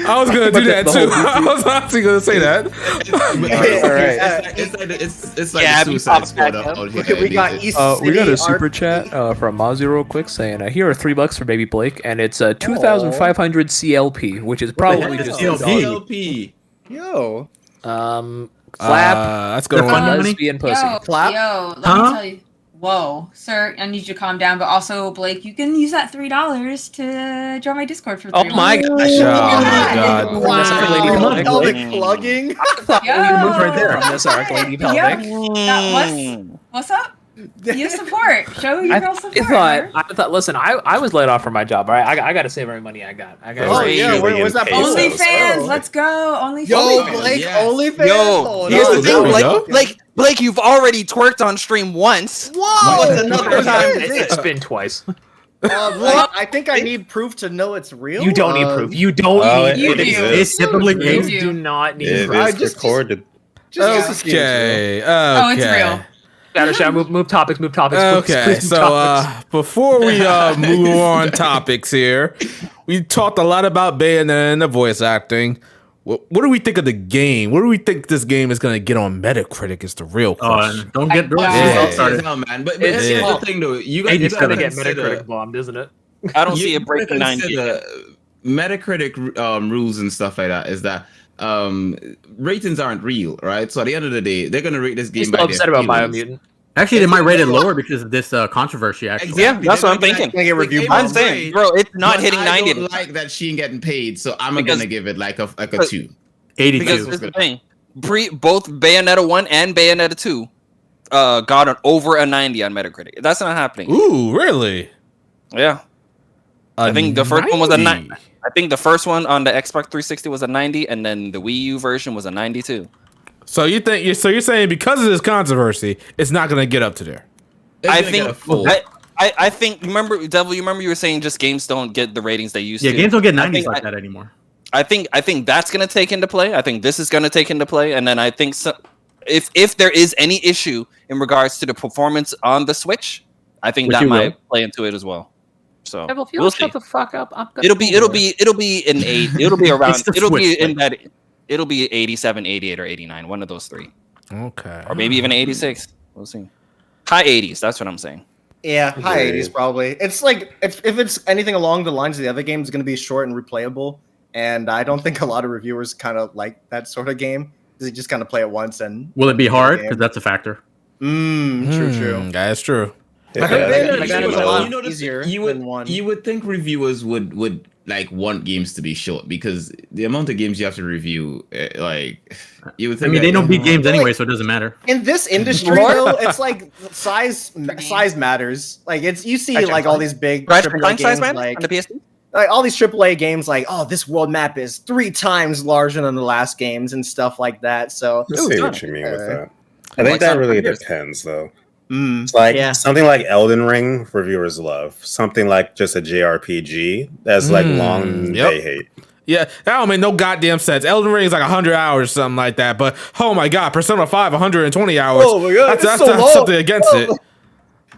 I was gonna do that too. I was actually gonna say that. It's like a Suicide Squad out here. We got East City. We got a super chat from Mozzie real quick saying, here are $3 for baby Blake, and it's 2,500 CLP, which is probably just CLP. Yo. Clap. That's good one. Lesbian pussy. Clap. Yo, let me tell you. Whoa, sir, I need you to calm down. But also, Blake, you can use that $3 to join my Discord for 3 months. Oh my gosh. Oh my god. Wow. Pelvic plugging. Right there. From this arc, Lady Pelvic. What's up? You support. Show your girl support. I thought. Listen, I was laid off from my job. All right, I got to save every money I got. Oh yeah, where's that? OnlyFans, let's go. OnlyFans. Yo, Blake, OnlyFans. Yo, here's the thing, Blake, you've already twerked on stream once. Whoa! What's another time? It's been twice. I think I need proof to know it's real. You don't need proof. You don't need. You do. It's typically You You do not need It proof. is recorded. Okay. Oh, it's real. Shadow, move topics. Okay, please move so topics. before we move on topics here, we talked a lot about Bayonetta and the voice acting. What do we think of the game? What do we think this game is going to get on Metacritic? Is the real question. Don't get started, man. But here's the thing, though. You gotta get consider- Metacritic bombed, isn't it? I don't see you it breaking gotta 90. consider Metacritic rules and stuff like that. Is that ratings aren't real, right? So at the end of the day, they're gonna rate this game. He's still upset about Biomutant. Actually, they might rate it lower because of this controversy. Actually, Yeah, that's what I'm thinking. I'm saying, bro, it's not hitting 90. I don't like that she ain't getting paid, so I'm gonna give it like a 2. 82. Because here's the thing. Both Bayonetta 1 and Bayonetta 2 got an over a 90 on Metacritic. That's not happening. Ooh, really? Yeah. I think the first one was a 90. I think the first one on the Xbox 360 was a 90, and then the Wii U version was a 92. So you're saying because of this controversy, it's not going to get up to there? I think. Remember, Devil. You remember you were saying just games don't get the ratings they used to. Yeah, games don't get 90s like that anymore. I think that's going to take into play. I think this is going to take into play, and then I think if there is any issue in regards to the performance on the Switch, I think that might play into it as well. So Devil, if you we'll don't shut see. the fuck up, I'm gonna It'll be an 8. It'll be around. It'll be Switch, in that. It'll be 87, 88, or 89. One of those three. Okay. Or maybe even 86. We'll see. High 80s. That's what I'm saying. Yeah, high 80s probably. It's like if it's anything along the lines of the other game, it's going to be short and replayable. And I don't think a lot of reviewers kind of like that sort of game because you just kind of play it once and. Will it be hard? Because that's a factor. True. That's true. You would think reviewers would like want games to be short because the amount of games you have to review, like you would think. I mean, they don't beat games anyway, so it doesn't matter. In this industry, though, it's like size matters. Like you see like all these big AAA games, like on the PSP. Like all these AAA games, like this world map is 3 times larger than the last games and stuff like that. So I see what you mean with that. I think that really depends, though. It's like Yeah. something like Elden Ring, reviewers love. Something like just a JRPG that's like long, they hate. Yeah, that don't make no goddamn sense. Elden Ring is like 100 hours, something like that. But oh my god, Persona 5, 120 hours. Oh my god, that's so long. something against it.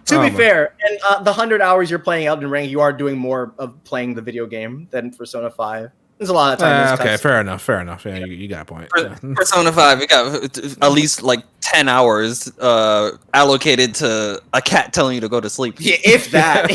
To be fair, and the 100 hours you're playing Elden Ring, you are doing more of playing the video game than Persona 5. There's a lot of time. Okay, fair enough. Yeah, you got a point. Yeah. Persona 5, we got at least like 10 hours allocated to a cat telling you to go to sleep. Yeah, if that.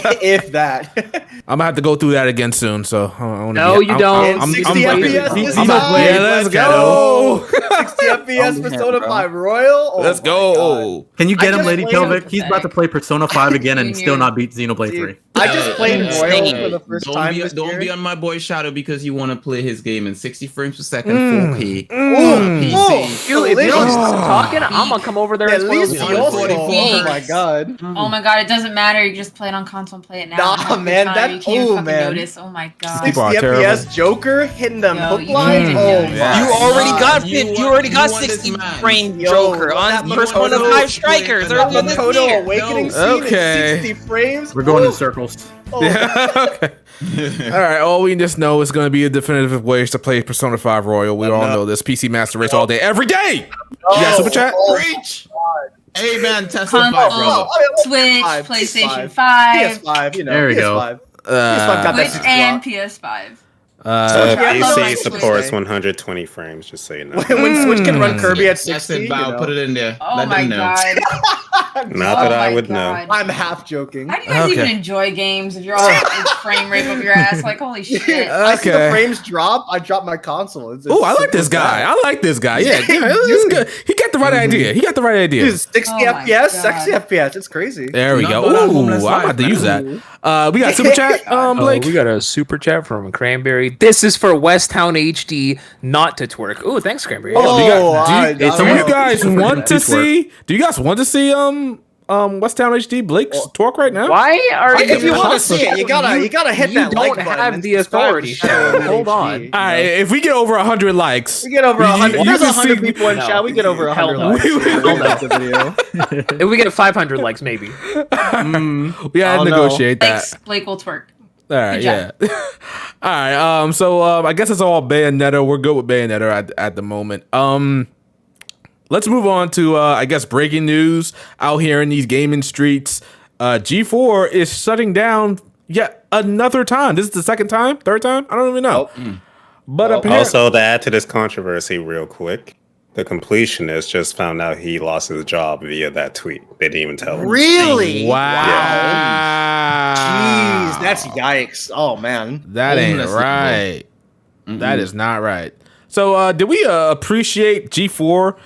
I'm gonna have to go through that again soon. So No, you don't. 60 FPS this time. Yeah, let's go. 60 FPS Persona 5 Royal. Oh Let's my go. God. Can you get him, just Lady played Pelvic? He's about to play Persona 5 again and still not beat Xenoblade 3. I just played Royal for the first time. Don't be on my boy Shadow because you want to play his game in 60 frames per second, 4K. PC. If you don't stop talking, I'm gonna come over there and At spoil least you. oh my god. Oh my god, it doesn't matter. You just play it on console and play it now. Nah, Half the man, time, that- you can't oh, fucking man. notice. Oh my god. 60 are terrible. FPS Joker hitting them Yo, hook you lines. need to Oh know. my Yeah. You already got You you want- already you got want this 60 man. frame Yo, Joker that on Persona Makoto 5 Strikers that earlier this Makoto year. Awakening scene Okay. in 60 frames. We're going Woo. in circles. Oh, Okay. All right. All we just know is going to be a definitive ways to play Persona 5 Royal. We all know this. PC Master Race all day, every day. You got super chat? Preach. Hey man, testify, Console, brother. Switch, PS5, PlayStation 5, PS5, you know. There we go. PS5. PS5 got that Switch 60 and lock. PS5. PC supports 120 frames, just so you know. When Switch can run Kirby at That's 60, it, you Bow. know. Put it in there. Oh Let my them know. god. Not Oh that I my would God. know. I'm half joking. How do you guys Okay. even enjoy games if you're all it's frame rape up your ass? Like, holy shit. I see the Okay. frames drop. I drop my console. It's Oh, I like simple this as guy. that. I like this guy. Yeah, it's good. He got the right idea. He got the right idea. Dude, 60 Oh my FPS, God. 60 FPS. It's crazy. There we Not go. about that Ooh, homeless I'm life, about to man. use that. We got super chat, Blake. We got a super chat from Cranberry. This is for West Town HD, not to twerk. Ooh, thanks, Cranberry. Oh, do you Some of guys want to Twerk. see? Do you guys want to see West Town HD Blake's talk right now? Why are If you want to possible? see it, you gotta hit You that like don't button have and the subscribe authority, to Shadow Shadow. in Hold HD, on. you All right, know. if we get over 100 likes, We get over 100. you There's can 100 see- people in No. chat. We get over Hell 100 no. likes. We'll like the video. If we get 500 likes, maybe. we gotta I don't know. negotiate that. Thanks, Blake will twerk. All right, Good yeah. job. All right. So I guess it's all Bayonetta. We're good with Bayonetta at the moment. Let's move on to I guess breaking news out here in these gaming streets. G4 is shutting down yet another time. This is the second time, third time. I don't even know. But Well, apparently, Also, to add to this controversy, real quick, the completionist just found out he lost his job via that tweet. They didn't even tell him. Really? wow. Jeez, that's yikes. Oh man. That ain't Homeless right. Mm-mm. That is not right. So, did we appreciate G4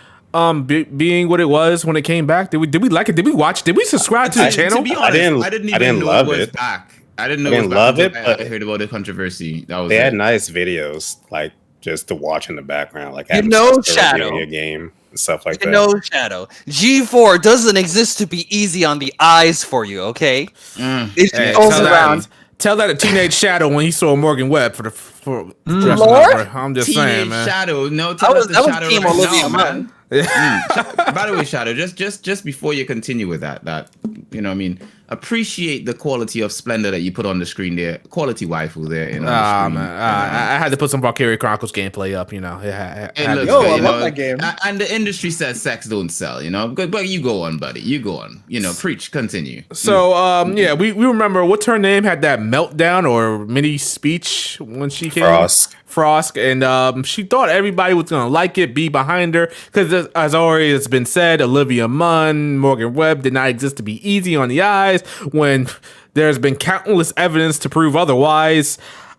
being what it was when it came back? Did we like it? Did we watch? Did we subscribe to the channel? To be honest, I didn't even know love it was it. back. I didn't know I it was didn't back love until it, but I heard about the controversy. That was They it. had nice videos, like just to watch in the background, like You Adam know, Sessler Shadow. reviewing a game and stuff like You that. know, Shadow. G4 doesn't exist to be easy on the eyes for you, okay? It Hey, goes tell around. Tell that to Teenage Shadow when he saw Morgan Webb for dressing Lord? up. I'm just Teenage saying, man. Shadow. No, That tell was- us the that was Shadow Team right Olivia now, Munn. man. By the way, Shadow, just before you continue with that, you know what I mean, appreciate the quality of splendor that you put on the screen there. Quality waifu there, you know. on the Ah, screen. man. I had to put some Valkyria Chronicles gameplay up, you know. It It had looks to Yo, be. I you love know, that game. And the industry says sex don't sell, you know. But you go on, buddy. You go on. You know, preach, continue. So, yeah, we remember what's her name had that meltdown or mini speech when she came. Frost, and she thought everybody was gonna like it, be behind her, because as already it's been said, Olivia Munn, Morgan Webb did not exist to be easy on the eyes when there's been countless evidence to prove otherwise.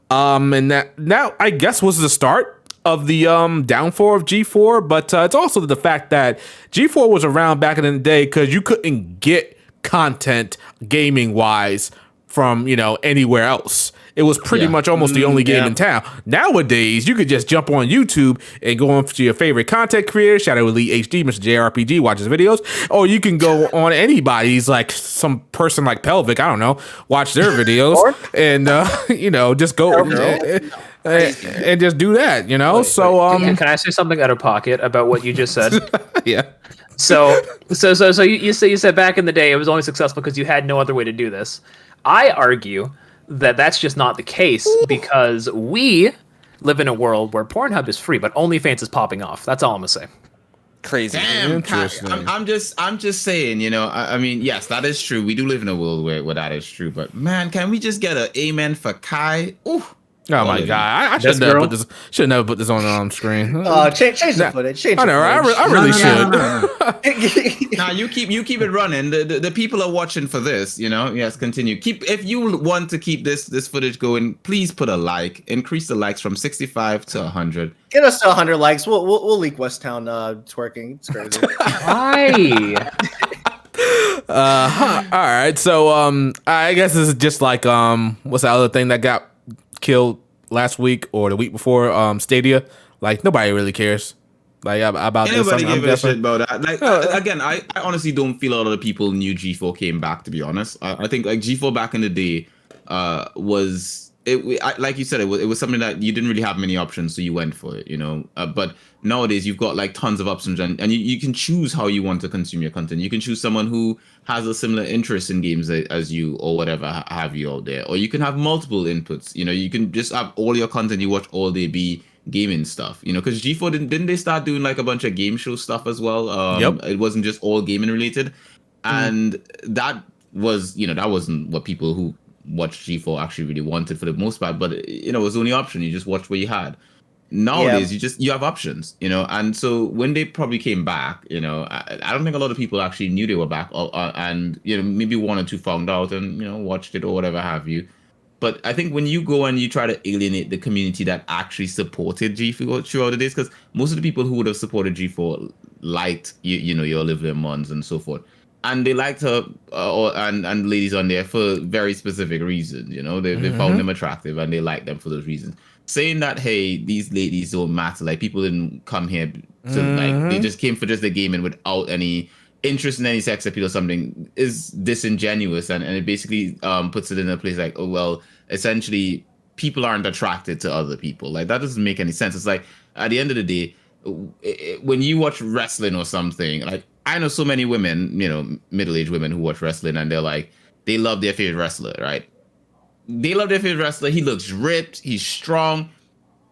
And that now I guess was the start of the downfall of G4, but it's also the fact that G4 was around back in the day because you couldn't get content gaming wise from anywhere else. It was pretty much almost the only game in town. Nowadays, you could just jump on YouTube and go on to your favorite content creator, Shadow Elite HD, Mr. JRPG, watch his videos, or you can go on anybody's, like some person like Pelvic, I don't know, watch their videos and just go and just do that, So Can I say something out of pocket about what you just said? yeah. So you said back in the day it was only successful because you had no other way to do this. I argue that that's just not the case because we live in a world where Pornhub is free, but OnlyFans is popping off. That's all I'm gonna say. Crazy. Damn, I'm just saying, I mean, yes, that is true. We do live in a world where that is true, but man, can we just get an amen for Kai? Ooh. Oh my god! I should never put this. Should never put this on screen. Change the footage. Change I know. the footage. I really should. Now you keep it running. The people are watching for this. Yes, continue. If you want to keep this footage going, please put a like. Increase the likes from 65 to 100. Get us to 100 likes. We'll leak West Town twerking. It's crazy. Why? All right. So I guess this is just like what's the other thing that got killed last week or the week before? Stadia. Like nobody really cares. Like about this. Anybody give a shit about that? Like again, I honestly don't feel a lot of people knew G4 came back. To be honest, I think like G4 back in the day was like you said, it was something that you didn't really have many options, so you went for it. But nowadays you've got like tons of options, and you can choose how you want to consume your content. You can choose someone who has a similar interest in games as you, or whatever have you out there, or you can have multiple inputs. You can just have all your content you watch all day be gaming stuff, because G4 didn't they start doing like a bunch of game show stuff as well? Yep. It wasn't just all gaming related, and that was that wasn't what people who watched G4 actually really wanted for the most part, but it was the only option. You just watched what you had. Nowadays you have options, and so when they probably came back, I don't think a lot of people actually knew they were back, and maybe one or two found out and watched it or whatever have you. But I think when you go and you try to alienate the community that actually supported G4 throughout the days, because most of the people who would have supported G4 liked your Olivia Munns and so forth, and they liked her and ladies on there for very specific reasons. They found them attractive and they liked them for those reasons. Saying that, hey, these ladies don't matter, like people didn't come here to like they just came for just the gaming without any interest in any sex appeal or something, is disingenuous, and it basically puts it in a place like, oh well, essentially people aren't attracted to other people. Like that doesn't make any sense. It's like at the end of the day, when you watch wrestling or something, like I know so many women, middle-aged women who watch wrestling and they're like, they love their favorite wrestler, right? They love their favorite wrestler. He looks ripped. He's strong.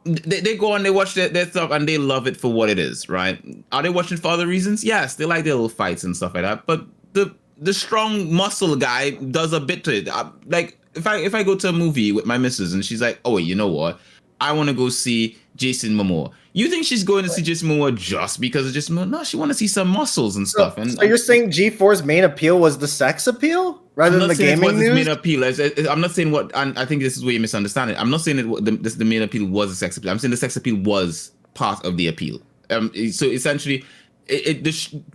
They go and they watch their stuff and they love it for what it is, right? Are they watching for other reasons? Yes, they like their little fights and stuff like that. But the strong muscle guy does a bit to it. Like if I go to a movie with my missus and she's like, oh, you know what? I want to go see Jason Momoa. You think she's going to see Jason Momoa just because of Jason Momoa? No, she want to see some muscles and stuff. And so you're saying G4's main appeal was the sex appeal rather than the gaming news? Main appeal. I'm not saying what, and I think this is where you misunderstand it. I'm not saying that the main appeal was the sex appeal. I'm saying the sex appeal was part of the appeal. So essentially,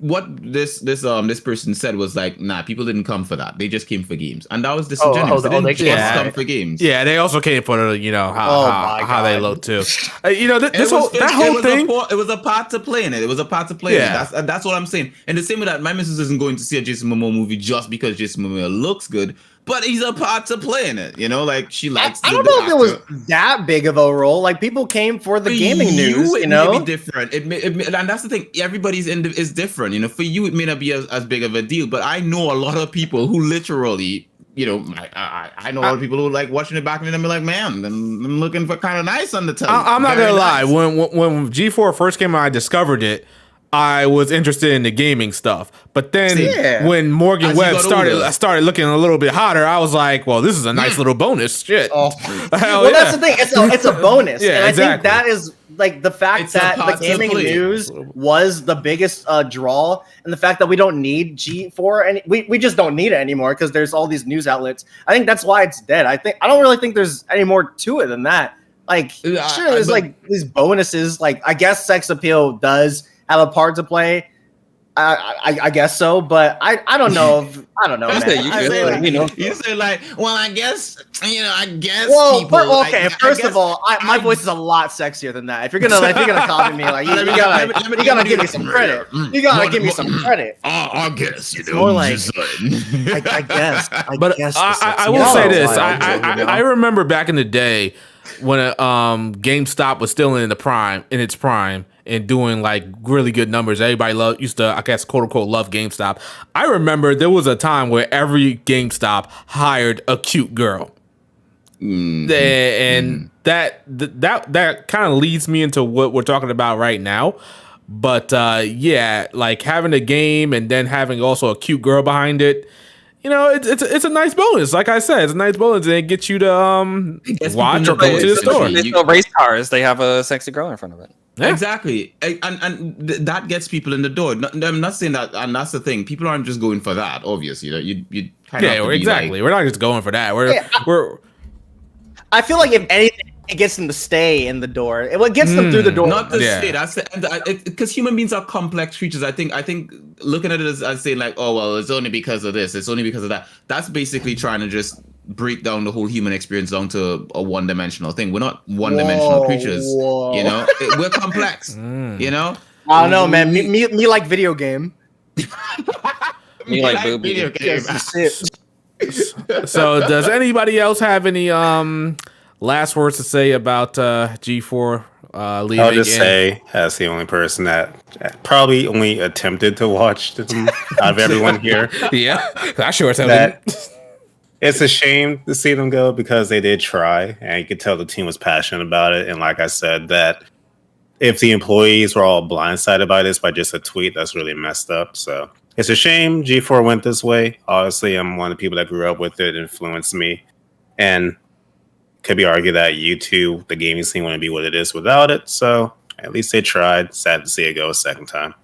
what this person said was like, nah, people didn't come for that. They just came for games, and that was disingenuous. They didn't just come for games. Yeah, they also came for how they look too. This whole thing. It was a part to play in it. It was a part to play in it. That's what I'm saying. And the same with that, my missus isn't going to see a Jason Momoa movie just because Jason Momoa looks good. But he's a part to play in it, like she likes. I don't know if it was that big of a role. Like people came for the gaming news, It may be different. It may, and that's the thing. Everybody's is different. For you, it may not be as big of a deal. But I know a lot of people who literally, I know a lot of people who like watching it back and then be like, man, I'm looking for kind of nice on the telly. I'm not gonna lie. When G4 first came out, I discovered it. I was interested in the gaming stuff, but then when Morgan Webb started looking a little bit hotter, I was like, "Well, this is a nice little bonus." Shit. That's the thing. It's a bonus, and I think that is like the fact that the gaming news was the biggest draw, and the fact that we don't need G4 and we just don't need it anymore because there's all these news outlets. I think that's why it's dead. I don't really think there's any more to it than that. Like, sure, there's like these bonuses. Like, I guess sex appeal does have a part to play. I guess so, but I don't know. I don't know. You say like, well, I guess. Well, people, okay. First of all, my voice is a lot sexier than that. If you're gonna copy me, like you gotta give me some credit. You gotta give me some credit. I guess it's more like I guess. But I will say this. I remember back in the day when GameStop was still in its prime. And doing like really good numbers. Everybody used to, I guess, quote unquote, love GameStop. I remember there was a time where every GameStop hired a cute girl. And that kind of leads me into what we're talking about right now. But like having a game and then having also a cute girl behind it. It's a nice bonus. Like I said, it's a nice bonus, and it gets you to watch or go to the store. They sell race cars. They have a sexy girl in front of it. Yeah. Exactly, and that gets people in the door. I'm not saying that, and that's the thing. People aren't just going for that. Obviously, you kind of exactly. We're not just going for that. I feel like if anything, it gets them to stay in the door. It gets them through the door. Not to stay. That's because human beings are complex creatures. I think looking at it as saying like, oh well, it's only because of this. It's only because of that. That's basically trying to just break down the whole human experience down to a one-dimensional thing. We're not one-dimensional creatures. We're complex. I don't know, man. Me like video game. Me like booby. Video game. So does anybody else have any last words to say about G4 leaving? I'll just say, as the only person that probably only attempted to watch them out of everyone here. Yeah, I sure as hell didn't. It's a shame to see them go because they did try, and you could tell the team was passionate about it. And like I said, that if the employees were all blindsided by this by just a tweet, that's really messed up. So it's a shame G4 went this way. Obviously, I'm one of the people that grew up with it, influenced me, and could be argued that YouTube, the gaming scene, wouldn't be what it is without it. So at least they tried. Sad to see it go a second time.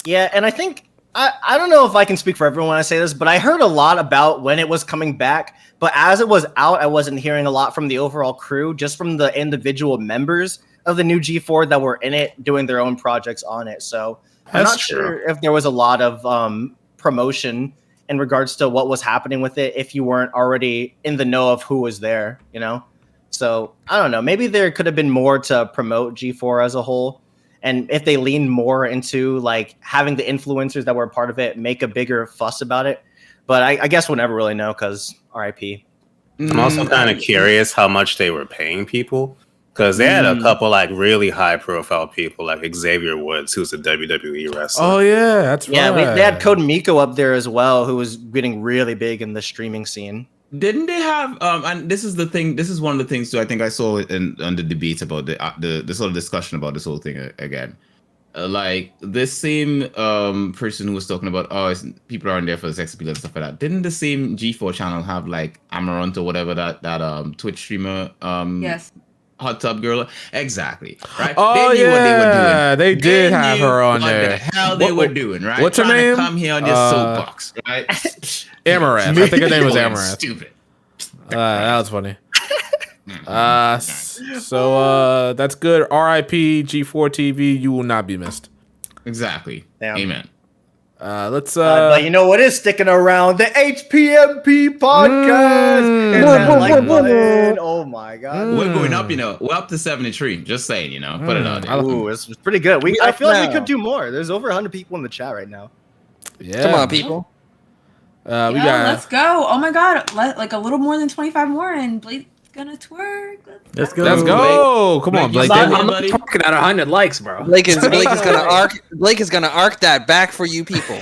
Yeah, and I think I don't know if I can speak for everyone when I say this, but I heard a lot about when it was coming back. But as it was out, I wasn't hearing a lot from the overall crew, just from the individual members of the new G4 that were in it doing their own projects on it. So I'm not sure if there was a lot of promotion in regards to what was happening with it if you weren't already in the know of who was there, So I don't know. Maybe there could have been more to promote G4 as a whole. And if they lean more into like having the influencers that were a part of it make a bigger fuss about it. But I guess we'll never really know because RIP. I'm also kind of curious how much they were paying people. Because they had a couple like really high profile people like Xavier Woods, who's a WWE wrestler. Oh yeah, that's right. Yeah, they had Code Miko up there as well, who was getting really big in the streaming scene. Didn't they have and this is the thing, this is one of the things too, I think I saw it on the debate about the sort of discussion about this whole thing again. Like this same person who was talking about people aren't there for the sex appeal and stuff like that. Didn't the same G4 channel have like Amaranth or whatever that Twitch streamer yes. Hot Tub Girl. Exactly. Right. Oh, they knew what they were doing. They did have knew her on what there. the hell they were doing, right? What's her Trying to name? Come here on this soapbox, right? Amaranth. I think her name was Amaranth. Stupid. That was funny. So that's good. R.I.P. G4 TV. You will not be missed. Exactly. Damn. Amen. Let's but you know what is sticking around? The HPMP podcast. Hit that like button. Oh my god. We're going up, we're up to 73. Just saying, put it out there. Ooh, it's pretty good. I feel like we could do more. There's over 100 people in the chat right now. Yeah. Come on, people. We Yeah, got. let's go. Oh my god, like a little more than 25 more, and Blake's gonna twerk. Let's go. Let's go. Come on, Blake. I'm not talking at 100 likes, bro. Blake is gonna arc that back for you people.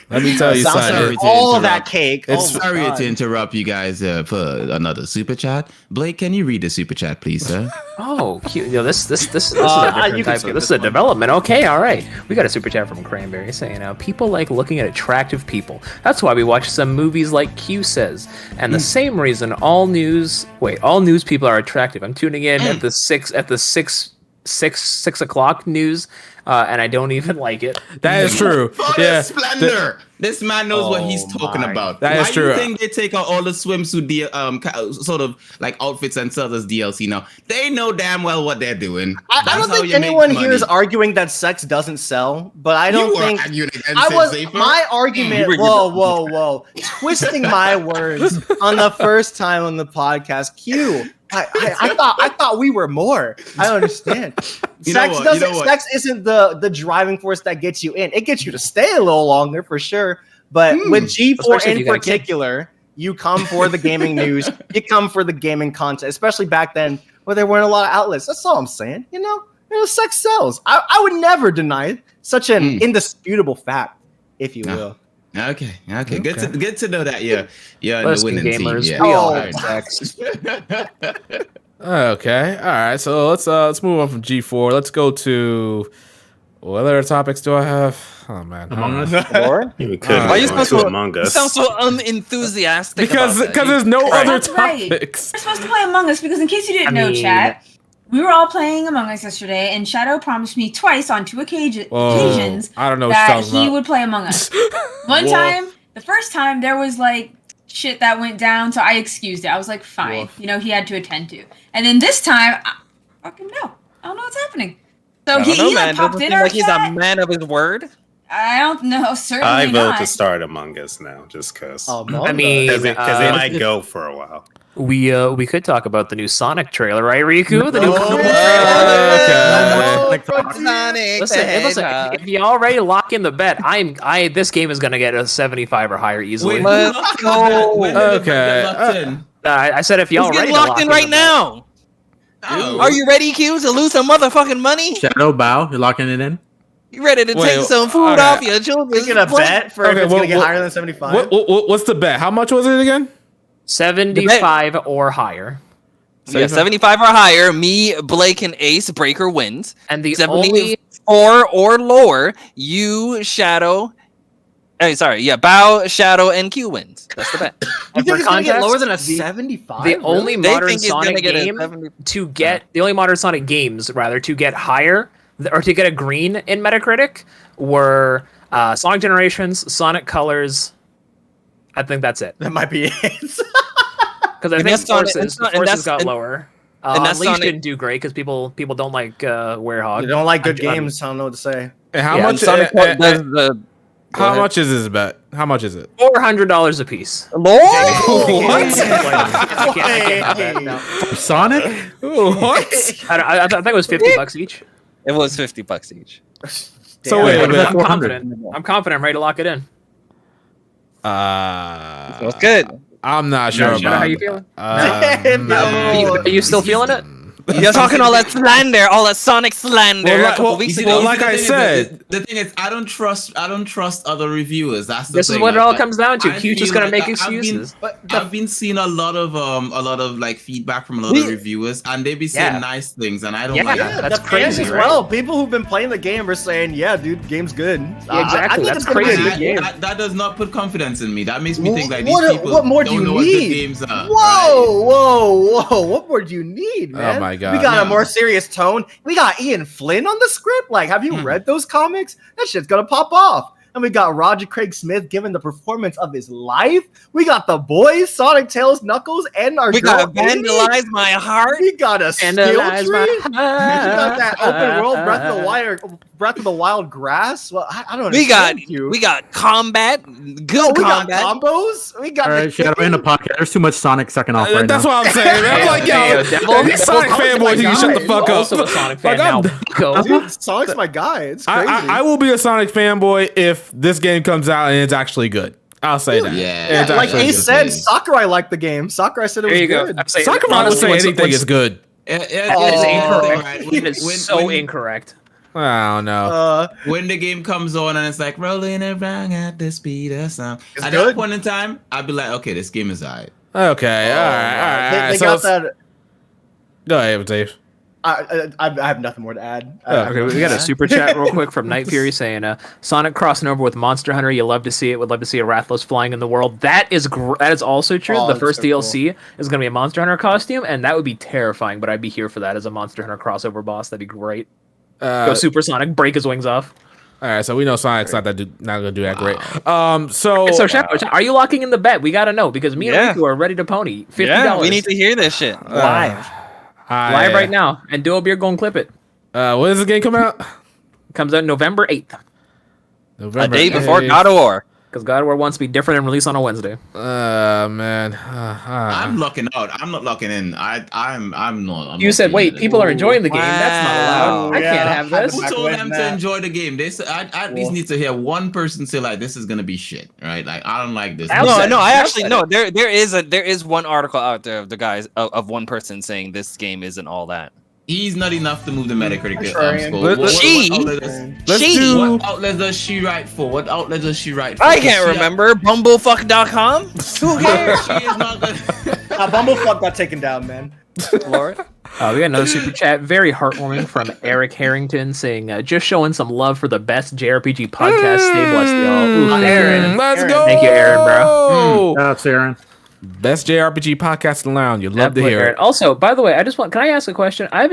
Let me tell you Sounds something. like all that cake. It's Oh my sorry God. to interrupt you guys for another super chat. Blake, can you read the super chat, please, sir? Oh, cute. This is a different you can type skip of. This this is a one. development. Okay, all right. We got a super chat from Cranberry saying, people like looking at attractive people. That's why we watch some movies like Q says. And the same reason all news people are attractive. I'm tuning in at the 6 o'clock news, and I don't even like it. That is true. For Yeah. the splendor. This man knows what he's talking my. about. That is Why true. you think they take out all the swimsuit sort of like outfits and sell as DLC now? They know damn well what they're doing. I That's don't how think you make anyone here money. is arguing that sex doesn't sell, but I don't You were think arguing against I it, was Zephyr. my argument. Whoa, twisting my words on the first time on the podcast. Q, I thought we were more. I understand. Sex isn't the driving force that gets you in. It gets you to stay a little longer for sure. But with G4 Especially if in you got a kid. particular, you come for the gaming news. You come for the gaming content, especially back then where there weren't a lot of outlets. That's all I'm saying. Sex sells. I would never deny such an indisputable fact, if you will. Okay. Good to know that. Yeah, in the Listen, winning gamers, team. we Yeah. all All have right. sex. Okay. All right. So let's move on from G4. Let's go to what other topics do I have? Oh man. Among Us. We could Why you sound so Among You Us. sound so unenthusiastic. Because about that. there's no Right. other That's right. topics. We're supposed to play Among Us because, in case you didn't I know, mean- chat, we were all playing Among Us yesterday, and Shadow promised me twice on two occasions I don't know what that you're talking he about. would play Among Us. One time, the first time, there was like shit that went down, so I excused it. I was like, fine, he had to attend to. And then this time, I fucking no, I don't know what's happening. So I don't know, he man. popped Doesn't in seem our like he's a chat. man of his word. I don't know, certainly I vote not. to start Among Us now, just because. Among I mean, Us. Because it might go for a while. we could talk about the new Sonic trailer, right, Riku? The new Oh, Okay. Listen, if you already lock in the bet, this game is gonna get a 75 or higher easily. Let's go. Okay. I said if you Let's already get locked in right now. Oh. Are you ready, Q, to lose some motherfucking money? Shadow Bow, you're locking it in? You ready to Wait, take some food okay. off your children? Making a bet for if Okay, it's well, gonna get well, higher than 75. What's the bet? How much was it again? 75 or higher. Yeah, 75 or higher. Me, Blake, and Ace Breaker wins. And the 74 or lower. You, Shadow. Bow, Shadow, and Q wins. That's the bet. You think it's gonna get context, lower than a 75? The only They modern think it's gonna Sonic get a game 70. to get the only modern Sonic games rather to get higher or to get a green in Metacritic were Sonic Generations, Sonic Colors. I think that's it. That might be it. Because I And think that's Sonic- Forces, and Forces that's- got and- lower. and that's Unleashed Sonic- didn't do great because people don't like Werehog. You don't like good I'm- games. I don't know what to say. And how Yeah, much? Sonic does the. How ahead. much is this bet? How much is it? $400 a piece. Lord? I can't have that, no. Sonic? What? I think it was $50 each. It was $50 each. So wait a I'm minute. confident. I'm ready to lock it in. That's good. I'm not sure Shadow, about. how you feeling? No. Are you still feeling it? You're talking all that slander, all that Sonic slander. a couple weeks ago. like I said, the thing is, I don't trust other reviewers. That's the This thing. is what it Like, all comes down to. I Q's just feel gonna make like excuses. I've been seeing a lot of like feedback from a lot of reviewers, and they be saying Yeah. nice things, and I don't Yeah, like yeah, that. that's the fans crazy, as right? well. People who've been playing the game are saying, "Yeah, dude, game's good." Yeah, exactly. I think That's it's gonna be a crazy. good game. That does not put confidence in me. That makes me think like these What- people what more do don't you know what good need? games are. Whoa! What more do you need, man? oh my my god. We got a more serious tone. We got Ian Flynn on the script. Like, have you read those comics? That shit's gonna pop off. And we got Roger Craig Smith giving the performance of his life. We got the boys, Sonic, Tails, Knuckles, and our We girl gotta vandalize my heart. We got a skill tree. We got that open world Breath of the Wild grass. Well, I don't. We got understand you. we got combat. Good we combat. got combos. We got. All right, Shadow, in the podcast. There's too much Sonic second off right That's now. what I'm saying. I'm like, yo, these Sonic fanboys, you shut the fuck up. Also a Sonic fan Like, now. Dude, Sonic's my guy. It's crazy. I will be a Sonic fanboy if this game comes out and it's actually good. I'll say that. Yeah. It's like actually Ace good. said, Sakurai liked the game. Sakurai said it was There you go. good. I'm saying, Sakurai will say anything is good. It is incorrect. It is so incorrect. I don't know. When the game comes on and it's like rolling around at the speed of sound, at good. that point in time, I'd be like, okay, this game is alright. Okay, all right. They So got that. go ahead, Dave. I have nothing more to add. Okay, we got a super chat real quick from Night Fury saying, Sonic crossing over with Monster Hunter. You love to see it. Would love to see a Rathalos flying in the world. That is also true. Oh, the that's first so DLC is going to be a Monster Hunter costume, and that would be terrifying, but I'd be here for that as a Monster Hunter crossover boss. That'd be great. Go Super Sonic, break his wings off. All right, so we know Sonic's not gonna do that great. So Shadow, are you locking in the bet? We got to know, because me and Riku are ready to pony $50. Yeah, we need to hear this shit live. Live right now, and Duo Beer gonna clip it. When does the game come out? It comes out November 8th. A day before God of War. Because God of War wants to be different and release on a Wednesday. Man. I'm locking out. I'm not locking in. I'm not. You said, wait, people are enjoying the game. Wow. That's not allowed. I can't have this. Who told them to enjoy the game? They said, I at least need to hear one person say like, "This is gonna be shit," right? Like, I don't like this. There is one article out there of the guys of one person saying this game isn't all that. He's not enough to move the Metacritic score. What outlet does she write for? What outlet does she write for? I can't remember. Bumblefuck.com? Who cares? She is not gonna... Bumblefuck got taken down, man. Lord. We got another super chat, very heartwarming from Eric Harrington saying, just showing some love for the best JRPG podcast. Stay blessed, y'all. Ooh, Aaron. Let's go. Thank you, Aaron, bro. That's Aaron. Best JRPG podcast around. You'd love to hear it. Also, by the way, can I ask a question? I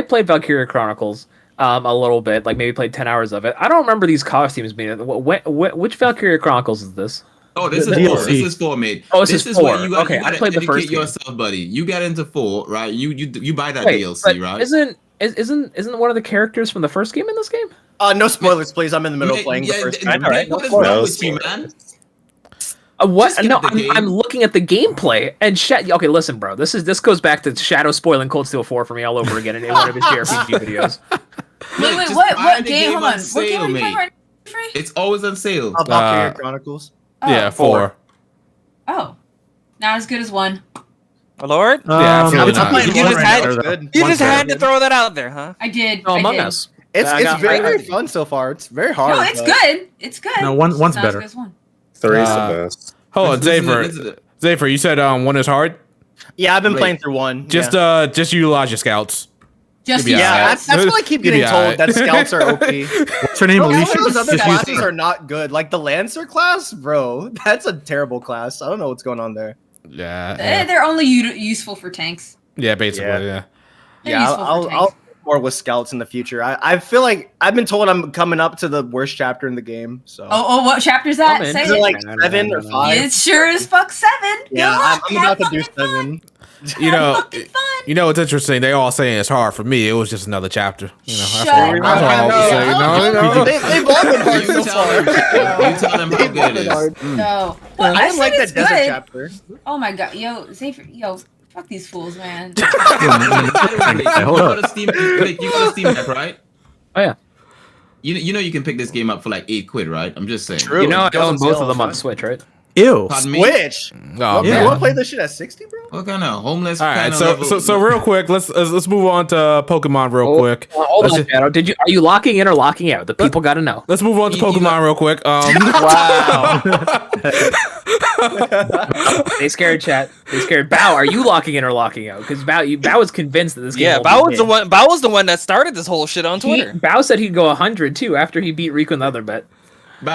played Valkyria Chronicles a little bit, like maybe played 10 hours of it. I don't remember these costumes being. Which Valkyria Chronicles is this? Oh, this is 4. This is 4, mate. Oh, this is 4. Where you gotta, okay, I played the first game. yourself, buddy. You get into 4, right? You buy that Wait, DLC, right? Isn't one of the characters from the first game in this game? No spoilers, please. I'm in the middle of playing the first game. What is wrong with you, man? What? No, I'm looking at the gameplay and okay, listen, bro. This goes back to Shadow spoiling Cold Steel 4 for me all over again in one of his JRPG videos. Wait, what game? Hold on. What game are you playing right now? Free? It's always on sale. Valkyria Chronicles. Yeah, 4. Oh, not as good as 1. Lord? Yeah, absolutely not. You just had to throw that out there, huh? I did. No, Among Us. It's very fun so far. It's very hard. No, it's good. It's good. No, one's not better. As good as 1. 3 is the best. Hold on, Zafer, you said 1 is hard? Yeah, I've been playing through 1. Just utilize your scouts. That's what I keep getting told, that scouts are OP. What's her name, Alicia? Those other classes are not good. Like the Lancer class, bro, that's a terrible class. I don't know what's going on there. Yeah. They're only useful for tanks. Yeah, basically, yeah. Yeah, I'll more with scouts in the future. I feel like I've been told I'm coming up to the worst chapter in the game. So what chapter's that? Say is it like 7 or 5? It sure is fuck 7. Yeah, I'm about to do 7. You know, it's interesting. They all saying it's hard for me. It was just another chapter. You know, they've all been hard so far. You tell them how good it is. No, I didn't like that desert chapter. Oh my god, fuck these fools, man. You got a Steam Deck, right? Oh yeah. You know you can pick this game up for like $8, right? I'm just saying. True. You know, I own both of them on Switch, right? Ew. Switch. Oh, you want to play this shit at 60, bro? What kind of homeless? All right, so real quick, let's move on to Pokemon real quick. Hold on, Shadow. Are you locking in or locking out? The people got to know. Let's move on to Pokemon real quick. Wow. They scared chat. They scared Bao. Are you locking in or locking out? Because Bao was convinced that this game. Yeah, Bao was the one that started this whole shit on Twitter. Bao said he'd go 100 too after he beat Riku in the other bet.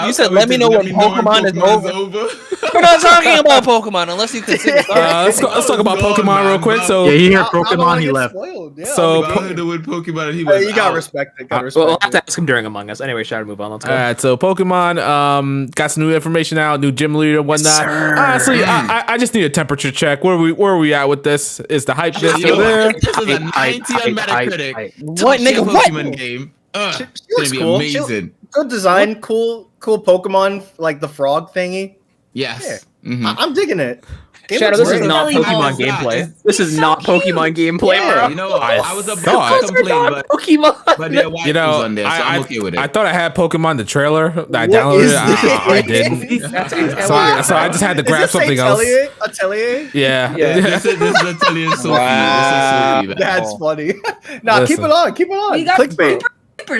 You said let me know when Pokemon is over. We're not talking about Pokemon unless you consider. Let's talk about Pokemon real quick. So yeah, he heard Pokemon, he left. Yeah, So with Pokemon, he was you gotta respect it. Well, we'll have to ask him during Among Us. Anyway, try to move on. Let's go. All right, so Pokemon got some new information out, new gym leader and whatnot. Honestly, I just need a temperature check. Where are we at with this? Is the hype still there? This is a 90 on Metacritic. What, nigga? What? Pokemon game. She It's looks gonna be cool. amazing. Good design, cool Pokemon, like the frog thingy. Yes. I'm digging it. Game Shadow, looks this is great. not Really Pokemon nice. gameplay. This is not Pokemon gameplay, bro. You know, I was about thought- to complain, but Pokemon. there are white You know, on there, so I'm okay with it. I thought I had Pokemon the trailer that I What downloaded. is I this? didn't. So I just had to grab Is this something else. Atelier? Yeah. this is Atelier Sophie. Wow. This is Sophie. That's funny. Nah, keep Listen. it on. Keep it on. We got Clickbait.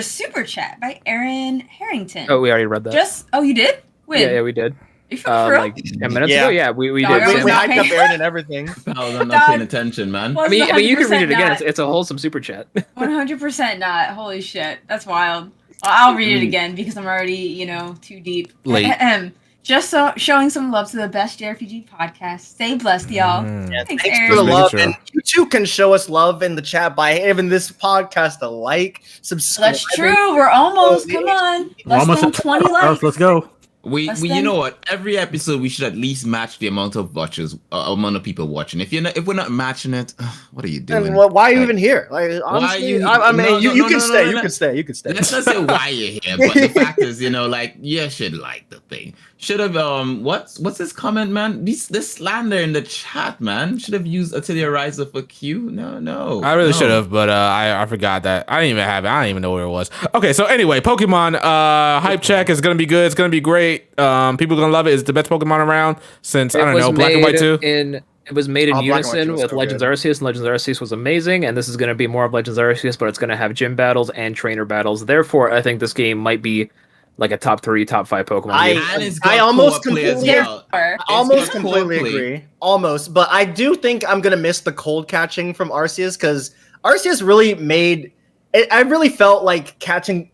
super chat by Aaron Harrington. Oh, we already read that. You did? When? Yeah, we did. You for real? Like 10 minutes Yeah. ago. Yeah, we Dog, did. I We was Sam. not hyped up paying- Aaron and everything. I'm not paying attention, man. I mean, you can read it again. Not. It's a wholesome super chat. 100% not. Holy shit, that's wild. I'll read it again because I'm already, too deep. Late. Just showing some love to the best JRPG podcast. Stay blessed, y'all. Thanks, Thanks Aaron. for the Making love. sure. And you too can show us love in the chat by giving this podcast a like, subscribe. That's true. We're almost. Come on. We're Less almost than at 20 20 likes. Let's go. We Less you than- know what? Every episode we should at least match the amount of watchers, amount of people watching. If we're not matching it, what are you doing? And why are you Like, even here? Like, honestly, you- I mean, No, you no, can no, stay. no, You no. can stay. You can stay. Let's not say why you're here, but the fact is, you should like the thing. Should have what's this comment, man? This slander in the chat, man. Should have used Atelier Riser for Q. No. I really no. should have, but I forgot that. I didn't even have it. I don't even know where it was. Okay, so anyway, Pokemon hype check is gonna be good. It's gonna be great. People are gonna love it. It's the best Pokemon around since I don't know Black and White 2. It was made in Oh, Black and White unison 2 was with so Legends good. Arceus, and Legends Arceus was amazing. And this is going to be more of Legends Arceus, but it's going to have gym battles and trainer battles. Therefore, I think this game might be like a top 3, top 5 Pokemon game. And it's got I almost co-op play as completely- well. Or- It's Almost got completely co-op play. agree. Almost, but I do think I'm gonna miss the cold catching from Arceus because Arceus really made it. I really felt like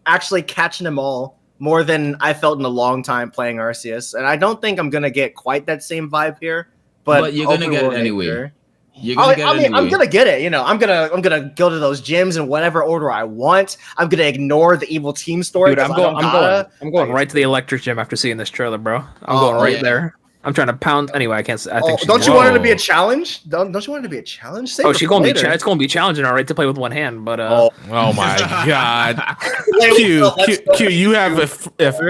actually catching them all more than I felt in a long time playing Arceus, and I don't think I'm gonna get quite that same vibe here. But you're gonna hopefully get it we'll anyway. sure. You're gonna get it anyway. I'm gonna get it. I'm gonna go to those gyms in whatever order I want. I'm gonna ignore the evil team story. Dude, 'cause I don't gotta. I'm going right to the electric gym after seeing this trailer, bro. I'm Oh, going right yeah. there. I'm trying to pound. Anyway, I can't. I think. she's Don't you gonna- want it to be a Whoa. challenge? Don't you want it to be a challenge? Save Oh, it she's for gonna be. later. It's gonna be challenging, all right, to play with one hand. But Oh, Oh my god. Wait, Q, let's go. you have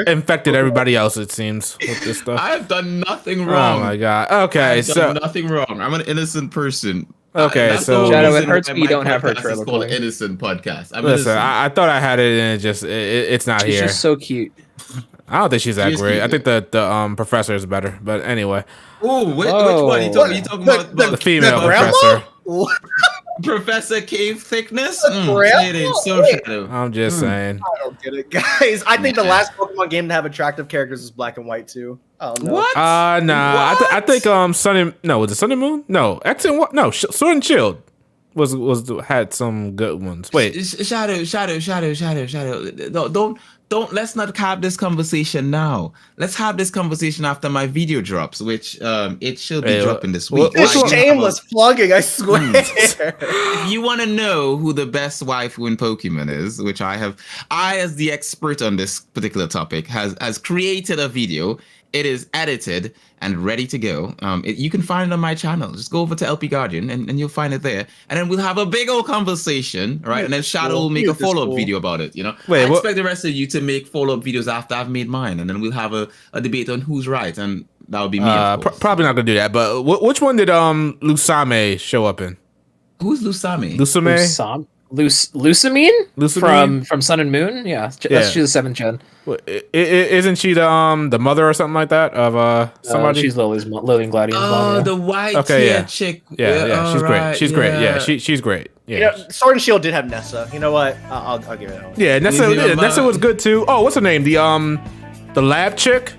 infected everybody else, it seems, with this stuff. I've done nothing Oh wrong. my god. Okay, I've so done nothing wrong. I'm an innocent person. Okay, That's the so- whole Shadow, it reason hurts why me you my don't have her podcast trailer is called playing. Innocent Podcast. I'm listen, innocent. I thought I had it, and it's not she's here. just so cute. I don't think she's that She's great. I cute. think the professor is better. But anyway, Ooh, which Whoa. one? You talking about the female grandma? professor. Professor Cave Thickness? grandma? Say it ain't so Wait. Shadow. I'm just saying. I don't get it, guys. I think the last Pokemon game to have attractive characters was Black and White too. I don't know. What? Nah. I think Sun and no, was it Sun and Moon? No, X and what? No, Sword and Shield was had some good ones. Wait, Shadow. Don't. Let's not have this conversation now. Let's have this conversation after my video drops, which it should be Hey, dropping this what- week. which It's one- shameless plugging, I swear. If you want to know who the best waifu in Pokemon is, which I as the expert on this particular topic has created a video. It is edited and ready to go. You can find it on my channel. Just go over to LP Guardian and you'll find it there. And then we'll have a big old conversation, right? And then Shadow will make a follow-up video about it. Wait, I what- expect the rest of you to make follow-up videos after I've made mine, and then we'll have a debate on who's right, and that would be me. Of course. probably not gonna do that. But which one did Lusame show up in? Who's Lusame? Lusame. Lusamine Lusamine? from Sun and Moon. Yeah, Yeah. she's the 7th gen. Isn't she the mother or something like that of somebody? She's Lily and Gladion's mom. Oh, Yeah. the white Okay, yeah. chick. yeah, she's great. alright, She's great. Yeah, she's great. Yeah. Sword and Shield did have Nessa. You know what? I'll give it that one. Yeah, Nessa was good too. Oh, what's her name? The lab chick.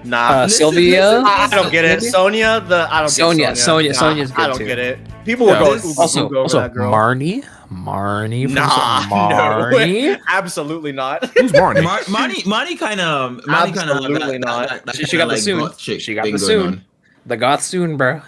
Nah, Sylvia. I don't get it. Maybe? Sonya's Sonya. good Sonya's I good don't too. get it. People were Yeah. going This- over Also that girl. Marnie from Nah, Marnie. no, absolutely not. Who's Marnie? Marnie kind of Absolutely not. She got the soon. She got the soon. The goth soon, bro.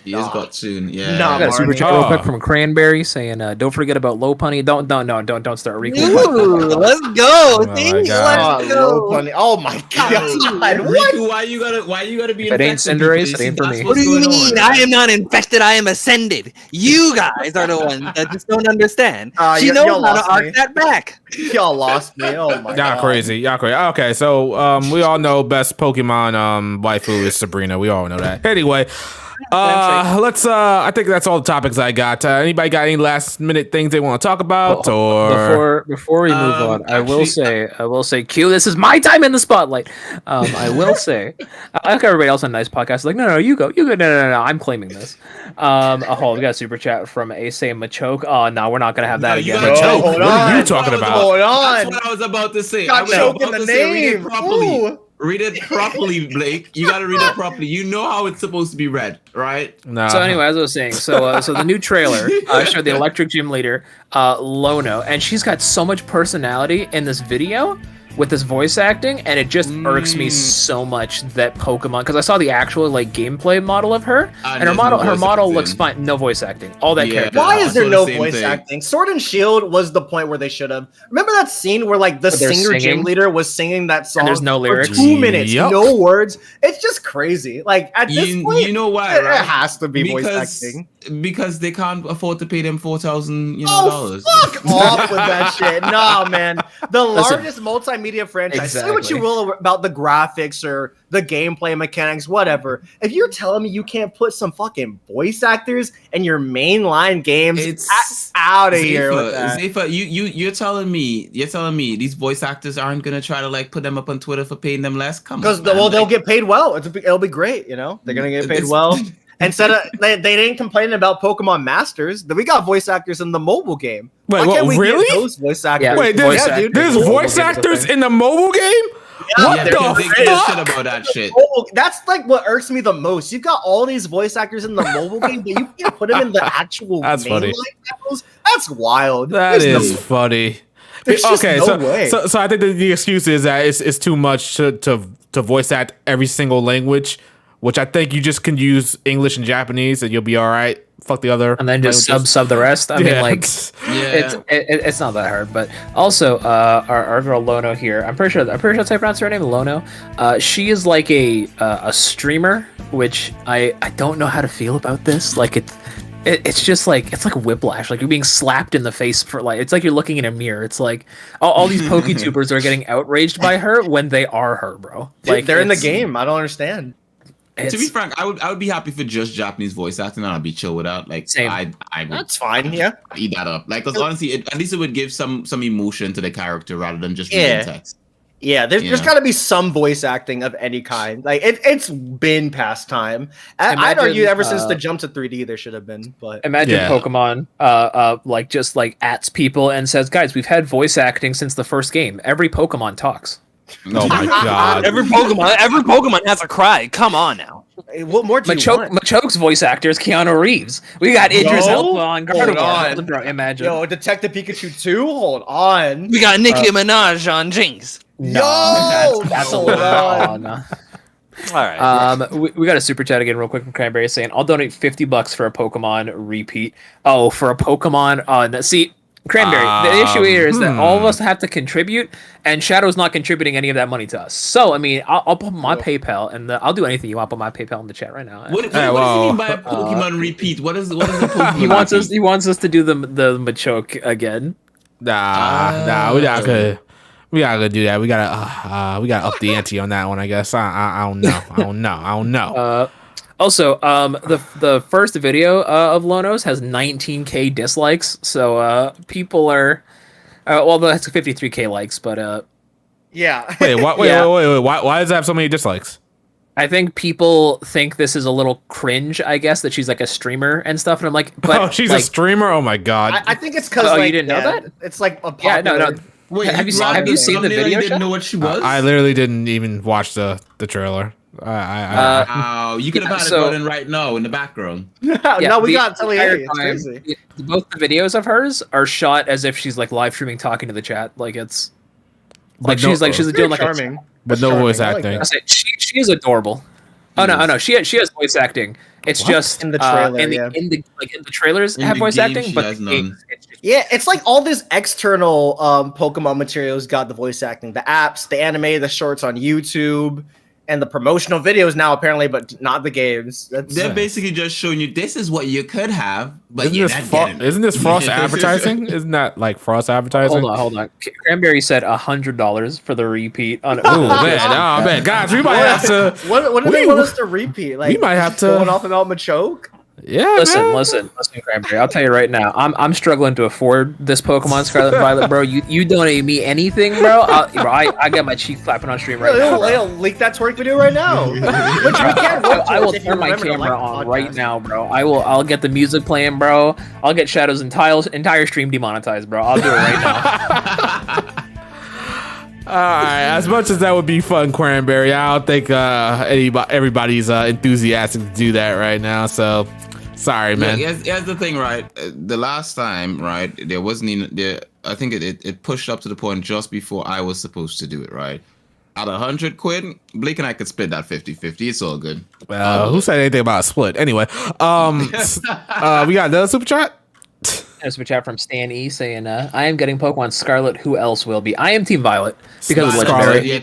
He is got soon. Yeah. Nah, I got a super Marnie. chat real quick from Cranberry saying, "Don't forget about low punny. Don't start recording." Ooh, let's go. my See? God. Let's Low go. punny. Oh my god! What? Riku, why you gotta be If it ain't infected? Cinderace, Because it ain't for that's me. What what's do you going mean? on. I am not infected. I am ascended. You guys are the ones that just don't understand. She y'all knows how lost to arc me. that back. Y'all lost me. Oh my god! Y'all crazy. Y'all crazy. Okay, so we all know best Pokemon waifu is Sabrina. We all know that. Anyway, let's I think that's all the topics I got. Anybody got any last minute things they want to talk about or Before we move on, I will say, Q, this is my time in the spotlight. I will say, I like everybody else on nice podcasts. Like, no, you go, no, I'm claiming this. We got a super chat from Ace Machoke. Oh no, we're not gonna have that No, you again. gotta choke. Hold What are on. you talking about? Hold on. That's what I was about to say. Got I was choke in about the to say, read it name. properly. Ooh. Read it properly, Blake. You gotta read it properly. You know how it's supposed to be read, right? no? So anyway, as I was saying, so the new trailer showed the electric gym leader, Lono, and she's got so much personality in this video with this voice acting, and it just irks me so much that Pokemon, because I saw the actual like gameplay model of her, and her there's model no voice model looks acting. fine, no voice acting, all that Yeah. character. Why Yeah, is there also no the same voice thing. acting? Sword and Shield was the point where they should have. Remember that scene where like the Where they're singer gym singing? leader was singing that song there's no lyrics? for 2 minutes, Yep. no words. It's just crazy. Like at this You, point, you know why, it right? has to be voice Because acting. because they can't afford to pay them $4,000 Oh, dollars. fuck off with that shit. No, man. The Listen, largest multimedia franchise. Say what exactly. you will about the graphics or the gameplay mechanics, whatever. If you're telling me you can't put some fucking voice actors in your mainline games, It's out of here with that. Zephyr, you're telling me these voice actors aren't gonna try to like put them up on Twitter for paying them less? Come Because on, man. they'll Like, get paid well. It'll be great, you know. They're gonna get paid It's- well. Instead of they didn't complain about Pokemon Masters. We got voice actors in the mobile game. Wait, Why what, can't we really? get those voice actors? Yeah, Wait, voice there's actors. voice actors in the mobile game? Yeah, What yeah, the because they give a shit fuck? about that shit. Oh, that's like what irks me the most. You've got all these voice actors in the mobile game, but you can't put them in the actual That's funny. mainline battles. That's wild. That There's is funny. There's just Okay, no way. so I think that the excuse is that it's too much to voice act every single language, which I think you just can use English and Japanese and you'll be all right. Fuck the other, And then just languages. sub the rest. I mean, Yeah, like, it's- it's not that hard. But also, our girl Lono here, I'm pretty sure that's how I pronounce her name, Lono. She is like a streamer, which I don't know how to feel about this. Like it's just like it's like whiplash. Like you're being slapped in the face for like it's like you're looking in a mirror. It's like all these PokeTubers are getting outraged by her when they are her, bro. Like they're in the it's- game. I don't understand. To be frank, I would be happy for just Japanese voice acting, and I'd be chill with that. Like, Same. I would That's fine. Yeah. eat that up. Like, because honestly, at least it would give some emotion to the character rather than just Yeah. reading text. Yeah, there's Yeah. got to be some voice acting of any kind. Like it's been past time. I'd Imagine, argue ever since the jump to 3D there should have been. But Imagine Yeah. Pokemon, like just like ats people and says, "Guys, we've had voice acting since the first game. Every Pokemon talks." Oh my god. Every Pokemon has a cry. Come on now. what more do you want? Machoke's voice actor is Keanu Reeves. We got Idris No? Elba on Hold Gardevoir. on. Bro, imagine. Yo, Detective Pikachu 2? Hold on. We got Nicki Minaj on Jinx. No, Yo! that's a Hold little on. wrong. All right. We got a super chat again real quick from Cranberry saying, "I'll donate $50 for a Pokemon repeat." Oh, for a Pokemon. See, Cranberry. The issue here is that all of us have to contribute, and Shadow's not contributing any of that money to us. So, I mean, I'll put my PayPal, and I'll do anything you want. Put my PayPal in the chat right now. What does he mean by a Pokemon repeat? What is a Pokemon? He wants us. repeat? He wants us to do the Machoke again. Nah, we gotta do that. We gotta up the ante on that one. I guess I don't know. Also, the first video of Lono's has 19K dislikes, so people are, well, that's 53K likes, but Yeah. Wait, Yeah. wait. Why does it have so many dislikes? I think people think this is a little cringe. I guess that she's like a streamer and stuff, and I'm like, but she's like, a streamer. Oh my god. I think it's because Oh, you like, didn't know that? It's like a Yeah, popular... no. Wait, have you seen the video? You didn't Shad? know what she was? I literally didn't even watch the trailer. Wow, you could have had it running right now in the background. No, we got Telly. It's crazy. Both the videos of hers are shot as if she's like live streaming, talking to the chat. Like it's like she's doing like charming. But no voice acting. I say she is adorable. Oh no, she has voice acting. It's just in the trailer, in the trailers have voice acting, but yeah, it's like all this external Pokemon materials got the voice acting, the apps, the anime, the shorts on YouTube, and the promotional videos now apparently, but not the games. They're basically just showing you this is what you could have, but isn't this Frost advertising? Isn't that like Frost advertising? Hold on. Cranberry said $100 for the repeat on it. Oh man, guys, we might have to. What do they want us to repeat? Like we might have to going off about Machoke. Yeah, listen, Cranberry. I'll tell you right now, I'm struggling to afford this Pokemon Scarlet and Violet, bro. You donate me anything, bro. I got my cheek flapping on stream right now. I'll leak that twerk video right now. I will turn my camera on right now, bro. I'll get the music playing, bro. I'll get Shadows and Tiles entire stream demonetized, bro. I'll do it right now. All right, as much as that would be fun, Cranberry, I don't think everybody's enthusiastic to do that right now. So, sorry, man. Here's the thing, right? The last time, right, there wasn't even there. I think it pushed up to the point just before I was supposed to do it, right? At £100, Blake and I could split that 50-50. It's all good. Who said anything about a split? Anyway, we got another super chat. A super chat from Stan E saying, I am getting Pokemon Scarlet. Who else will be? I am Team Violet because of Legendary. Yeah,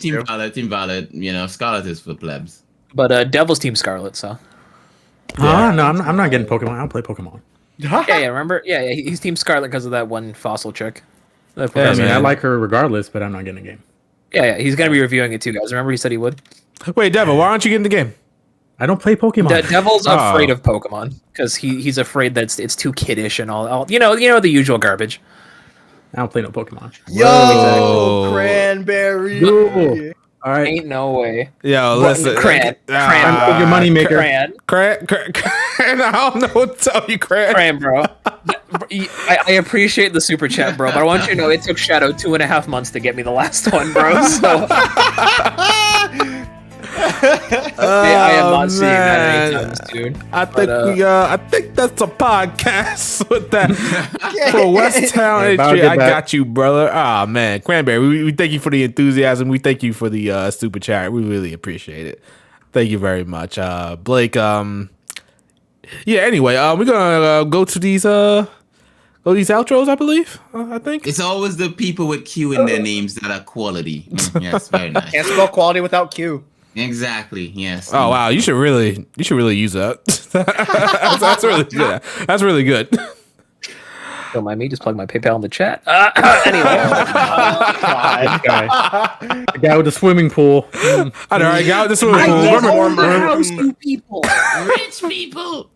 Team Violet. You know, Scarlet is for plebs. But Devil's Team Scarlet, so. No, I'm not getting Pokemon. I don't play Pokemon. Yeah, remember? Yeah, he's Team Scarlet because of that one fossil chick. Yeah, I mean, I like her regardless, but I'm not getting a game. Yeah, he's going to be reviewing it too, guys. Remember he said he would? Wait, Devil, why aren't you getting the game? I don't play Pokemon. Devil's afraid of Pokemon because he's afraid that it's too kiddish and all. You know the usual garbage. I don't play no Pokemon. Yo, Cranberry. Cool. All right. Ain't no way. Yo, listen. Cran. Your money maker. Cran. I don't know what to tell you, Cran, bro. I appreciate the super chat, bro, but I want you to know it took Shadow 2.5 months to get me the last one, bro. So. I am not seeing that anytime soon. I think that's a podcast with that for West Town Entry. I got you, brother. Ah, man, Cranberry, we thank you for the enthusiasm. We thank you for the super chat. We really appreciate it. Thank you very much, Blake. Yeah. Anyway, we're gonna go to these outros, I believe. I think it's always the people with Q in their names that are quality. Yes, very nice. Can't spell quality without Q. Exactly. Yes. Oh wow, you should really use that. that's really good. That's really good. Don't mind me. Just plug my PayPal in the chat. Anyway, the guy with the swimming pool. I know. Guy with the swimming pool. House people, rich people.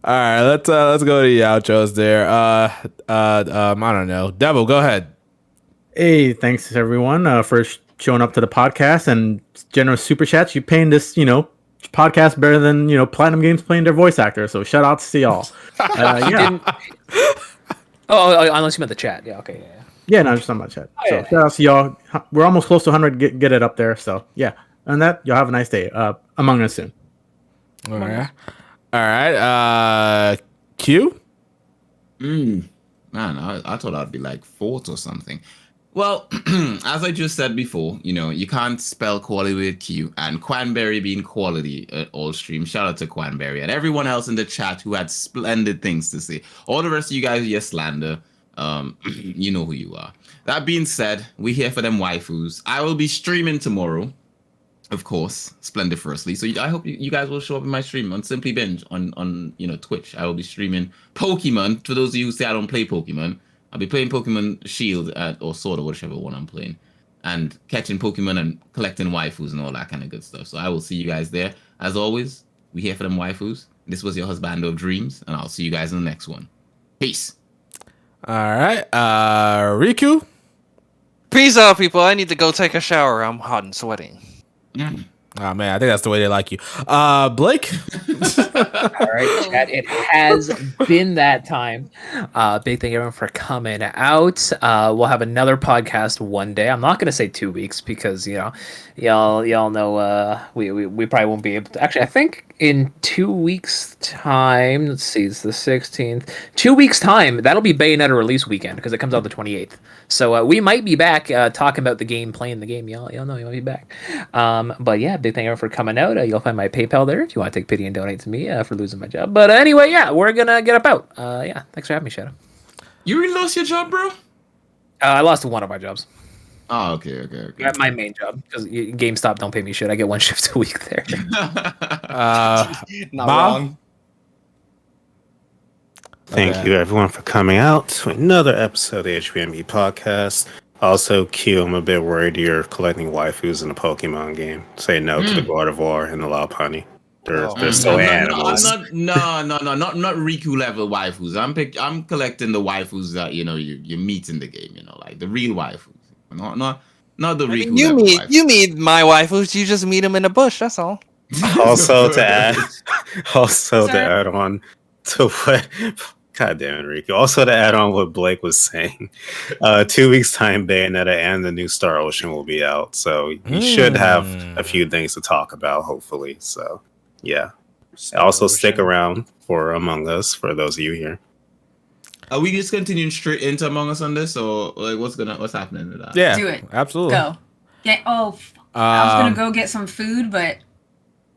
All right, let's go to the outros there. I don't know. Devil, go ahead. Hey, thanks everyone for showing up to the podcast and generous super chats. You're paying this, podcast better than Platinum Games playing their voice actor. So shout out to y'all. Yeah. Unless you meant the chat. Yeah. Okay. Yeah. No, just talking about chat. So shout out to y'all. We're almost close to 100. Get it up there. So yeah. And that y'all have a nice day. Among Us soon. All right. Q. Man, I thought I'd be like fourth or something. Well, as I just said before, you can't spell quality with Q, and Quanberry being quality at all stream. Shout out to Quanberry and everyone else in the chat who had splendid things to say. All the rest of you guys, yes, slander. You know who you are. That being said, we're here for them waifus. I will be streaming tomorrow, of course, splendiferously. So I hope you guys will show up in my stream on Simply Binge on Twitch. I will be streaming Pokemon. For those of you who say I don't play Pokemon, I'll be playing Pokemon Shield or Sword or whichever one I'm playing, and catching Pokemon and collecting waifus and all that kind of good stuff. So I will see you guys there. As always, we here for them waifus. This was your husband of dreams, and I'll see you guys in the next one. Peace. All right, Riku. Peace out, people. I need to go take a shower. I'm hot and sweating. Oh man, I think that's the way they like you. Blake. All right, chat. It has been that time. Big thank you everyone for coming out. We'll have another podcast one day. I'm not gonna say 2 weeks because y'all know we probably won't be able to. Actually, I think in 2 weeks time. Let's see, it's the 16th. 2 weeks time. That'll be Bayonetta release weekend because it comes out the 28th. So we might be back talking about the game, playing the game. Y'all know you'll be back. But yeah, big thank you for coming out. You'll find my PayPal there if you want to take pity and donate to me for losing my job. But anyway, yeah, we're gonna get up out. Yeah, thanks for having me, Shadow. You really lost your job, bro? I lost one of my jobs. Oh, okay. My main job because GameStop don't pay me shit. I get one shift a week there. Not Bob? wrong. Thank you, everyone, for coming out to another episode of the HPMB podcast. Also, Q, I'm a bit worried you're collecting waifus in a Pokemon game. Say no to the Gardevoir and the Lopunny. They're so animals. Not Riku level waifus. I'm collecting the waifus that you meet in the game. Like the real waifus. Not the Riku level waifus. You meet my waifus. You just meet them in a bush. That's all. Also to add on to what. God damn it, Riku. Also to add on what Blake was saying, 2 weeks time, Bayonetta and the new Star Ocean will be out, so you should have a few things to talk about, hopefully. So, yeah. Also, stick around for Among Us for those of you here. Are we just continuing straight into Among Us on this, or like what's happening to that? Yeah, Do it. Absolutely. Go. I was gonna go get some food, but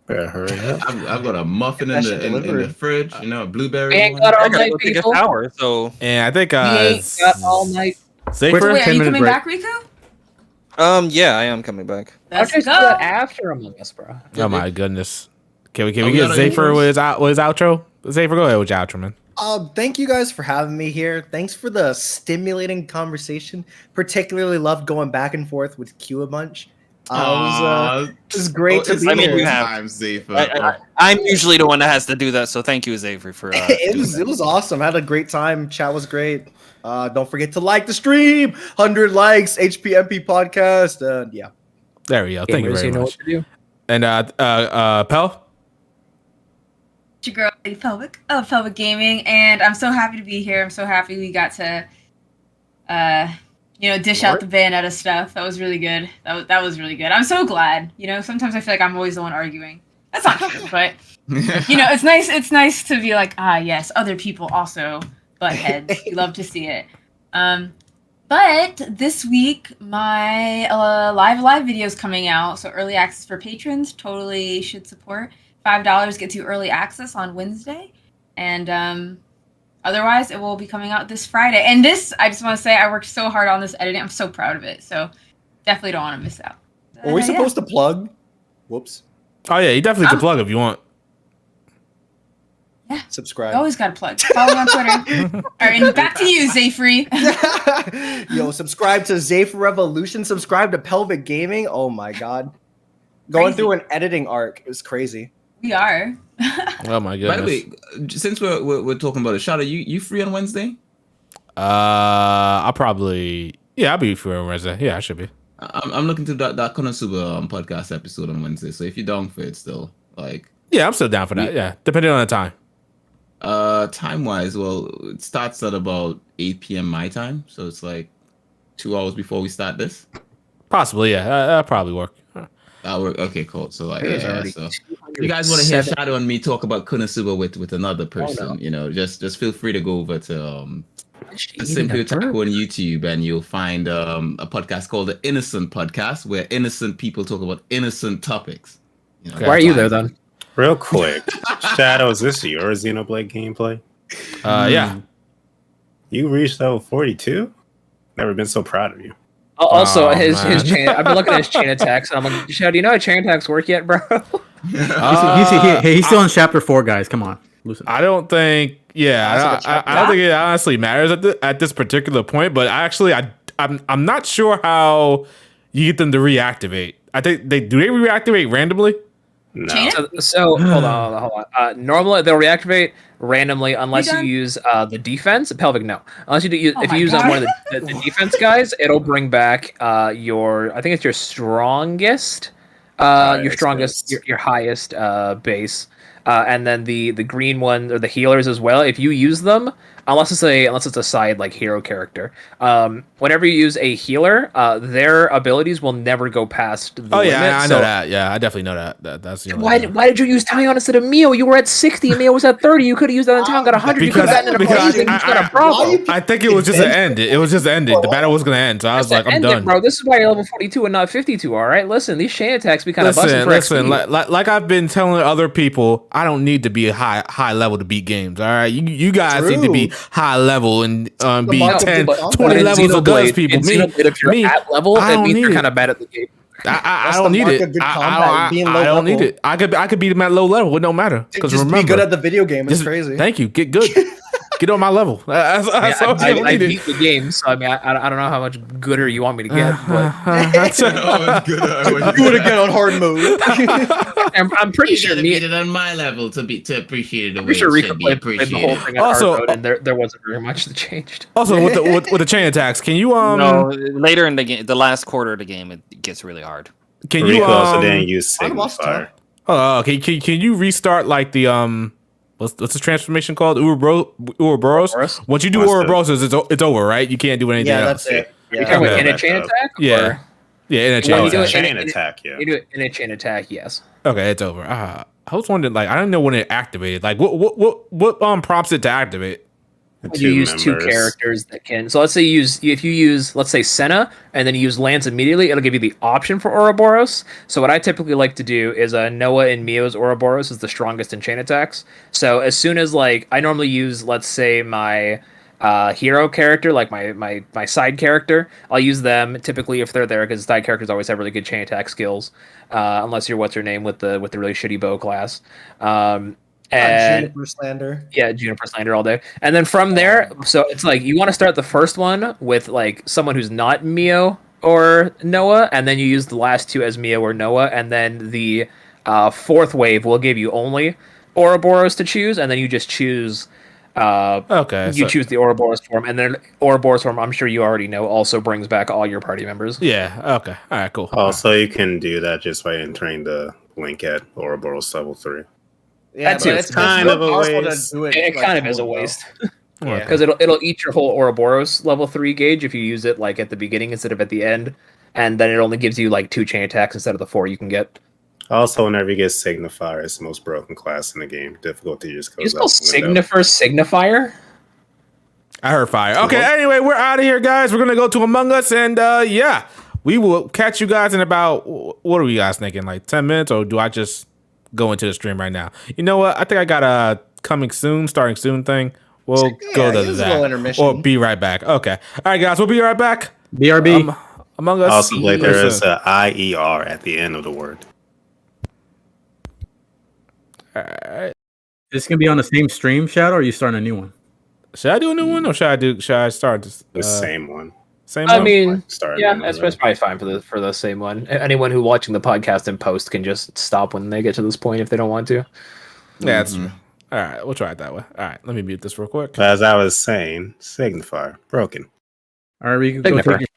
Better hurry up. I've got a muffin in the fridge, a blueberry. We ain't got all night, Take a people. shower, so And I think We ain't got all night. Safer. wait, are 10 you minute coming break. back, Riku? yeah, I am coming back. Let's Let's go. do it after Among Us, bro. Oh my goodness. Can we we get got Zafer any with his outro? Zafer, go ahead with your outro, man. Thank you guys for having me here. Thanks for the stimulating conversation. Particularly loved going back and forth with Q a bunch. It was great to be here. I'm usually the one that has to do that, so thank you, Xavier, for It was awesome. I had a great time. Chat was great. Don't forget to like the stream. 100 likes. HPMP podcast. Yeah. There we go. Thank you Gamers, very know much. what to do. And Pel? It's your girl, Lady Pelvic of Pelvic Gaming, and I'm so happy to be here. I'm so happy we got to dish out the Bayonetta stuff. That was really good. That was really good. I'm so glad. Sometimes I feel like I'm always the one arguing. That's not true, but it's nice. It's nice to be like, yes, other people also butt heads. We love to see it. But this week my live video is coming out, so early access for patrons totally should support. $5 gets you early access on Wednesday, and otherwise, it will be coming out this Friday. And this, I just want to say, I worked so hard on this editing. I'm so proud of it. So definitely don't want to miss out. Were we supposed to plug? Whoops. Oh, yeah, you definitely can plug if you want. Yeah. Subscribe. You always got to plug. Follow me on Twitter. All right, and back to you, Zayfree. Yo, subscribe to Zayf Revolution. Subscribe to Pelvic Gaming. Oh, my God. Going through an editing arc. It was crazy. We are. Oh, my goodness. By the way, since we're talking about it, Shadow, you free on Wednesday? I'll be free on Wednesday. Yeah, I should be. I'm looking to that Konosuba podcast episode on Wednesday. So if you're down for it, still yeah, I'm still down for that. Yeah, depending on the time. Time wise, well, it starts at about 8 p.m. my time, so it's like 2 hours before we start this. Possibly, yeah, that'll probably work. That'll work. Okay, cool. So so you guys want to hear Shadow and me talk about Konosuba with another person? Just feel free to go over to simply type on YouTube and you'll find a podcast called the Innocent Podcast, where innocent people talk about innocent topics. Why are you there then? Real quick, Shadow, is this your Xenoblade gameplay? Yeah. You reached level 42? Never been so proud of you. Also, his chain. I've been looking at his chain attacks, and I'm like, Shadow, do you know how chain attacks work yet, bro? He's still in chapter 4, guys. Come on. Loosen. I don't think. Yeah, I don't think it honestly matters at this particular point. But I'm not sure how you get them to reactivate. I think they reactivate randomly. No. So hold on. Normally they'll reactivate randomly unless you use the defense. Pelvic, no. Unless you do, if you use one of the defense guys, it'll bring back I think it's your strongest Your strongest, your highest base, and then the green one or the healers as well. If you use them, unless it's a side like hero character, whenever you use a healer, their abilities will never go past the limit. I know that. Yeah, I definitely know that. That's the why did you use Tyon instead of Mio? You were at 60 and Mio was at 30. You could have used that and Tyon got 100. You could have gotten an amazing. You got a Bravo. I think it was just an end. It was just ended. The battle was gonna end. So I was like, I'm done, bro. This is why you're level 42 and not 52. All right, listen, these chain attacks be kind of busting for XP. Like I've been telling other people, I don't need to be a high level to beat games. All right, you guys need to be high level and be 10, 20 levels of those people. If you're at level, it means you're kind of bad at the game. I don't need it. I don't need it. I could beat them at low level. It don't matter. Because just remember, be good at the video game. It's crazy. Thank you. Get good. Get on my level. I beat the game, so I mean, I don't know how much gooder you want me to get. But do it again on hard mode. I'm pretty sure beat it on my level to appreciate it the way sure it should be played the whole appreciated. thing at hard mode, and there wasn't very much that changed. Also, with the chain attacks, can you No, later in the game, the last quarter of the game, it gets really hard. Can you Rico also didn't use Signifier. Can you restart like the what's the transformation called? Ouroboros? Once you do Ouroboros, it's over, right? You can't do anything else. That's it. Yeah. In a chain attack? Yeah. Yeah, in a chain attack. Chain attack, yeah. You do it in a chain attack, yes. Okay, it's over. I was wondering, like, I didn't know when it activated. Like, what prompts it to activate? You use two characters that can. So let's say if you use let's say Senna and then you use Lance immediately, it'll give you the option for Ouroboros. So what I typically like to do is Noah and Mio's Ouroboros is the strongest in chain attacks. So as soon as like I normally use let's say my hero character, like my side character, I'll use them typically if they're there because side characters always have really good chain attack skills, unless you're what's her name with the really shitty bow class. And Juniper Slander. Yeah, Juniper Slander all day. And then from there, so it's like you want to start the first one with like someone who's not Mio or Noah, and then you use the last two as Mio or Noah, and then the fourth wave will give you only Ouroboros to choose, and then you just choose choose the Ouroboros form, and then Ouroboros form, I'm sure you already know, also brings back all your party members. Yeah, okay. All right, cool. Also, you can do that just by entering the link at Ouroboros level 3. Yeah, That's it's kind of a waste. It kind of is a waste. Because it'll eat your whole Ouroboros level 3 gauge if you use it like at the beginning instead of at the end, and then it only gives you like 2 chain attacks instead of the 4 you can get. Also, whenever you get Signifier, it's the most broken class in the game. Difficulty just goes up. Signifier? I heard fire. Okay, anyway, we're out of here, guys. We're going to go to Among Us, and yeah, we will catch you guys in about, what are you guys thinking, like 10 minutes, or do I just go into the stream right now? You know what? I think I got a starting soon thing. We'll go to that. Or be right back. Okay. All right, guys, we'll be right back. BRB. Among Us. Also, like there is a IER at the end of the word. All right. This can be on the same stream, Shadow, or are you starting a new one? Should I do a new one, or should I start the same one? I mean, that's probably fine for the same one. Anyone who watching the podcast in post can just stop when they get to this point if they don't want to. Yeah, that's true. All right, we'll try it that way. All right, let me mute this real quick. As I was saying, Signifier broken. All right, we can go take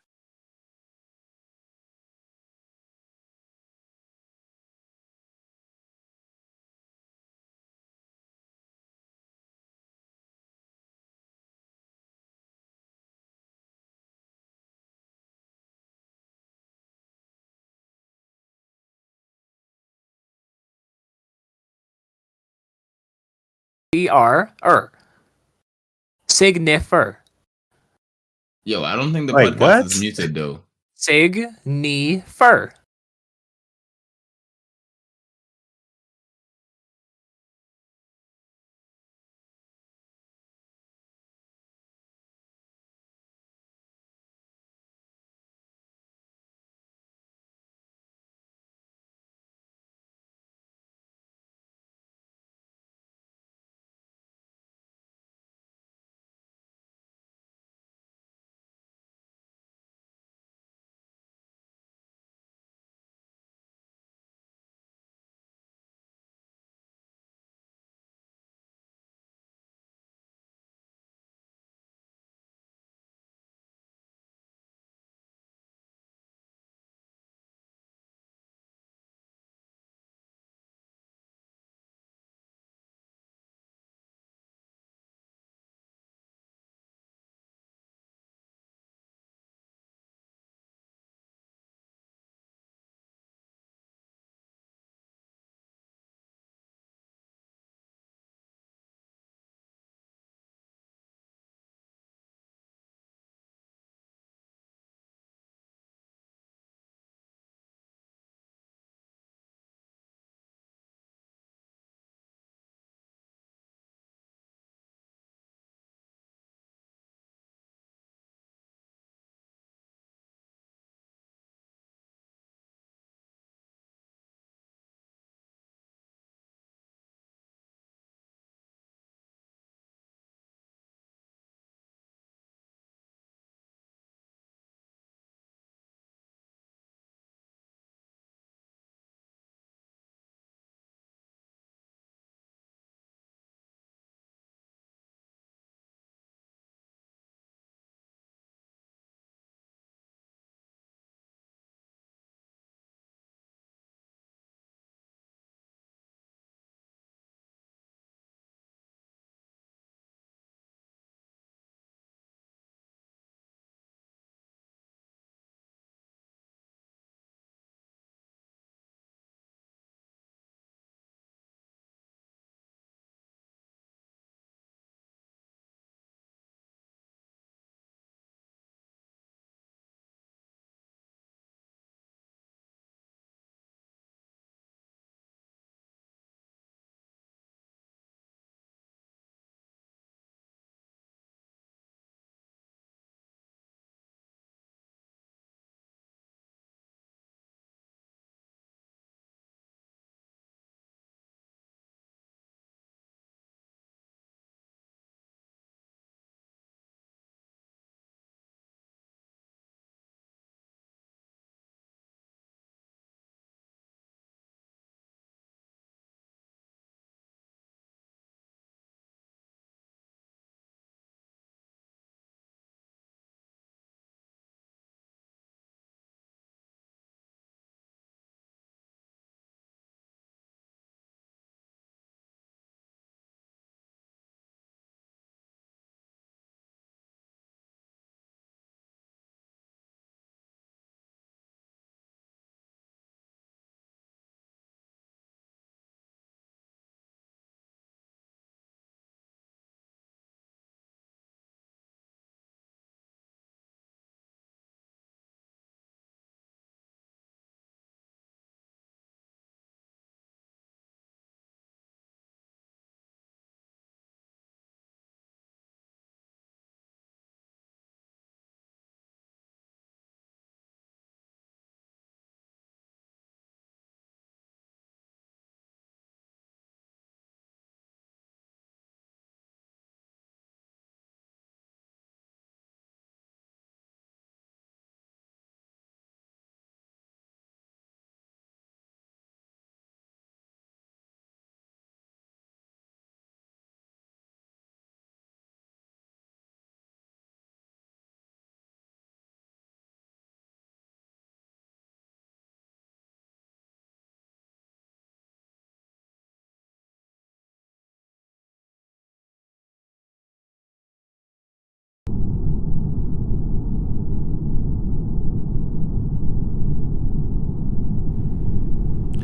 Signifer. Yo, I don't think the podcast is muted though. Signifer.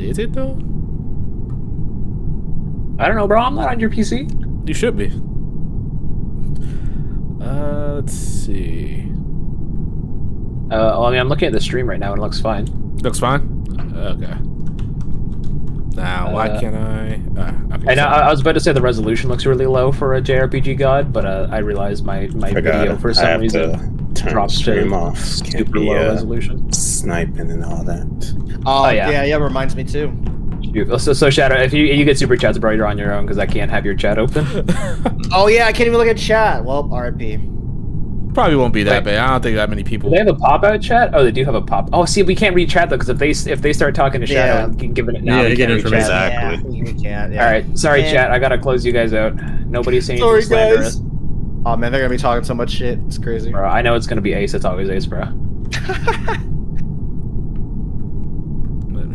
Is it though? I don't know, bro. I'm not on your PC. You should be. Let's see. Well, I mean, I'm looking at the stream right now and it looks fine. Looks fine? Okay. Now, why can't I? Okay, and I was about to say the resolution looks really low for a JRPG god, but I realized my video for some reason drops stream to off. super low resolution. Sniping and all that. Oh yeah, reminds me too. So Shadow, if you get super chats, bro, you're on your own because I can't have your chat open. Oh yeah, I can't even look at chat. Well, RIP. Probably won't be that bad. I don't think that many people. Do they have a pop-out chat? Oh, they do have a pop. Oh, see, we can't read chat though because if they start talking to Shadow and giving it now, we can't read chat. Exactly. Yeah, we can't. Yeah. All right, sorry, chat. I gotta close you guys out. Nobody's saying Sorry, anything slanderous. guys. Oh man, they're gonna be talking so much shit. It's crazy. Bro, I know it's gonna be Ace. It's always Ace, bro.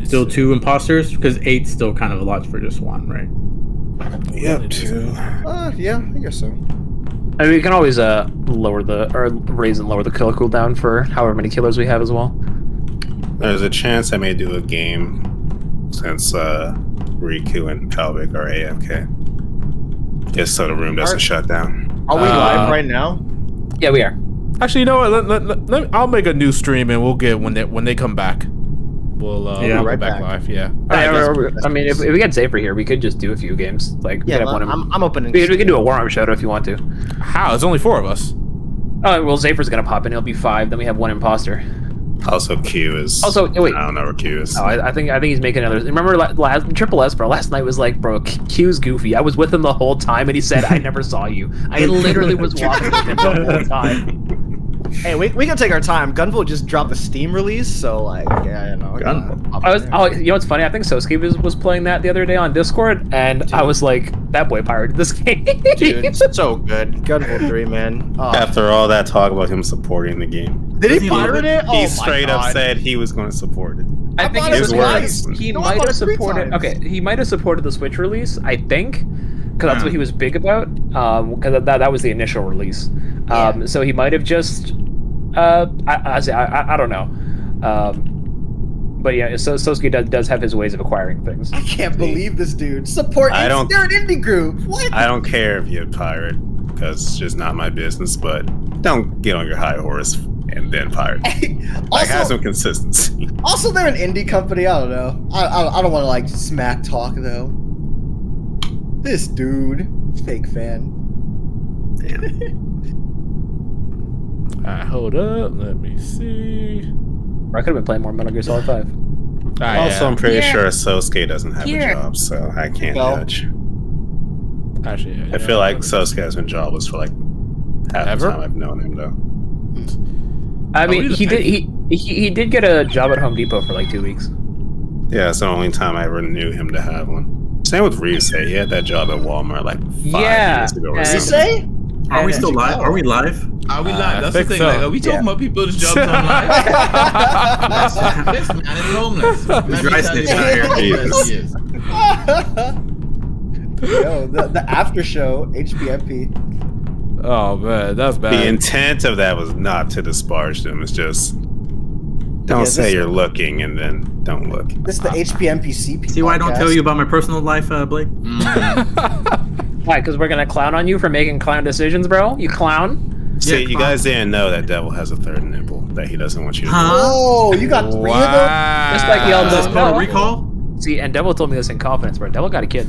Still 2 imposters because 8's still kind of a lot for just 1, right? Yep, 2. Yeah, I guess so. I mean, we can always raise and lower the kill cooldown for however many killers we have as well. There's a chance I may do a game since Riku and Pelvic are AFK. Just so the room doesn't shut down. Are we live right now? Yeah, we are. Actually, you know what? I'll make a new stream and we'll get when they come back. We'll go back live. Yeah. I mean, if we get Zafer here, we could just do a few games. Like, Yeah, we have I'm open. we could do a warm-up shadow if you want to. How? There's only 4 of us. Oh well, Zafer's gonna pop in. It'll be 5. Then we have 1 imposter. Also, Q is. Also, wait. I don't know where Q is. Oh, I think he's making another. Remember, Triple S, bro. Last night was like, bro, Q's goofy. I was with him the whole time, and he said, "I never saw you." I literally was walking with him the whole time. Hey, we can take our time. Gunvolt just dropped the Steam release, so like, yeah, you know. You know what's funny? I think Sosuke was playing that the other day on Discord, and I was like, that boy pirated this game. Dude, so good. Gunvolt 3, man. Oh. After all that talk about him supporting the game, did he pirate it? He straight up said he was going to support it. I think his words. He might have supported. Okay, he might have supported the Switch release. I think. Because that's what he was big about. Because that was the initial release. So he might have just. I don't know. But yeah, Sosuke does have his ways of acquiring things. I can't believe this dude. They're an indie group. What? I don't care if you're a pirate, because it's just not my business. But don't get on your high horse and then pirate. Have some consistency. Also, they're an indie company. I don't know. I don't want to like smack talk though. This dude, fake fan. Hold up. Let me see. I could have been playing more Metal Gear Solid 5. Also, I'm pretty sure Sosuke doesn't have a job, so I can't judge. Actually, I feel like Sosuke has been jobless for like half the time I've known him, though. I mean, he did get a job at Home Depot for like 2 weeks. Yeah, it's the only time I ever knew him to have one. Same with Ryusei. He had that job at Walmart like 5 years ago. Ryusei? Are we still live? Are we live? Are we live? That's the thing. So. Like, are we talking about people's jobs online? This man is homeless. Dry snitch out here. Yo, the after show, HPMP. Oh man, that's bad. The intent of that was not to disparage them. It's just don't say you're looking and then don't look. This is the HPMPC. See why I don't tell you about my personal life, Blake? Why? Because we're gonna clown on you for making clown decisions, bro? You clown? See, you guys didn't know that Devil has a third nipple that he doesn't want you to know. Oh, you got 3 of them? Just like y'all Is this don't part of know. recall? See, and Devil told me this in confidence, bro. Devil got a kid.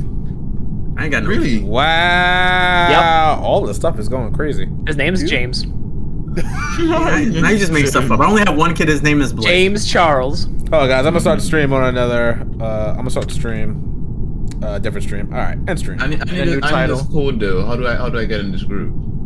I ain't got no Really? Wow. Yep. All this stuff is going crazy. His name's James. Now you just make stuff up. I only have one kid. His name is Blake. James Charles. Oh, guys, I'm gonna start the stream on another. I'm gonna start the stream. Different stream. All right, end stream. I need this code though. How do I get in this group?